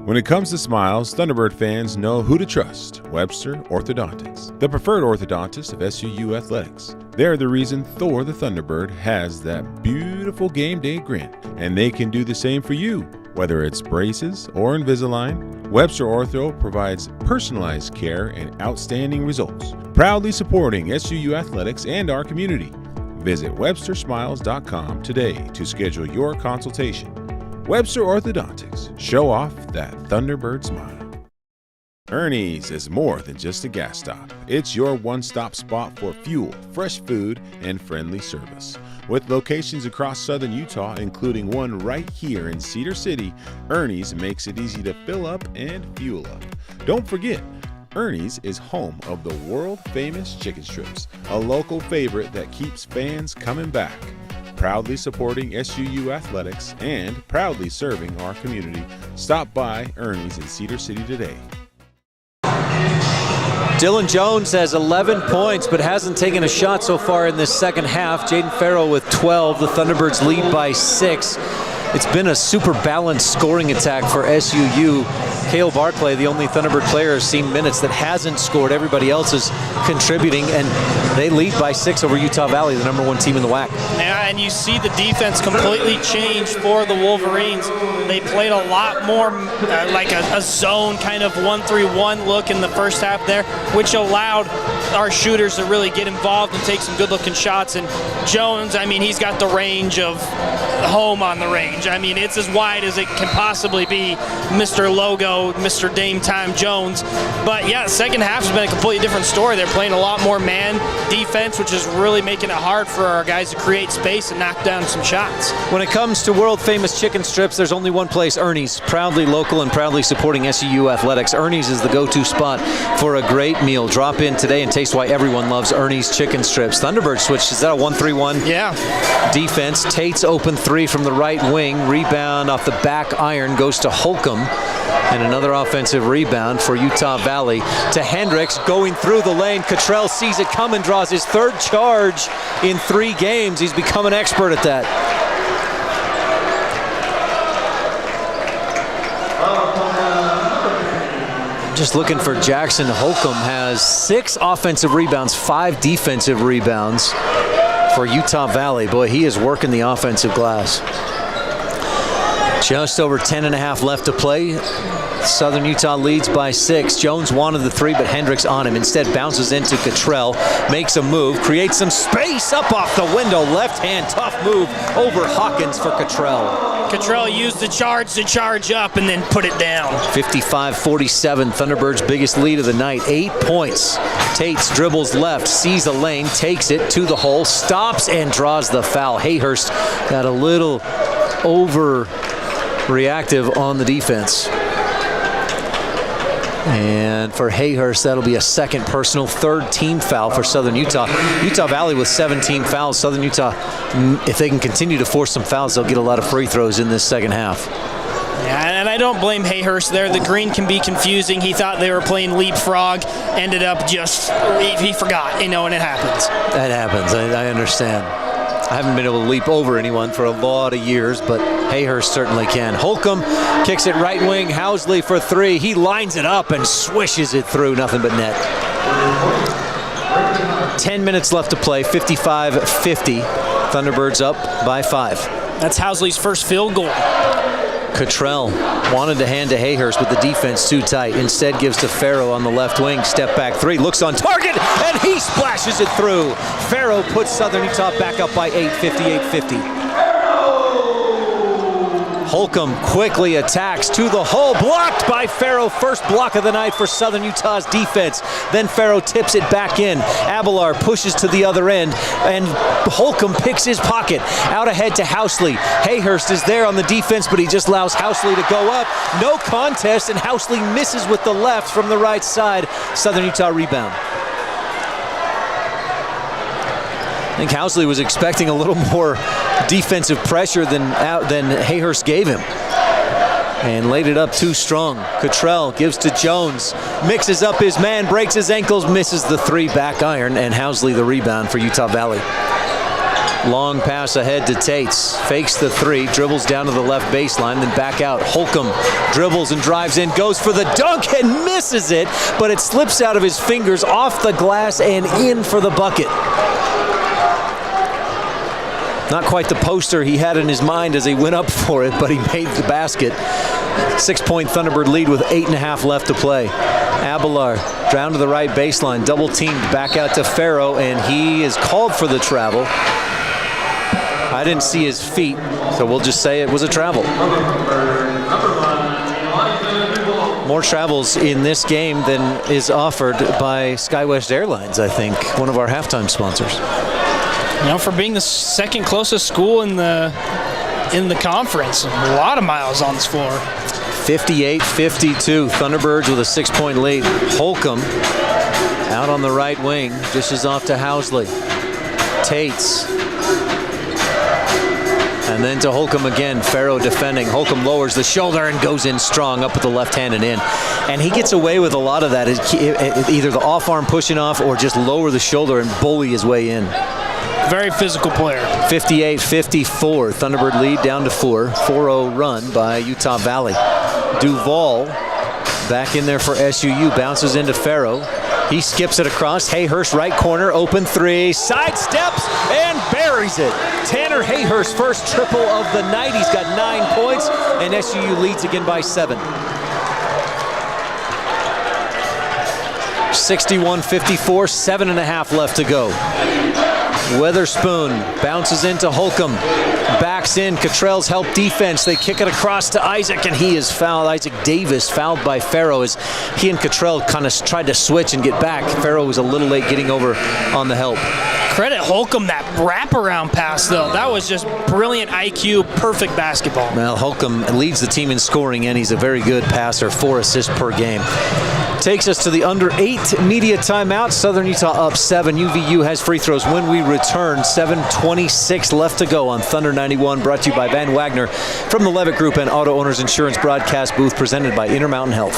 When it comes to smiles, Thunderbird fans know who to trust: Webster Orthodontics, the preferred orthodontist of SUU Athletics. They're the reason Thor the Thunderbird has that beautiful game day grin, and they can do the same for you. Whether it's braces or Invisalign, Webster Ortho provides personalized care and outstanding results, proudly supporting SUU Athletics and our community. Visit WebsterSmiles.com today to schedule your consultation. Webster Orthodontics. Show off that Thunderbird smile. Ernie's is more than just a gas stop. It's your one-stop spot for fuel, fresh food, and friendly service. With locations across southern Utah, including one right here in Cedar City, Ernie's makes it easy to fill up and fuel up. Don't forget, Ernie's is home of the world-famous chicken strips, a local favorite that keeps fans coming back. Proudly supporting SUU Athletics and proudly serving our community. Stop by Ernie's in Cedar City today. Dylan Jones has 11 points but hasn't taken a shot so far in this second half. Jaden Farrow with 12. The Thunderbirds lead by 6. It's been a super balanced scoring attack for SUU. Cale Barclay, the only Thunderbird player, has seen minutes that hasn't scored. Everybody else is contributing, and they lead by 6 over Utah Valley, the #1 team in the WAC. Yeah, and you see the defense completely change for the Wolverines. They played a lot more like a zone kind of 1-3-1 look in the first half there, which allowed our shooters to really get involved and take some good-looking shots. And Jones, I mean, he's got the range of home on the range. I mean, it's as wide as it can possibly be. Mr. Logo know, Mr. Dame Time Jones. But yeah, second half has been a completely different story. They're playing a lot more man defense, which is really making it hard for our guys to create space and knock down some shots. When it comes to world-famous chicken strips, there's only one place, Ernie's. Proudly local and proudly supporting SUU athletics. Ernie's is the go-to spot for a great meal. Drop in today and taste why everyone loves Ernie's chicken strips. Thunderbirds switch. Is that a 1-3-1? Yeah. Defense. Tate's open three from the right wing. Rebound off the back iron goes to Holcomb. And another offensive rebound for Utah Valley to Hendricks going through the lane. Cottrell sees it coming, draws his third charge in 3 games. He's become an expert at that. Just looking for Jackson. Holcomb has 6 offensive rebounds, 5 defensive rebounds for Utah Valley. Boy, he is working the offensive glass. Just over 10.5 left to play. Southern Utah leads by 6. Jones wanted the 3, but Hendricks on him. Instead bounces into Cottrell, makes a move, creates some space up off the window. Left hand, tough move over Hawkins for Cottrell. Cottrell used the charge to charge up and then put it down. 55-47, Thunderbirds' biggest lead of the night. 8 points. Tates dribbles left, sees a lane, takes it to the hole, stops and draws the foul. Hayhurst got a little overreactive on the defense. And for Hayhurst, that'll be a second personal, 3rd team foul for Southern Utah. Utah Valley with 17 fouls. Southern Utah, if they can continue to force some fouls, they'll get a lot of free throws in this second half. Yeah, and I don't blame Hayhurst there. The green can be confusing. He thought they were playing leapfrog, ended up just, he forgot, and it happens. That happens, I understand. I haven't been able to leap over anyone for a lot of years, but Hayhurst certainly can. Holcomb kicks it right wing. Housley for 3. He lines it up and swishes it through. Nothing but net. 10 minutes left to play. 55-50. Thunderbirds up by 5. That's Housley's first field goal. Cottrell wanted to hand to Hayhurst, but the defense too tight. Instead gives to Farrow on the left wing. Step back 3, looks on target, and he splashes it through. Farrow puts Southern Utah back up by 8, 58-50. Holcomb quickly attacks to the hole, blocked by Farrow. First block of the night for Southern Utah's defense. Then Farrow tips it back in. Abelar pushes to the other end, and Holcomb picks his pocket. Out ahead to Housley. Hayhurst is there on the defense, but he just allows Housley to go up. No contest, and Housley misses with the left from the right side. Southern Utah rebound. I think Housley was expecting a little more defensive pressure than Hayhurst gave him, and laid it up too strong. Cottrell gives to Jones, mixes up his man, breaks his ankles, misses the 3 back iron, and Housley the rebound for Utah Valley. Long pass ahead to Tates, fakes the 3, dribbles down to the left baseline, then back out. Holcomb dribbles and drives in, goes for the dunk and misses it, but it slips out of his fingers, off the glass and in for the bucket. Not quite the poster he had in his mind as he went up for it, but he made the basket. 6-point Thunderbird lead with 8.5 left to play. Abelar down to the right baseline, double teamed back out to Farrow, and he is called for the travel. I didn't see his feet, so we'll just say it was a travel. More travels in this game than is offered by SkyWest Airlines, I think, one of our halftime sponsors. For being the second closest school in the conference, a lot of miles on this floor. 58-52, Thunderbirds with a 6-point lead. Holcomb out on the right wing, dishes off to Housley. Tates. And then to Holcomb again, Farrow defending. Holcomb lowers the shoulder and goes in strong up with the left hand and in. And he gets away with a lot of that, either the off-arm pushing off or just lower the shoulder and bully his way in. Very physical player. 58-54, Thunderbird lead down to 4. 4-0 run by Utah Valley. Duval back in there for SUU, bounces into Farrow. He skips it across. Hayhurst right corner, open 3, sidesteps and buries it. Tanner Hayhurst first triple of the night. He's got 9 points, and SUU leads again by 7. 61-54, 7.5 left to go. Weatherspoon bounces into Holcomb. backs in. Cottrell's help defense. They kick it across to Isaac, and he is fouled. Isaac Davis fouled by Farrow as he and Cottrell kind of tried to switch and get back. Farrow was a little late getting over on the help. Credit Holcomb, that wraparound pass, though. That was just brilliant IQ, perfect basketball. Well, Holcomb leads the team in scoring, and he's a very good passer, 4 assists per game. Takes us to the under 8 media timeout. Southern Utah up 7. UVU has free throws when we return. 7:26 left to go on Thunder 91, brought to you by Van Wagner from the Levitt Group and Auto Owners Insurance broadcast booth presented by Intermountain Health.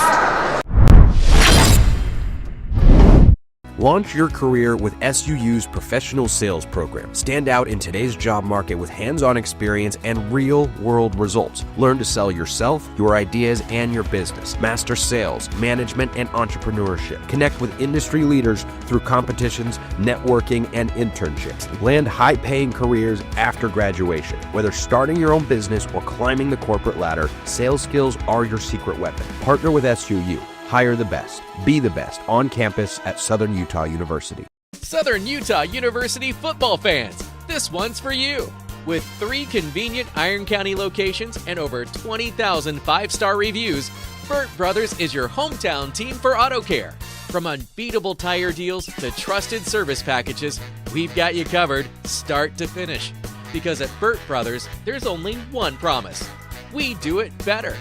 Launch your career with SUU's professional sales program. Stand out in today's job market with hands-on experience and real-world results. Learn to sell yourself, your ideas, and your business. Master sales, management, and entrepreneurship. Connect with industry leaders through competitions, networking, and internships. Land high-paying careers after graduation. Whether starting your own business or climbing the corporate ladder, sales skills are your secret weapon. Partner with SUU. Hire the best. Be the best on campus at Southern Utah University. Southern Utah University football fans, this one's for you. With 3 convenient Iron County locations and over 20,000 5-star reviews, Burt Brothers is your hometown team for auto care. From unbeatable tire deals to trusted service packages, we've got you covered start to finish. Because at Burt Brothers, there's only one promise: we do it better.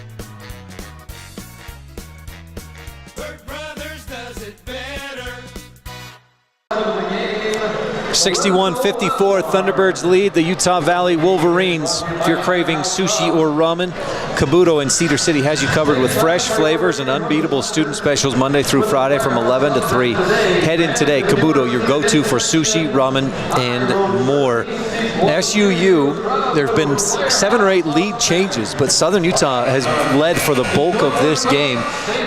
61-54, Thunderbirds lead the Utah Valley Wolverines. If you're craving sushi or ramen, Kabuto in Cedar City has you covered with fresh flavors and unbeatable student specials Monday through Friday from 11 to 3. Head in today. Kabuto, your go-to for sushi, ramen, and more. SUU, there have been 7 or 8 lead changes, but Southern Utah has led for the bulk of this game.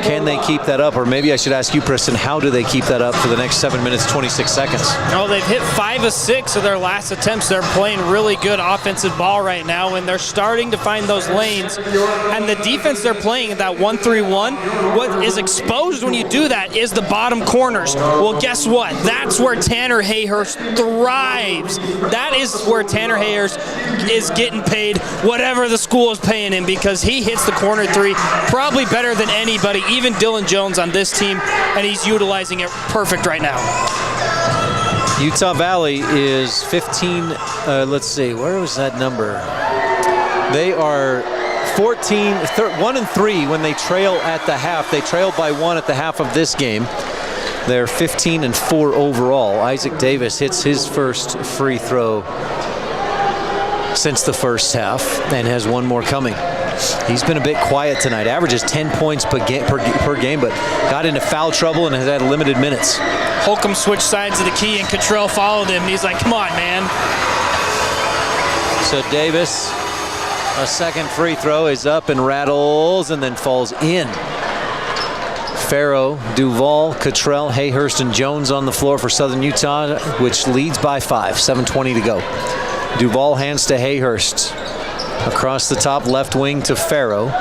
Can they keep that up? Or maybe I should ask you, Preston, how do they keep that up for the next 7 minutes, 26 seconds? Oh, they've hit 5 of 6 of their last attempts. They're playing really good offensive ball right now, and they're starting to find those lanes. And the defense they're playing, that 1-3-1, what is exposed when you do that is the bottom corners. Well, guess what? That's where Tanner Hayhurst thrives. That is where Tanner Hayhurst is getting paid whatever the school is paying him, because he hits the corner 3 probably better than anybody, even Dylan Jones on this team, and he's utilizing it perfect right now. Utah Valley is 15, let's see, where was that number? They are 1-3 when they trail at the half. They trail by 1 at the half of this game. They're 15-4 overall. Isaac Davis hits his first free throw since the first half and has 1 more coming. He's been a bit quiet tonight. Averages 10 points per game, but got into foul trouble and has had limited minutes. Holcomb switched sides of the key, and Cottrell followed him, and he's like, come on, man. So Davis, a second free throw, is up and rattles and then falls in. Farrow, Duval, Cottrell, Hayhurst, and Jones on the floor for Southern Utah, which leads by 5, 7:20 to go. Duval hands to Hayhurst. Across the top left wing to Farrow.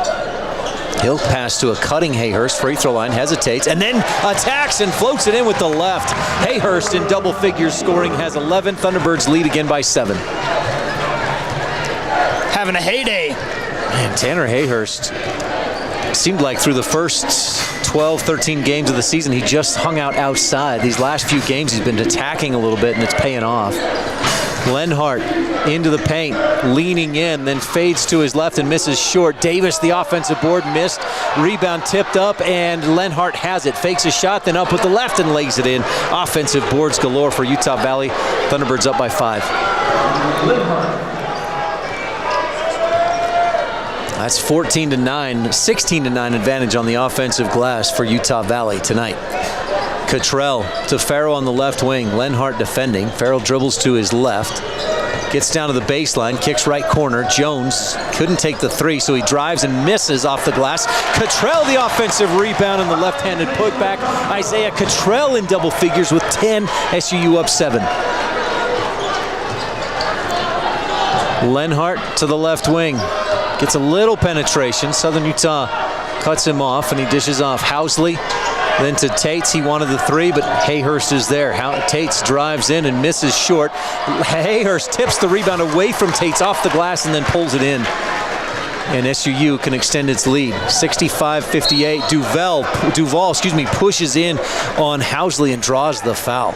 He'll pass to a cutting Hayhurst. Free throw line, hesitates, and then attacks and floats it in with the left. Hayhurst in double figures scoring, has 11. Thunderbirds lead again by 7. Having a heyday. Man, Tanner Hayhurst seemed like through the first 12, 13 games of the season, he just hung out outside. These last few games, he's been attacking a little bit, and it's paying off. Lenhart into the paint, leaning in, then fades to his left and misses short. Davis, the offensive board, missed. Rebound tipped up, and Lenhart has it. Fakes a shot, then up with the left and lays it in. Offensive boards galore for Utah Valley. Thunderbirds up by 5. That's 14-9, 16-9 advantage on the offensive glass for Utah Valley tonight. Cottrell to Farrow on the left wing. Lenhart defending. Farrow dribbles to his left. Gets down to the baseline. Kicks right corner. Jones couldn't take the 3, so he drives and misses off the glass. Cottrell the offensive rebound and the left-handed putback. Isaiah Cottrell in double figures with 10. SUU up 7. Lenhart to the left wing. Gets a little penetration. Southern Utah cuts him off, and he dishes off. Housley Then to Tates, he wanted the three, but Hayhurst is there. Tates drives in and misses short. Hayhurst tips the rebound away from Tates off the glass and then pulls it in. And SUU can extend its lead. 65-58. Duval, pushes in on Housley and draws the foul.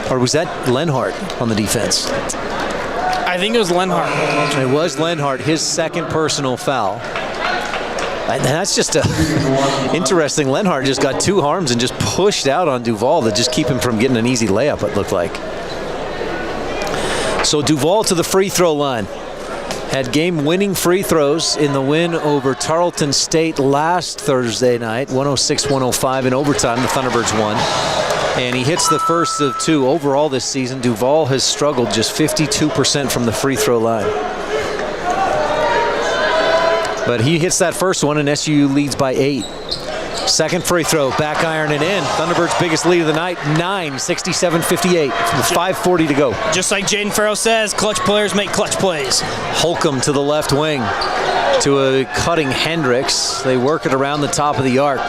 Or was that Lenhart on the defense? I think it was Lenhart. It was Lenhart, his second personal foul. And that's just interesting. Lenhart just got two arms and just pushed out on Duval to just keep him from getting an easy layup, it looked like. So Duval to the free throw line. Had game-winning free throws in the win over Tarleton State last Thursday night, 106-105 in overtime. The Thunderbirds won. And he hits the first of two. Overall this season, Duval has struggled just 52% from the free throw line. But he hits that first one, and SUU leads by 8. Second free throw, back iron and in. Thunderbirds' biggest lead of the night, 9, 67-58, 5:40 to go. Just like Jaden Farrell says, clutch players make clutch plays. Holcomb to the left wing, to a cutting Hendricks. They work it around the top of the arc.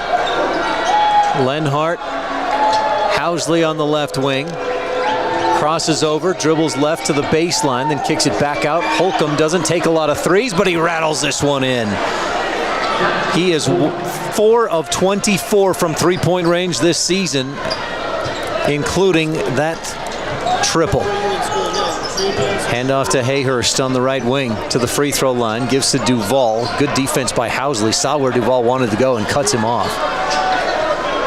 Lenhart, Housley on the left wing. Crosses over, dribbles left to the baseline, then kicks it back out. Holcomb doesn't take a lot of threes, but he rattles this one in. He is 4 of 24 from three-point range this season, including that triple. Handoff to Hayhurst on the right wing to the free throw line, gives to Duval. Good defense by Housley, saw where Duval wanted to go and cuts him off.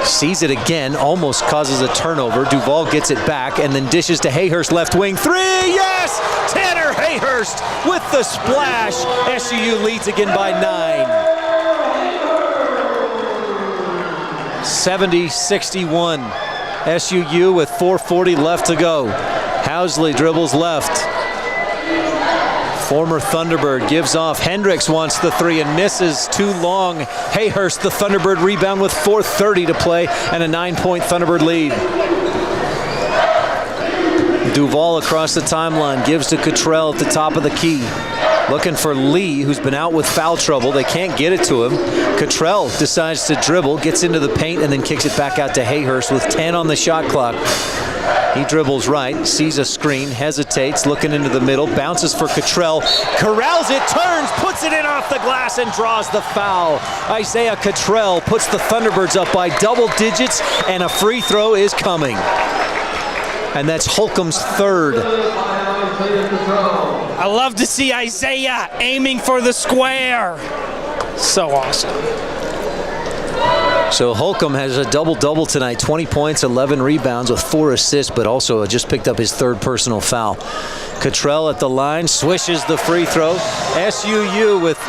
Sees it again, almost causes a turnover. Duval gets it back and then dishes to Hayhurst, left wing. Three, yes! Tanner Hayhurst with the splash. SUU leads again by 9. 70-61. SUU with 4:40 left to go. Housley dribbles left. Former Thunderbird gives off. Hendricks wants the three and misses too long. Hayhurst, the Thunderbird rebound with 4:30 to play and a 9-point Thunderbird lead. Duval across the timeline gives to Cottrell at the top of the key. Looking for Lee, who's been out with foul trouble. They can't get it to him. Cottrell decides to dribble, gets into the paint, and then kicks it back out to Hayhurst with 10 on the shot clock. He dribbles right, sees a screen, hesitates, looking into the middle, bounces for Cottrell, corrals it, turns, puts it in off the glass, and draws the foul. Isaiah Cottrell puts the Thunderbirds up by double digits, and a free throw is coming. And that's Holcomb's third. I love to see Isaiah aiming for the square. So awesome. So Holcomb has a double-double tonight, 20 points, 11 rebounds with 4 assists, but also just picked up his third personal foul. Cottrell at the line, swishes the free throw. SUU with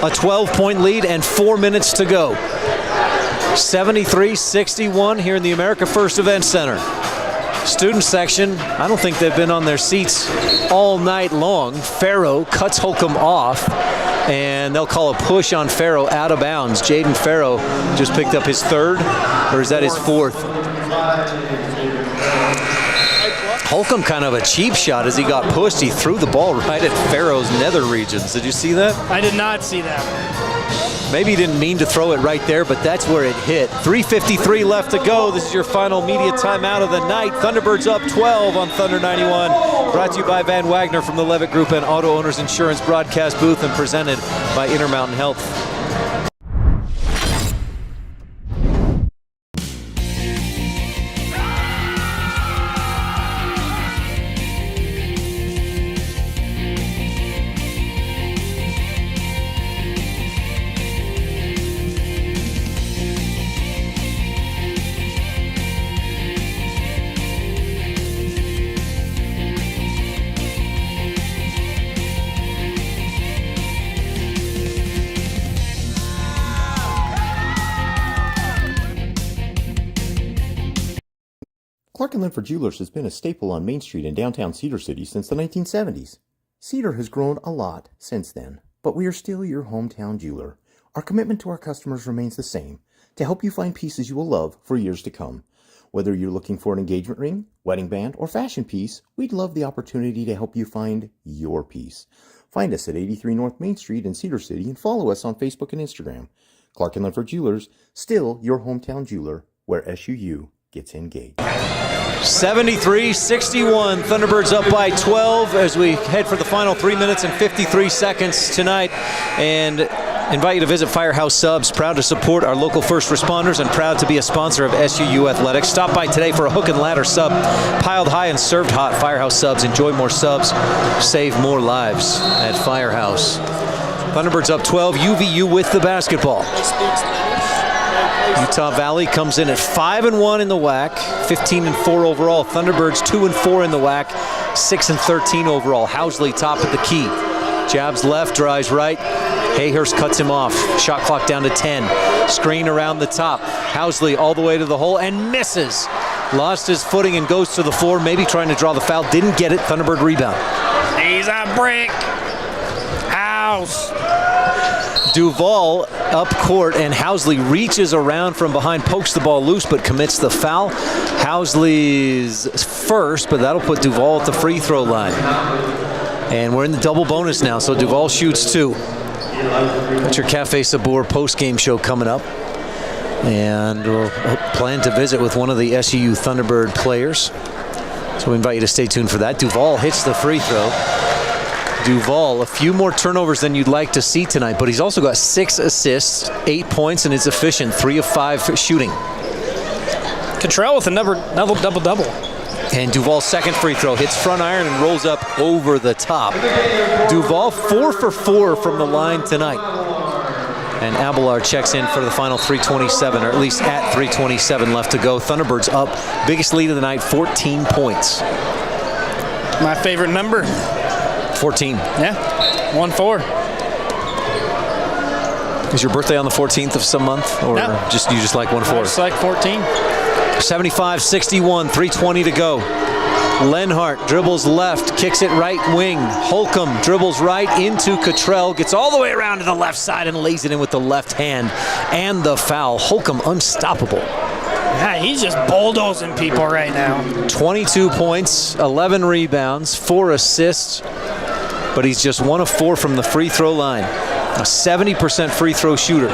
a 12-point lead and 4 minutes to go. 73-61 here in the America First Event Center. Student section, I don't think they've been on their seats all night long. Farrow cuts Holcomb off, and they'll call a push on Farrow out of bounds. Jaden Farrow just picked up his third, or is that his fourth? Holcomb kind of a cheap shot as he got pushed. He threw the ball right at Farrow's nether regions. Did you see that? I did not see that. Maybe he didn't mean to throw it right there, but that's where it hit. 3:53 left to go. This is your final media timeout of the night. Thunderbirds up 12 on Thunder 91. Brought to you by Van Wagner from the Levitt Group and Auto Owners Insurance broadcast booth, and presented by Intermountain Health. Clark & Linford Jewelers has been a staple on Main Street in downtown Cedar City since the 1970s. Cedar has grown a lot since then, but we are still your hometown jeweler. Our commitment to our customers remains the same, to help you find pieces you will love for years to come. Whether you're looking for an engagement ring, wedding band, or fashion piece, we'd love the opportunity to help you find your piece. Find us at 83 North Main Street in Cedar City and follow us on Facebook and Instagram. Clark & Linford Jewelers, still your hometown jeweler, where SUU gets engaged. 73-61, Thunderbirds up by 12 as we head for the final 3 minutes and 53 seconds tonight. And invite you to visit Firehouse Subs, proud to support our local first responders and proud to be a sponsor of SUU Athletics. Stop by today for a hook and ladder sub, piled high and served hot. Firehouse Subs, enjoy more subs, save more lives at Firehouse. Thunderbirds up 12, UVU with the basketball. Utah Valley comes in at 5-1 in the WAC, 15-4 overall. Thunderbirds 2-4 in the WAC, 6-13 overall. Housley top of the key. Jabs left, drives right. Hayhurst cuts him off. Shot clock down to 10. Screen around the top. Housley all the way to the hole and misses. Lost his footing and goes to the floor, maybe trying to draw the foul. Didn't get it. Thunderbird rebound. He's a brick. House. Duval up court, and Housley reaches around from behind, pokes the ball loose, but commits the foul. Housley's first, but that'll put Duval at the free throw line. And we're in the double bonus now, so Duval shoots 2. That's your Cafe Sabor post-game show coming up. And we'll plan to visit with one of the SUU Thunderbird players. So we invite you to stay tuned for that. Duval hits the free throw. Duval, a few more turnovers than you'd like to see tonight, but he's also got 6 assists, 8 points, and is efficient, 3 of 5 shooting. Cottrell with another double-double. And Duval's second free throw hits front iron and rolls up over the top. Duval 4 for 4 from the line tonight. And Abelard checks in for the final 3:27, or at least at 3:27 left to go. Thunderbirds up, biggest lead of the night, 14 points. My favorite number. 14. Yeah, 1-4. Is your birthday on the 14th of some month, or no. you just like 1-4? I just like 14. 75-61, 3:20 to go. Lenhart dribbles left, kicks it right wing. Holcomb dribbles right into Cottrell, gets all the way around to the left side and lays it in with the left hand. And the foul. Holcomb unstoppable. Yeah, he's just bulldozing people right now. 22 points, 11 rebounds, 4 assists, but he's just 1 of 4 from the free throw line. A 70% free throw shooter.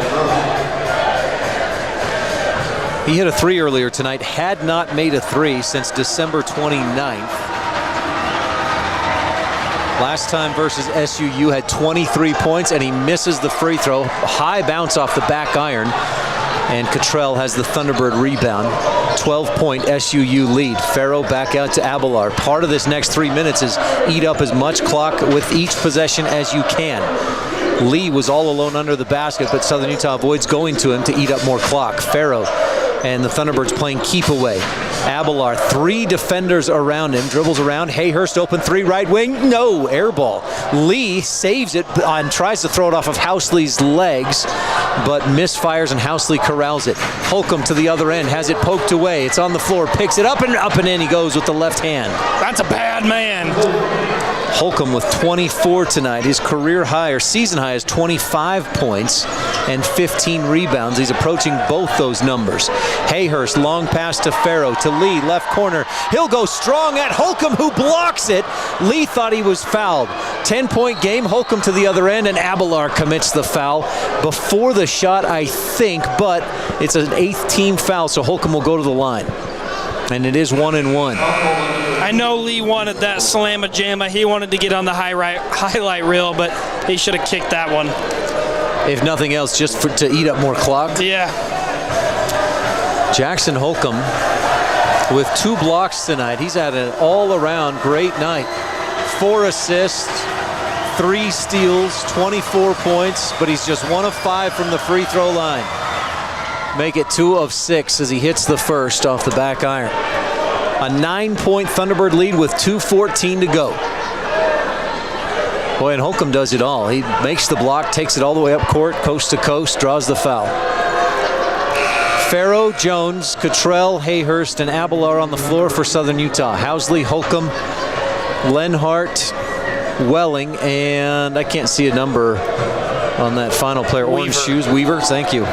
He hit a 3 earlier tonight, had not made a 3 since December 29th. Last time versus SUU had 23 points, and he misses the free throw. High bounce off the back iron, and Cottrell has the Thunderbird rebound. 12-point SUU lead. Farrow back out to Abelard. Part of this next 3 minutes is eat up as much clock with each possession as you can. Lee was all alone under the basket, but Southern Utah avoids going to him to eat up more clock. Farrow and the Thunderbirds playing keep away. Abelard, 3 defenders around him, dribbles around. Hayhurst open 3 right wing. No, air ball. Lee saves it and tries to throw it off of Housley's legs, but misfires and Housley corrals it. Holcomb to the other end, has it poked away. It's on the floor, picks it up and in he goes with the left hand. That's a bad man. Holcomb with 24 tonight. His career high or season high is 25 points and 15 rebounds. He's approaching both those numbers. Hayhurst, long pass to Farrow, to Lee, left corner. He'll go strong at Holcomb, who blocks it. Lee thought he was fouled. 10-point game, Holcomb to the other end, and Abelard commits the foul before the shot, I think, but it's an 8th team foul, so Holcomb will go to the line. And it is 1-1. I know Lee wanted that slamma-jamma. He wanted to get on the highlight reel, but he should have kicked that one. If nothing else, just to eat up more clock. Yeah. Jackson Holcomb with 2 blocks tonight. He's had an all-around great night. 4 assists, 3 steals, 24 points, but he's just 1 of 5 from the free throw line. Make it 2 of 6 as he hits the first off the back iron. A 9-point Thunderbird lead with 2:14 to go. Boy, and Holcomb does it all. He makes the block, takes it all the way up court, coast to coast, draws the foul. Farrow, Jones, Cottrell, Hayhurst, and Abelard on the floor for Southern Utah. Housley, Holcomb, Lenhart, Welling, and I can't see a number on that final player. Orange shoes, Weaver, thank you.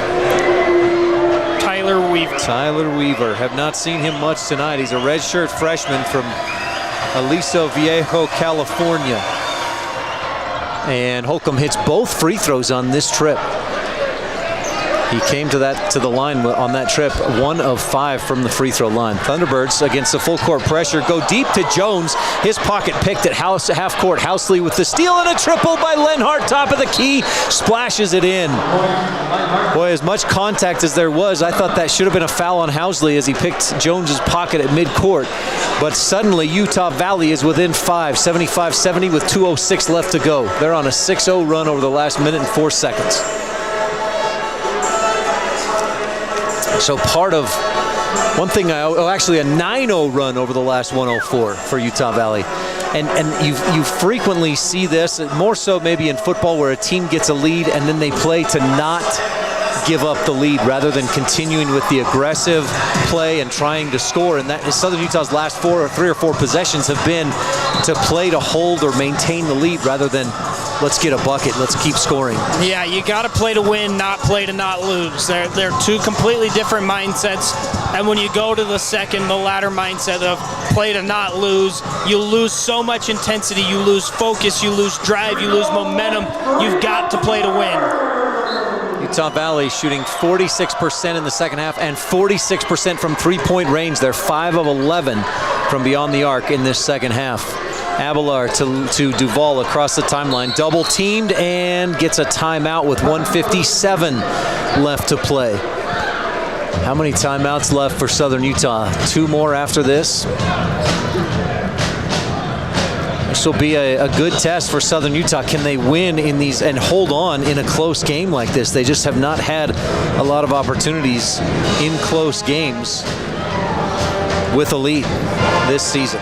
Tyler Weaver. Have not seen him much tonight. He's a redshirt freshman from Aliso Viejo, California. And Holcomb hits both free throws on this trip. He came to the line on that trip, 1 of 5 from the free throw line. Thunderbirds against the full court pressure go deep to Jones. His pocket picked at half court. Housley with the steal and a triple by Lenhart, top of the key, splashes it in. Boy, as much contact as there was, I thought that should have been a foul on Housley as he picked Jones's pocket at midcourt. But suddenly Utah Valley is within 5, 75-70 with 2:06 left to go. They're on a 6-0 run over the last minute and 4 seconds. So part of actually a 9-0 run over the last 104 for Utah Valley. And you frequently see this, more so maybe in football, where a team gets a lead and then they play to not give up the lead rather than continuing with the aggressive play and trying to score. And that Southern Utah's last 3 or 4 possessions have been to play to hold or maintain the lead rather than let's get a bucket, let's keep scoring. Yeah, you got to play to win, not play to not lose. They're two completely different mindsets. And when you go to the latter mindset of play to not lose, you lose so much intensity, you lose focus, you lose drive, you lose momentum. You've got to play to win. Utah Valley shooting 46% in the second half and 46% from three-point range. They're 5 of 11 from beyond the arc in this second half. Abelar to Duval across the timeline, double teamed and gets a timeout with 1:57 left to play. How many timeouts left for Southern Utah? 2 more after this. This will be a good test for Southern Utah. Can they win in these and hold on in a close game like this? They just have not had a lot of opportunities in close games with a lead this season.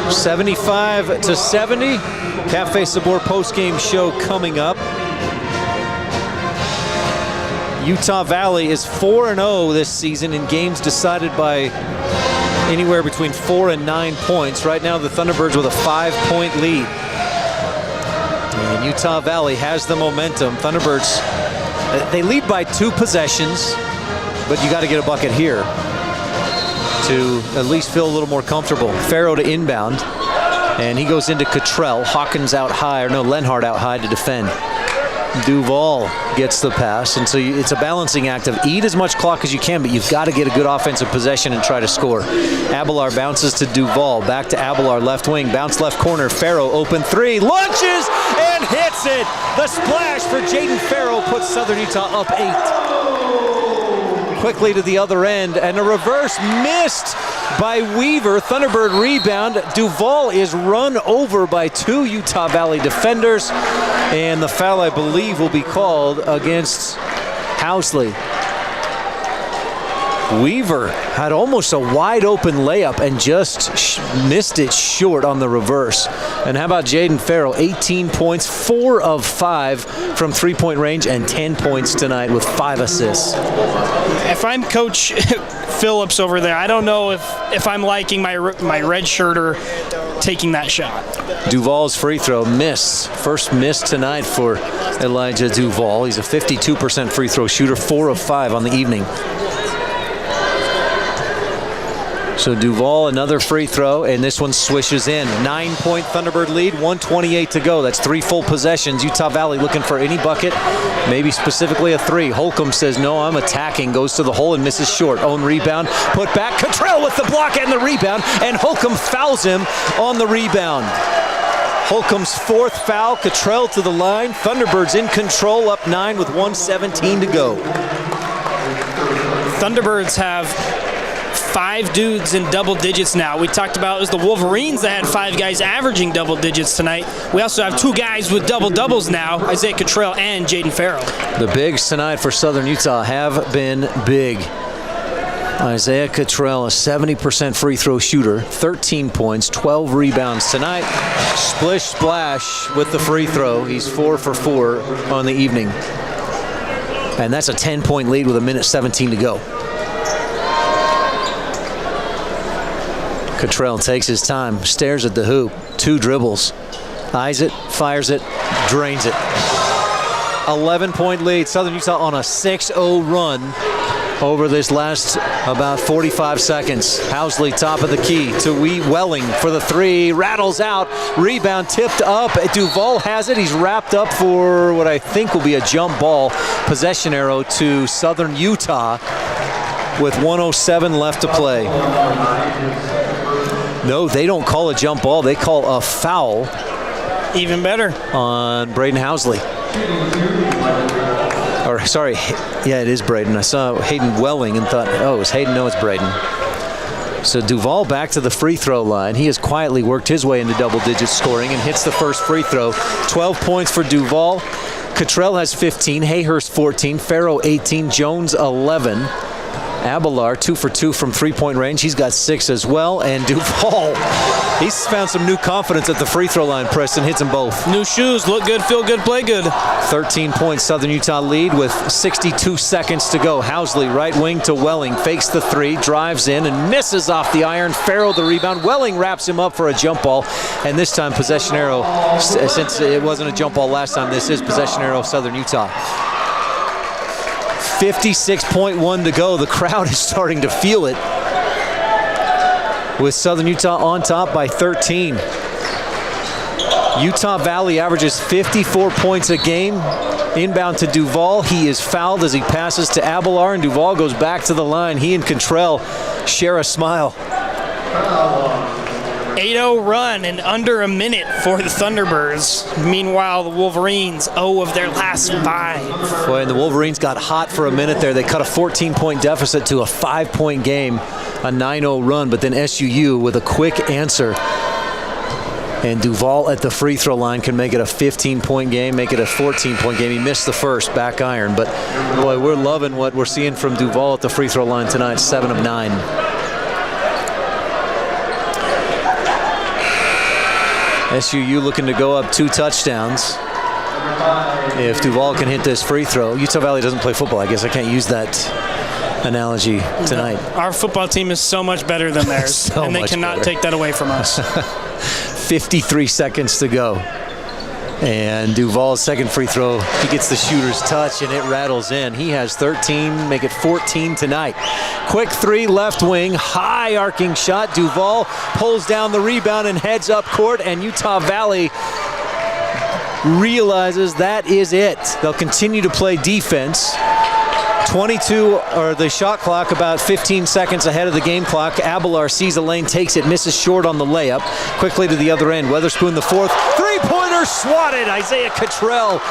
75-70. Cafe Sabor post-game show coming up. Utah Valley is 4-0 this season in games decided by anywhere between 4 and 9 points. Right now, the Thunderbirds with a 5-point lead. And Utah Valley has the momentum. Thunderbirds, they lead by 2 possessions, but you got to get a bucket here to at least feel a little more comfortable. Farrow to inbound, and he goes into Cottrell. Hawkins out high, Lenhart out high to defend. Duval gets the pass, and so it's a balancing act of eat as much clock as you can, but you've got to get a good offensive possession and try to score. Abelar bounces to Duval, back to Abelar, left wing, bounce left corner. Farrow open 3, launches and hits it. The splash for Jaden Farrow puts Southern Utah up 8. Quickly to the other end, and a reverse missed by Weaver. Thunderbird rebound. Duval is run over by 2 Utah Valley defenders, and the foul, I believe, will be called against Housley. Weaver had almost a wide open layup and just missed it short on the reverse. And how about Jaden Farrow? 18 points, 4 of 5 from three-point range, and 10 points tonight with 5 assists. If I'm Coach Phillips over there, I don't know if I'm liking my red shirter taking that shot. Duval's free throw miss. First miss tonight for Elijah Duval. He's a 52% free throw shooter, 4 of 5 on the evening. So Duval, another free throw, and this one swishes in. 9-point Thunderbird lead, 1:28 to go. That's 3 full possessions. Utah Valley looking for any bucket, maybe specifically a 3. Holcomb says, no, I'm attacking, goes to the hole and misses short. Own rebound, put back. Cottrell with the block and the rebound, and Holcomb fouls him on the rebound. Holcomb's 4th foul. Cottrell to the line. Thunderbirds in control, up 9 with 1:17 to go. Thunderbirds have 5 dudes in double digits now. We talked about it was the Wolverines that had 5 guys averaging double digits tonight. We also have 2 guys with double-doubles now, Isaiah Cottrell and Jaden Farrow. The bigs tonight for Southern Utah have been big. Isaiah Cottrell, a 70% free throw shooter, 13 points, 12 rebounds tonight. Splish splash with the free throw. He's 4 for 4 on the evening. And that's a 10-point lead with 1:17 to go. Cottrell takes his time, stares at the hoop, 2 dribbles, eyes it, fires it, drains it. 11-point lead, Southern Utah on a 6-0 run over this last about 45 seconds. Housley, top of the key to Welling for the three. Rattles out. Rebound tipped up. Duval has it. He's wrapped up for what I think will be a jump ball. Possession arrow to Southern Utah with 1:07 left to play. No, they don't call a jump ball. They call a foul. Even better. On Braden Housley. Or, sorry, yeah, it is Braden. I saw Hayden Welling and thought, oh, it was Hayden. No, it's Braden. So Duval back to the free throw line. He has quietly worked his way into double-digit scoring and hits the first free throw. 12 points for Duval. Cottrell has 15, Hayhurst 14, Farrow 18, Jones 11. Abelar 2 for 2 from three-point range. He's got 6 as well. And Duval, he's found some new confidence at the free throw line. Preston hits them both. New shoes, look good, feel good, play good. 13 points, Southern Utah lead with 62 seconds to go. Housley, right wing to Welling, fakes the three, drives in and misses off the iron. Farrow the rebound. Welling wraps him up for a jump ball. And this time possession arrow, since it wasn't a jump ball last time, this is possession arrow Southern Utah. 56.1 to go. The crowd is starting to feel it, with Southern Utah on top by 13. Utah Valley averages 54 points a game. Inbound to Duval. He is fouled as he passes to Abelar, and Duval goes back to the line. He and Cottrell share a smile. 8-0 run in under a minute for the Thunderbirds. Meanwhile, the Wolverines 0 of their last 5. Boy, and the Wolverines got hot for a minute there. They cut a 14-point deficit to a 5-point game, a 9-0 run, but then SUU with a quick answer. And Duval at the free throw line can make it a 15-point game, make it a 14-point game. He missed the first, back iron. But, boy, we're loving what we're seeing from Duval at the free throw line tonight, 7 of 9. SUU looking to go up 2 touchdowns. If Duval can hit this free throw. Utah Valley doesn't play football. I guess I can't use that analogy tonight. Our football team is so much better than theirs, and they cannot take that away from us. 53 seconds to go. And Duval's second free throw, he gets the shooter's touch and it rattles in. He has 13, make it 14 tonight. Quick three, left wing, high arcing shot. Duval pulls down the rebound and heads up court, and Utah Valley realizes that is it. They'll continue to play defense. 22, or the shot clock, about 15 seconds ahead of the game clock. Abelar sees a lane, takes it, misses short on the layup. Quickly to the other end. Weatherspoon the fourth. Three-pointer swatted. Isaiah Cottrell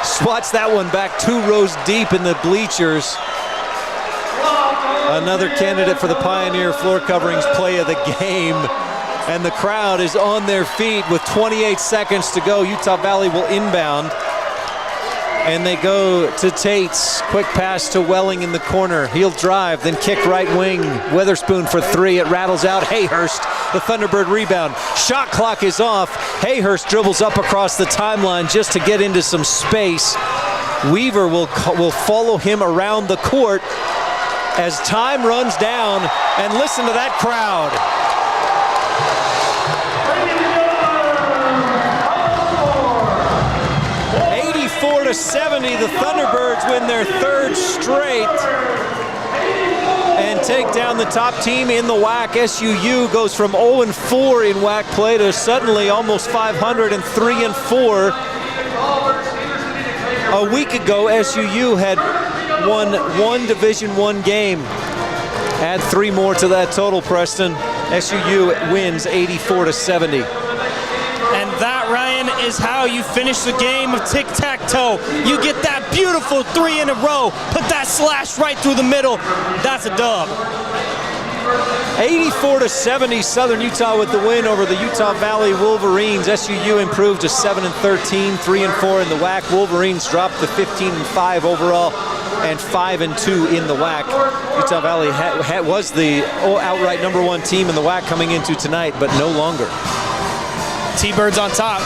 swats that one back 2 rows deep in the bleachers. Another candidate for the Pioneer floor coverings play of the game. And the crowd is on their feet with 28 seconds to go. Utah Valley will inbound. And they go to Tate's. Quick pass to Welling in the corner. He'll drive, then kick right wing. Weatherspoon for 3. It rattles out. Hayhurst, the Thunderbird rebound. Shot clock is off. Hayhurst dribbles up across the timeline just to get into some space. Weaver will follow him around the court as time runs down. And listen to that crowd. 70, the Thunderbirds win their 3rd straight and take down the top team in the WAC. SUU goes from 0-4 in WAC play to suddenly almost 500 and 3-4. A week ago, SUU had won 1 Division I game. Add 3 more to that total, Preston. SUU wins 84-70. And that, Ryan, is how you finish the game of tic-tac-toe. You get that beautiful 3 in a row. Put that slash right through the middle. That's a dub. 84-70, Southern Utah with the win over the Utah Valley Wolverines. SUU improved to 7-13, 3-4 in the WAC. Wolverines dropped to 15-5 overall and 5-2 in the WAC. Utah Valley was the outright #1 team in the WAC coming into tonight, but no longer. T-Birds on top.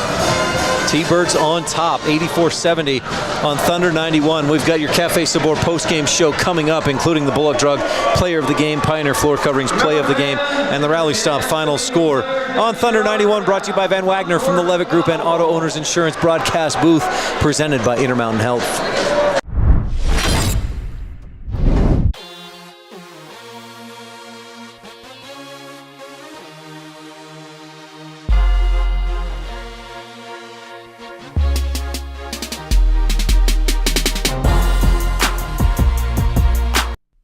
T-Birds on top, 84-70 on Thunder 91. We've got your Cafe Sabor post-game show coming up, including the Bullet Drug Player of the Game, Pioneer Floor Coverings Play of the Game, and the Rally Stop Final Score on Thunder 91, brought to you by Van Wagner from the Levitt Group and Auto Owners Insurance broadcast booth, presented by Intermountain Health.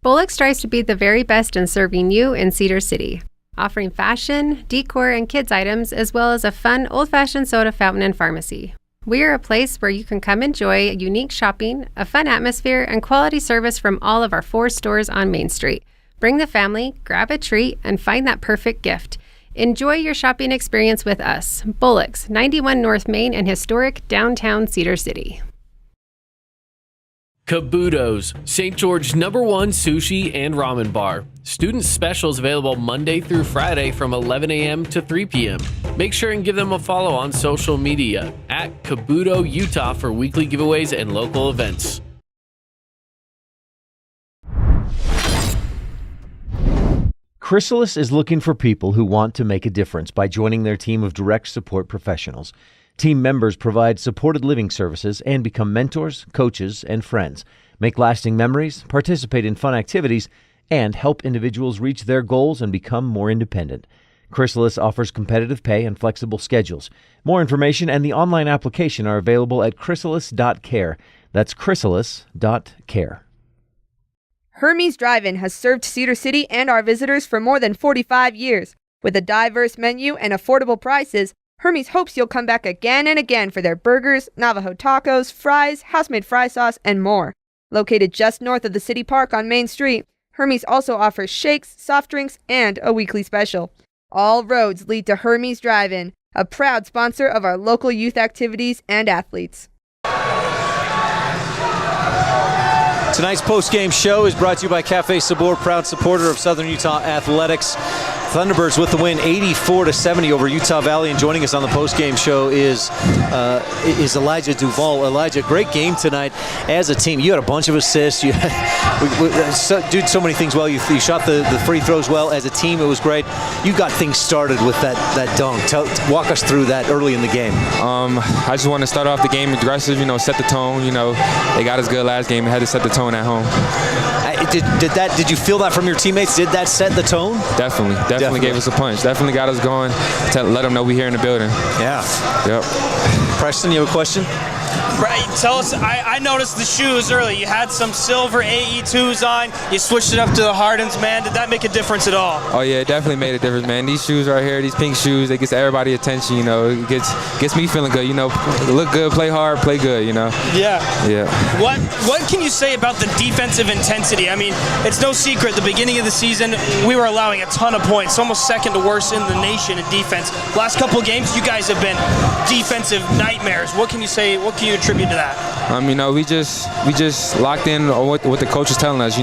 Bullock strives to be the very best in serving you in Cedar City, offering fashion, decor, and kids items, as well as a fun old-fashioned soda fountain and pharmacy. We are a place where you can come enjoy unique shopping, a fun atmosphere, and quality service from all of our 4 stores on Main Street. Bring the family, grab a treat, and find that perfect gift. Enjoy your shopping experience with us, Bullock's, 91 North Main and historic downtown Cedar City. Kabuto's, St. George's #1 sushi and ramen bar. Student specials available Monday through Friday from 11 a.m. to 3 p.m. Make sure and give them a follow on social media at Kabuto Utah for weekly giveaways and local events. Chrysalis is looking for people who want to make a difference by joining their team of direct support professionals. Team members provide supported living services and become mentors, coaches, and friends, make lasting memories, participate in fun activities, and help individuals reach their goals and become more independent. Chrysalis offers competitive pay and flexible schedules. More information and the online application are available at chrysalis.care. That's chrysalis.care. Hermes Drive-In has served Cedar City and our visitors for more than 45 years. With a diverse menu and affordable prices, Hermes hopes you'll come back again and again for their burgers, Navajo tacos, fries, house-made fry sauce, and more. Located just north of the City Park on Main Street, Hermes also offers shakes, soft drinks, and a weekly special. All roads lead to Hermes Drive-In, a proud sponsor of our local youth activities and athletes. Tonight's post-game show is brought to you by Cafe Sabor, proud supporter of Southern Utah Athletics. Thunderbirds with the win 84-70 over Utah Valley, and joining us on the post-game show is Elijah Duvall. Elijah, great game tonight as a team. You had a bunch of assists. You did so many things well. You shot the free throws well. As a team, it was great. You got things started with that dunk. Walk us through that early in the game. I just want to start off the game aggressive, set the tone. They got us good last game. Had to set the tone at home. Did you feel that from your teammates? Did that set the tone? Definitely gave us a punch. Definitely got us going. Let them know we here in the building. Yeah. Yep. Preston, you have a question? Right, tell us, I noticed the shoes early. You had some silver AE2s on. You switched it up to the Hardens, man. Did that make a difference at all? Oh, yeah, it definitely made a difference, man. These shoes right here, these pink shoes, they get everybody attention, It gets me feeling good, Look good, play hard, play good, Yeah. What can you say about the defensive intensity? I mean, it's no secret, the beginning of the season, we were allowing a ton of points, almost second to worst in the nation in defense. Last couple of games, you guys have been defensive nightmares. What can you say, what can you attribute to that? We just locked in on what the coach is telling us.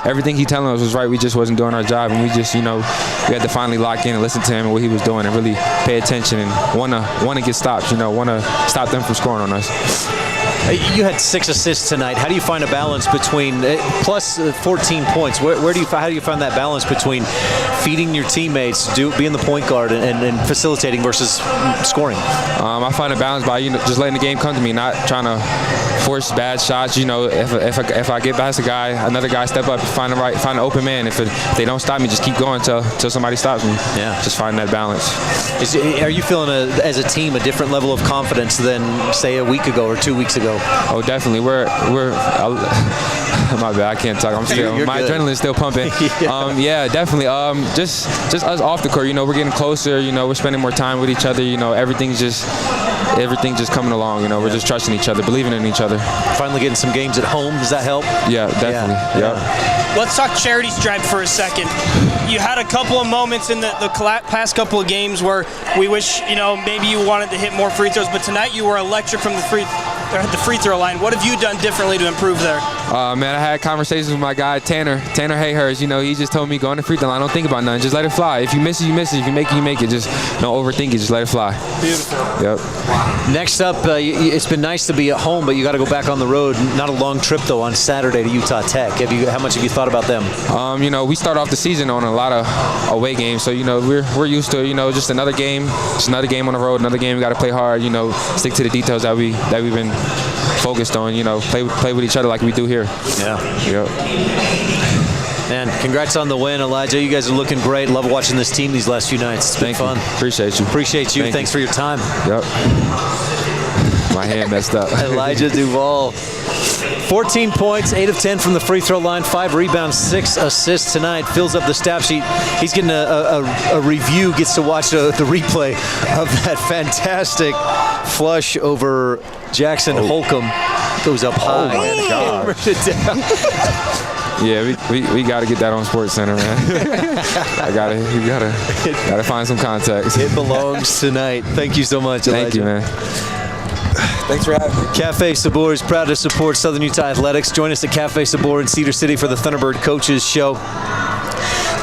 Everything he telling us was right. We just wasn't doing our job, and we had to finally lock in and listen to him and what he was doing, and really pay attention and want to get stops. Want to stop them from scoring on us. You had 6 assists tonight. How do you find a balance between plus 14 points? How do you find that balance between feeding your teammates, being the point guard, and facilitating versus scoring? I find a balance by just letting the game come to me, not trying to force bad shots. If I get past a guy, another guy step up, find an open man. If they don't stop me, just keep going till somebody stops me. Yeah, just find that balance. Are you feeling as a team a different level of confidence than say a week ago or 2 weeks ago? Oh, definitely. We're my bad, I can't talk. My adrenaline's still pumping. Yeah, definitely. Just us off the court. We're getting closer. We're spending more time with each other. Everything's just coming along. We're just trusting each other, believing in each other. Finally getting some games at home. Does that help? Yeah, definitely. Yeah. Let's talk charity stripe for a second. You had a couple of moments in the past couple of games where we wish, maybe you wanted to hit more free throws, but tonight you were electric from the free throw line. What have you done differently to improve there? Man, I had conversations with my guy, Tanner Hayhurst. He just told me, go on the free throw line, don't think about nothing, just let it fly. If you miss it, you miss it. If you make it, you make it. Just don't overthink it, just let it fly. Beautiful. Yep. Next up, it's been nice to be at home, but you got to go back on the road. Not a long trip, though, on Saturday to Utah Tech. How much have you thought about them? We start off the season on a lot of away games, so we're used to just another game, on the road, another game. We got to play hard, stick to the details that we've been focused on. Play with each other like we do here. Yeah. Yep. Man, congrats on the win, Elijah. You guys are looking great. Love watching this team these last few nights. It's been fun. Appreciate you. Thanks for your time. Yep. My hand messed up. Elijah Duvall. 14 points, 8 of 10 from the free throw line, 5 rebounds, 6 assists tonight. Fills up the stat sheet. He's getting a review, gets to watch the replay of that fantastic flush over Jackson Holcomb. Goes up high. Oh, my God. Yeah, we got to get that on Sports Center, man. We gotta find some context. It belongs tonight. Thank you so much, Elijah. Thank you, man. Thanks for having me. Cafe Sabor is proud to support Southern Utah Athletics. Join us at Cafe Sabor in Cedar City for the Thunderbird Coaches Show,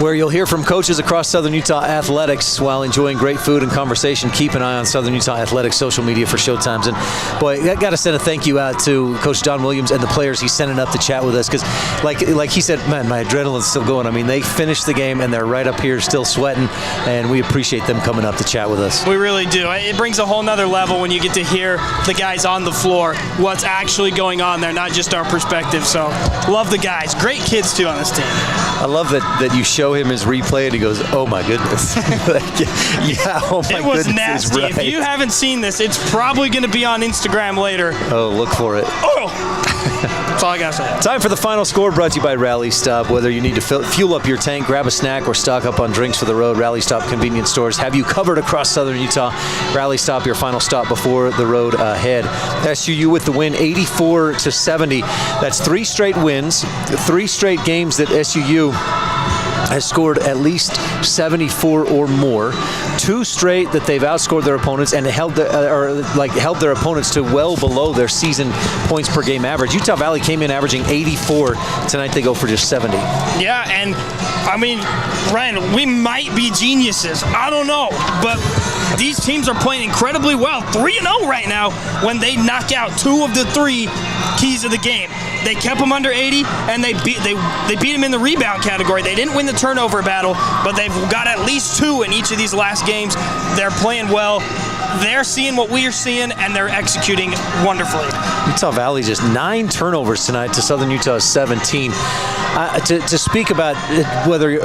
where you'll hear from coaches across Southern Utah Athletics while enjoying great food and conversation. Keep an eye on Southern Utah Athletics social media for showtimes. And boy, I got to send a thank you out to Coach Don Williams and the players he's sending up to chat with us, because like he said, man, my adrenaline's still going. I mean, they finished the game and they're right up here still sweating, and we appreciate them coming up to chat with us. We really do. It brings a whole nother level when you get to hear the guys on the floor, what's actually going on there, not just our perspective. So love the guys. Great kids too on this team. I love that you show him his replay and he goes, oh my goodness. Yeah, oh my goodness. It was nasty. Right. If you haven't seen this, it's probably going to be on Instagram later. Oh, look for it. Oh! That's all I got to say. Time for the final score, brought to you by Rally Stop. Whether you need to fuel up your tank, grab a snack, or stock up on drinks for the road, Rally Stop convenience stores have you covered across Southern Utah. Rally Stop, your final stop before the road ahead. SUU with the win, 84-70. That's 3 straight wins, 3 straight games that SUU has scored at least 74 or more. 2 straight that they've outscored their opponents and held their opponents to well below their season points per game average. Utah Valley came in averaging 84. Tonight they go for just 70. Yeah, and I mean, Ryan, we might be geniuses. I don't know, but these teams are playing incredibly well. 3-0 right now when they knock out 2 of the 3 keys of the game. They kept them under 80, and they beat them in the rebound category. They didn't win the turnover battle, but they've got at least 2 in each of these last games. They're playing well. They're seeing what we are seeing, and they're executing wonderfully. Utah Valley just 9 turnovers tonight to Southern Utah's 17. To speak about whether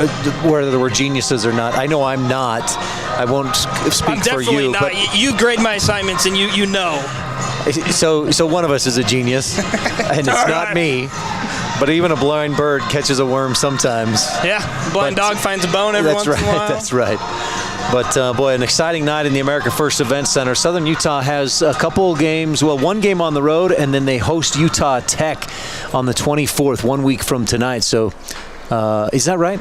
we're geniuses or not, I know I'm not. I won't speak for you. Not. But you grade my assignments, and you know. So one of us is a genius, and it's not me. But even a blind bird catches a worm sometimes. Yeah, a blind dog finds a bone every once in a while. That's right. But, boy, an exciting night in the America First Event Center. Southern Utah has a couple games, well, 1 game on the road, and then they host Utah Tech on the 24th, 1 week from tonight. So is that right?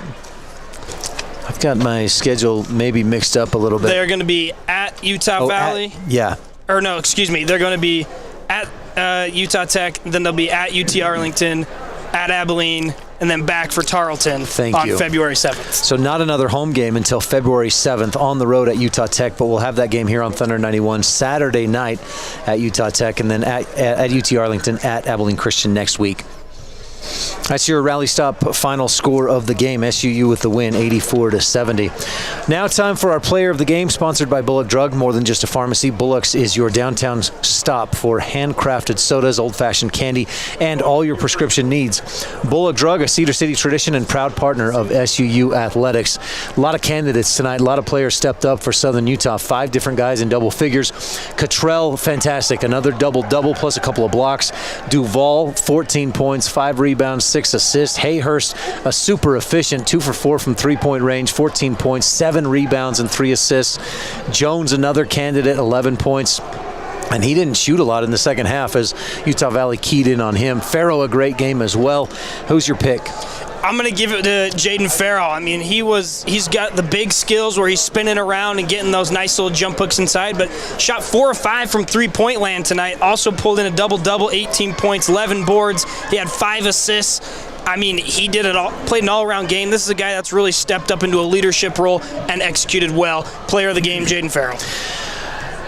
I've got my schedule maybe mixed up a little bit. They're going to be at Utah Valley. Yeah. Or no, excuse me. They're going to be at Utah Tech, then they'll be at UT Arlington, at Abilene, and then back for Tarleton on February 7th. So not another home game until February 7th on the road at Utah Tech, but we'll have that game here on Thunder 91 Saturday night at Utah Tech, and then at UT Arlington at Abilene Christian next week. That's your Rally Stop final score of the game. SUU with the win, 84-70. Now time for our player of the game, sponsored by Bullock Drug. More than just a pharmacy, Bullock's is your downtown stop for handcrafted sodas, old-fashioned candy, and all your prescription needs. Bullock Drug, a Cedar City tradition and proud partner of SUU Athletics. A lot of candidates tonight. A lot of players stepped up for Southern Utah. 5 different guys in double figures. Cottrell, fantastic. Another double-double plus a couple of blocks. Duval, 14 points, 5 rebounds, 6 assists. Hayhurst, a super efficient 2 for 4 from three-point range, 14 points, 7 rebounds and 3 assists. Jones, another candidate, 11 points. And he didn't shoot a lot in the second half as Utah Valley keyed in on him. Farrow, a great game as well. Who's your pick? I'm going to give it to Jaden Farrell. I mean, he's got the big skills where he's spinning around and getting those nice little jump hooks inside, but shot 4 of 5 from three-point land tonight. Also pulled in a double-double, 18 points, 11 boards. He had 5 assists. I mean, he did it all, played an all-around game. This is a guy that's really stepped up into a leadership role and executed well. Player of the game, Jaden Farrell.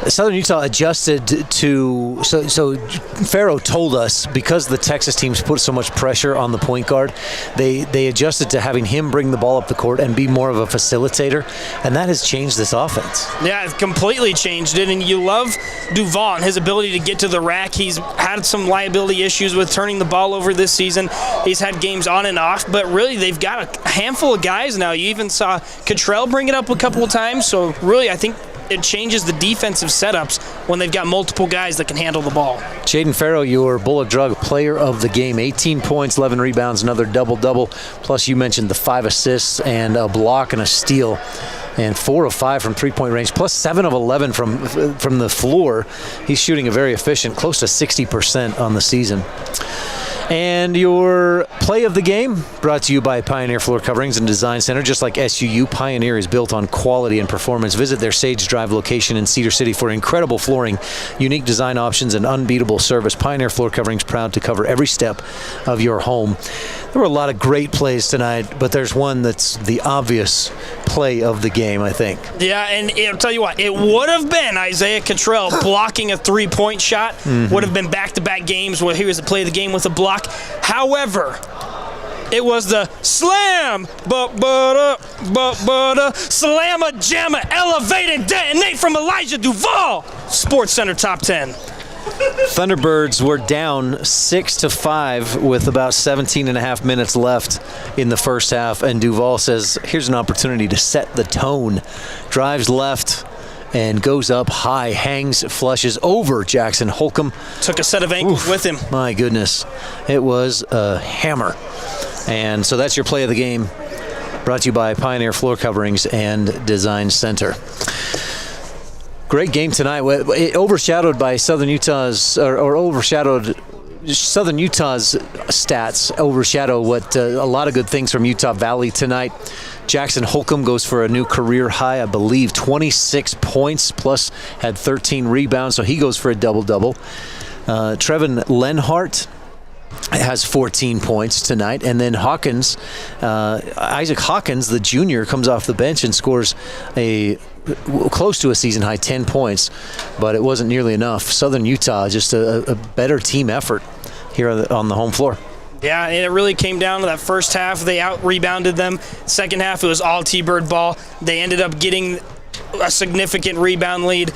Southern Utah adjusted to, so Farrow told us, because the Texas teams put so much pressure on the point guard, they adjusted to having him bring the ball up the court and be more of a facilitator, and that has changed this offense. Yeah, it's completely changed it, and you love Duval and his ability to get to the rack. He's had some liability issues with turning the ball over this season. He's had games on and off, but really they've got a handful of guys now. You even saw Cottrell bring it up a couple of times, so really I think it changes the defensive setups when they've got multiple guys that can handle the ball. Jaden Farrow, your Bullet Drug player of the game. 18 points, 11 rebounds, another double-double. Plus, you mentioned the 5 assists and a block and a steal. And 4 of 5 from three-point range, plus 7 of 11 from the floor. He's shooting a very efficient, close to 60% on the season. And your play of the game brought to you by Pioneer Floor Coverings and Design Center. Just like SUU, Pioneer is built on quality and performance. Visit their Sage Drive location in Cedar City for incredible flooring, unique design options, and unbeatable service. Pioneer Floor Coverings, proud to cover every step of your home. There were a lot of great plays tonight, but there's one that's the obvious play of the game, I think. Yeah, and I'll tell you what, it would have been Isaiah Cottrell blocking a three-point shot. Would have been back-to-back games where he was to play the game with a block. However, it was the slam, slamma-jamma, elevated detonate from Elijah Duvall. Sports Center Top 10. Thunderbirds were down 6-5 with about 17 and a half minutes left in the first half, and Duvall says, here's an opportunity to set the tone. Drives left and goes up high, hangs, flushes over Jackson Holcomb. Took a set of ankles with him. My goodness. It was a hammer. And so that's your play of the game, brought to you by Pioneer Floor Coverings and Design Center. Great game tonight. It overshadowed by Southern Utah's Southern Utah's stats overshadow what a lot of good things from Utah Valley tonight. Jackson Holcomb goes for a new career high, I believe, 26 points, plus had 13 rebounds, so he goes for a double-double. Trevin Lenhart has 14 points tonight, and then Hawkins, Isaac Hawkins, the junior, comes off the bench and scores close to a season high 10 points, but it wasn't nearly enough. Southern Utah, just a better team effort here on the home floor. Yeah, and it really came down to that first half. They out-rebounded them. Second half, it was all T-Bird ball. They ended up getting a significant rebound lead,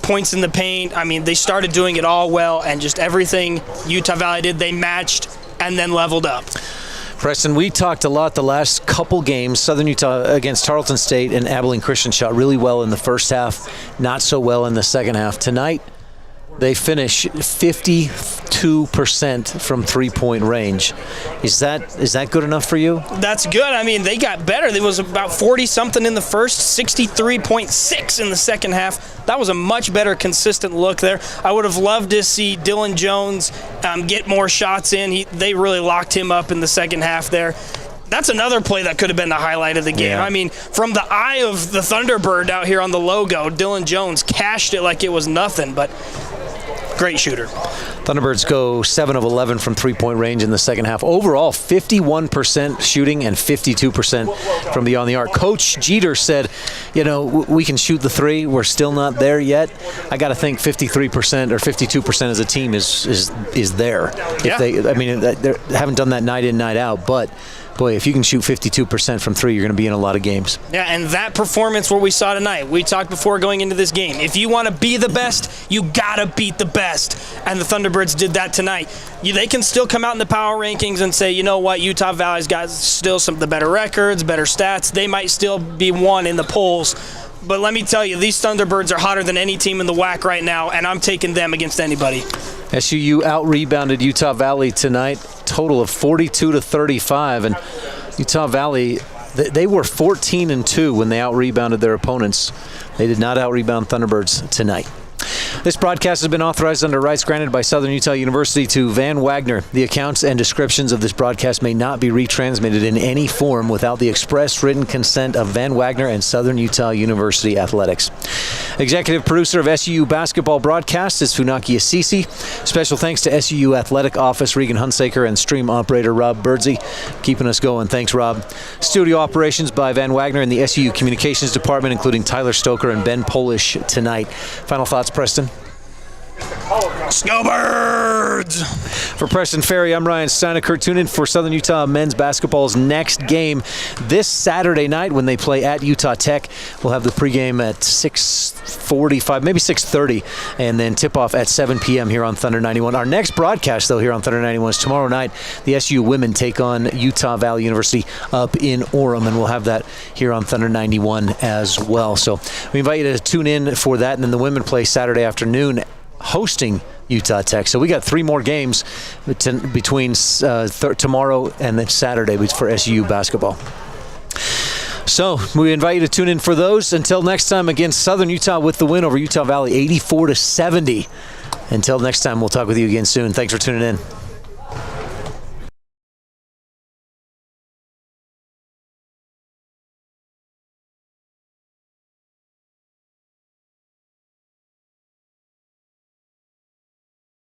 points in the paint. I mean, they started doing it all well, and just everything Utah Valley did, they matched and then leveled up. Preston, we talked a lot the last couple games. Southern Utah against Tarleton State and Abilene Christian shot really well in the first half, not so well in the second half. Tonight, they finish 52% from three-point range. Is that good enough for you? That's good. I mean, they got better. It was about 40-something in the first, 63.6 in the second half. That was a much better consistent look there. I would have loved to see Dylan Jones get more shots in. They really locked him up in the second half there. That's another play that could have been the highlight of the game. Yeah. I mean, from the eye of the Thunderbird out here on the logo, Dylan Jones cashed it like it was nothing, but great shooter. Thunderbirds go 7 of 11 from three-point range in the second half. Overall, 51% shooting and 52% from beyond the arc. Coach Jeter said, we can shoot the three. We're still not there yet. I got to think 53% or 52% as a team is there. Yeah. They haven't done that night in, night out, but boy, if you can shoot 52% from three, you're going to be in a lot of games. Yeah, and that performance, what we saw tonight, we talked before going into this game. If you want to be the best, you got to beat the best. And the Thunderbirds did that tonight. They can still come out in the power rankings and say, you know what, Utah Valley's got still some of the better records, better stats. They might still be one in the polls. But let me tell you, these Thunderbirds are hotter than any team in the WAC right now, and I'm taking them against anybody. SUU out-rebounded Utah Valley tonight, total of 42-35, and Utah Valley, they were 14-2 when they out-rebounded their opponents. They did not out-rebound Thunderbirds tonight. This broadcast has been authorized under rights granted by Southern Utah University to Van Wagner. The accounts and descriptions of this broadcast may not be retransmitted in any form without the express written consent of Van Wagner and Southern Utah University Athletics. Executive producer of SUU basketball broadcast is Funaki Assisi. Special thanks to SUU Athletic Office Regan Hunsaker and stream operator Rob Birdsey, keeping us going. Thanks, Rob. Studio operations by Van Wagner and the SUU Communications Department, including Tyler Stoker and Ben Polish tonight. Final thoughts, Preston? Snowbirds! For Preston Ferry, I'm Ryan Steinecker. Tune in for Southern Utah men's basketball's next game this Saturday night when they play at Utah Tech. We'll have the pregame at 6:45, maybe 6:30, and then tip-off at 7 p.m. here on Thunder 91. Our next broadcast, though, here on Thunder 91 is tomorrow night. The SU women take on Utah Valley University up in Orem, and we'll have that here on Thunder 91 as well. So we invite you to tune in for that, and then the women play Saturday afternoon hosting Utah Tech. So we got 3 more games between tomorrow and then Saturday for SU basketball. So we invite you to tune in for those. Until next time, again, Southern Utah with the win over Utah Valley, 84-70. Until next time, we'll talk with you again soon. Thanks for tuning in.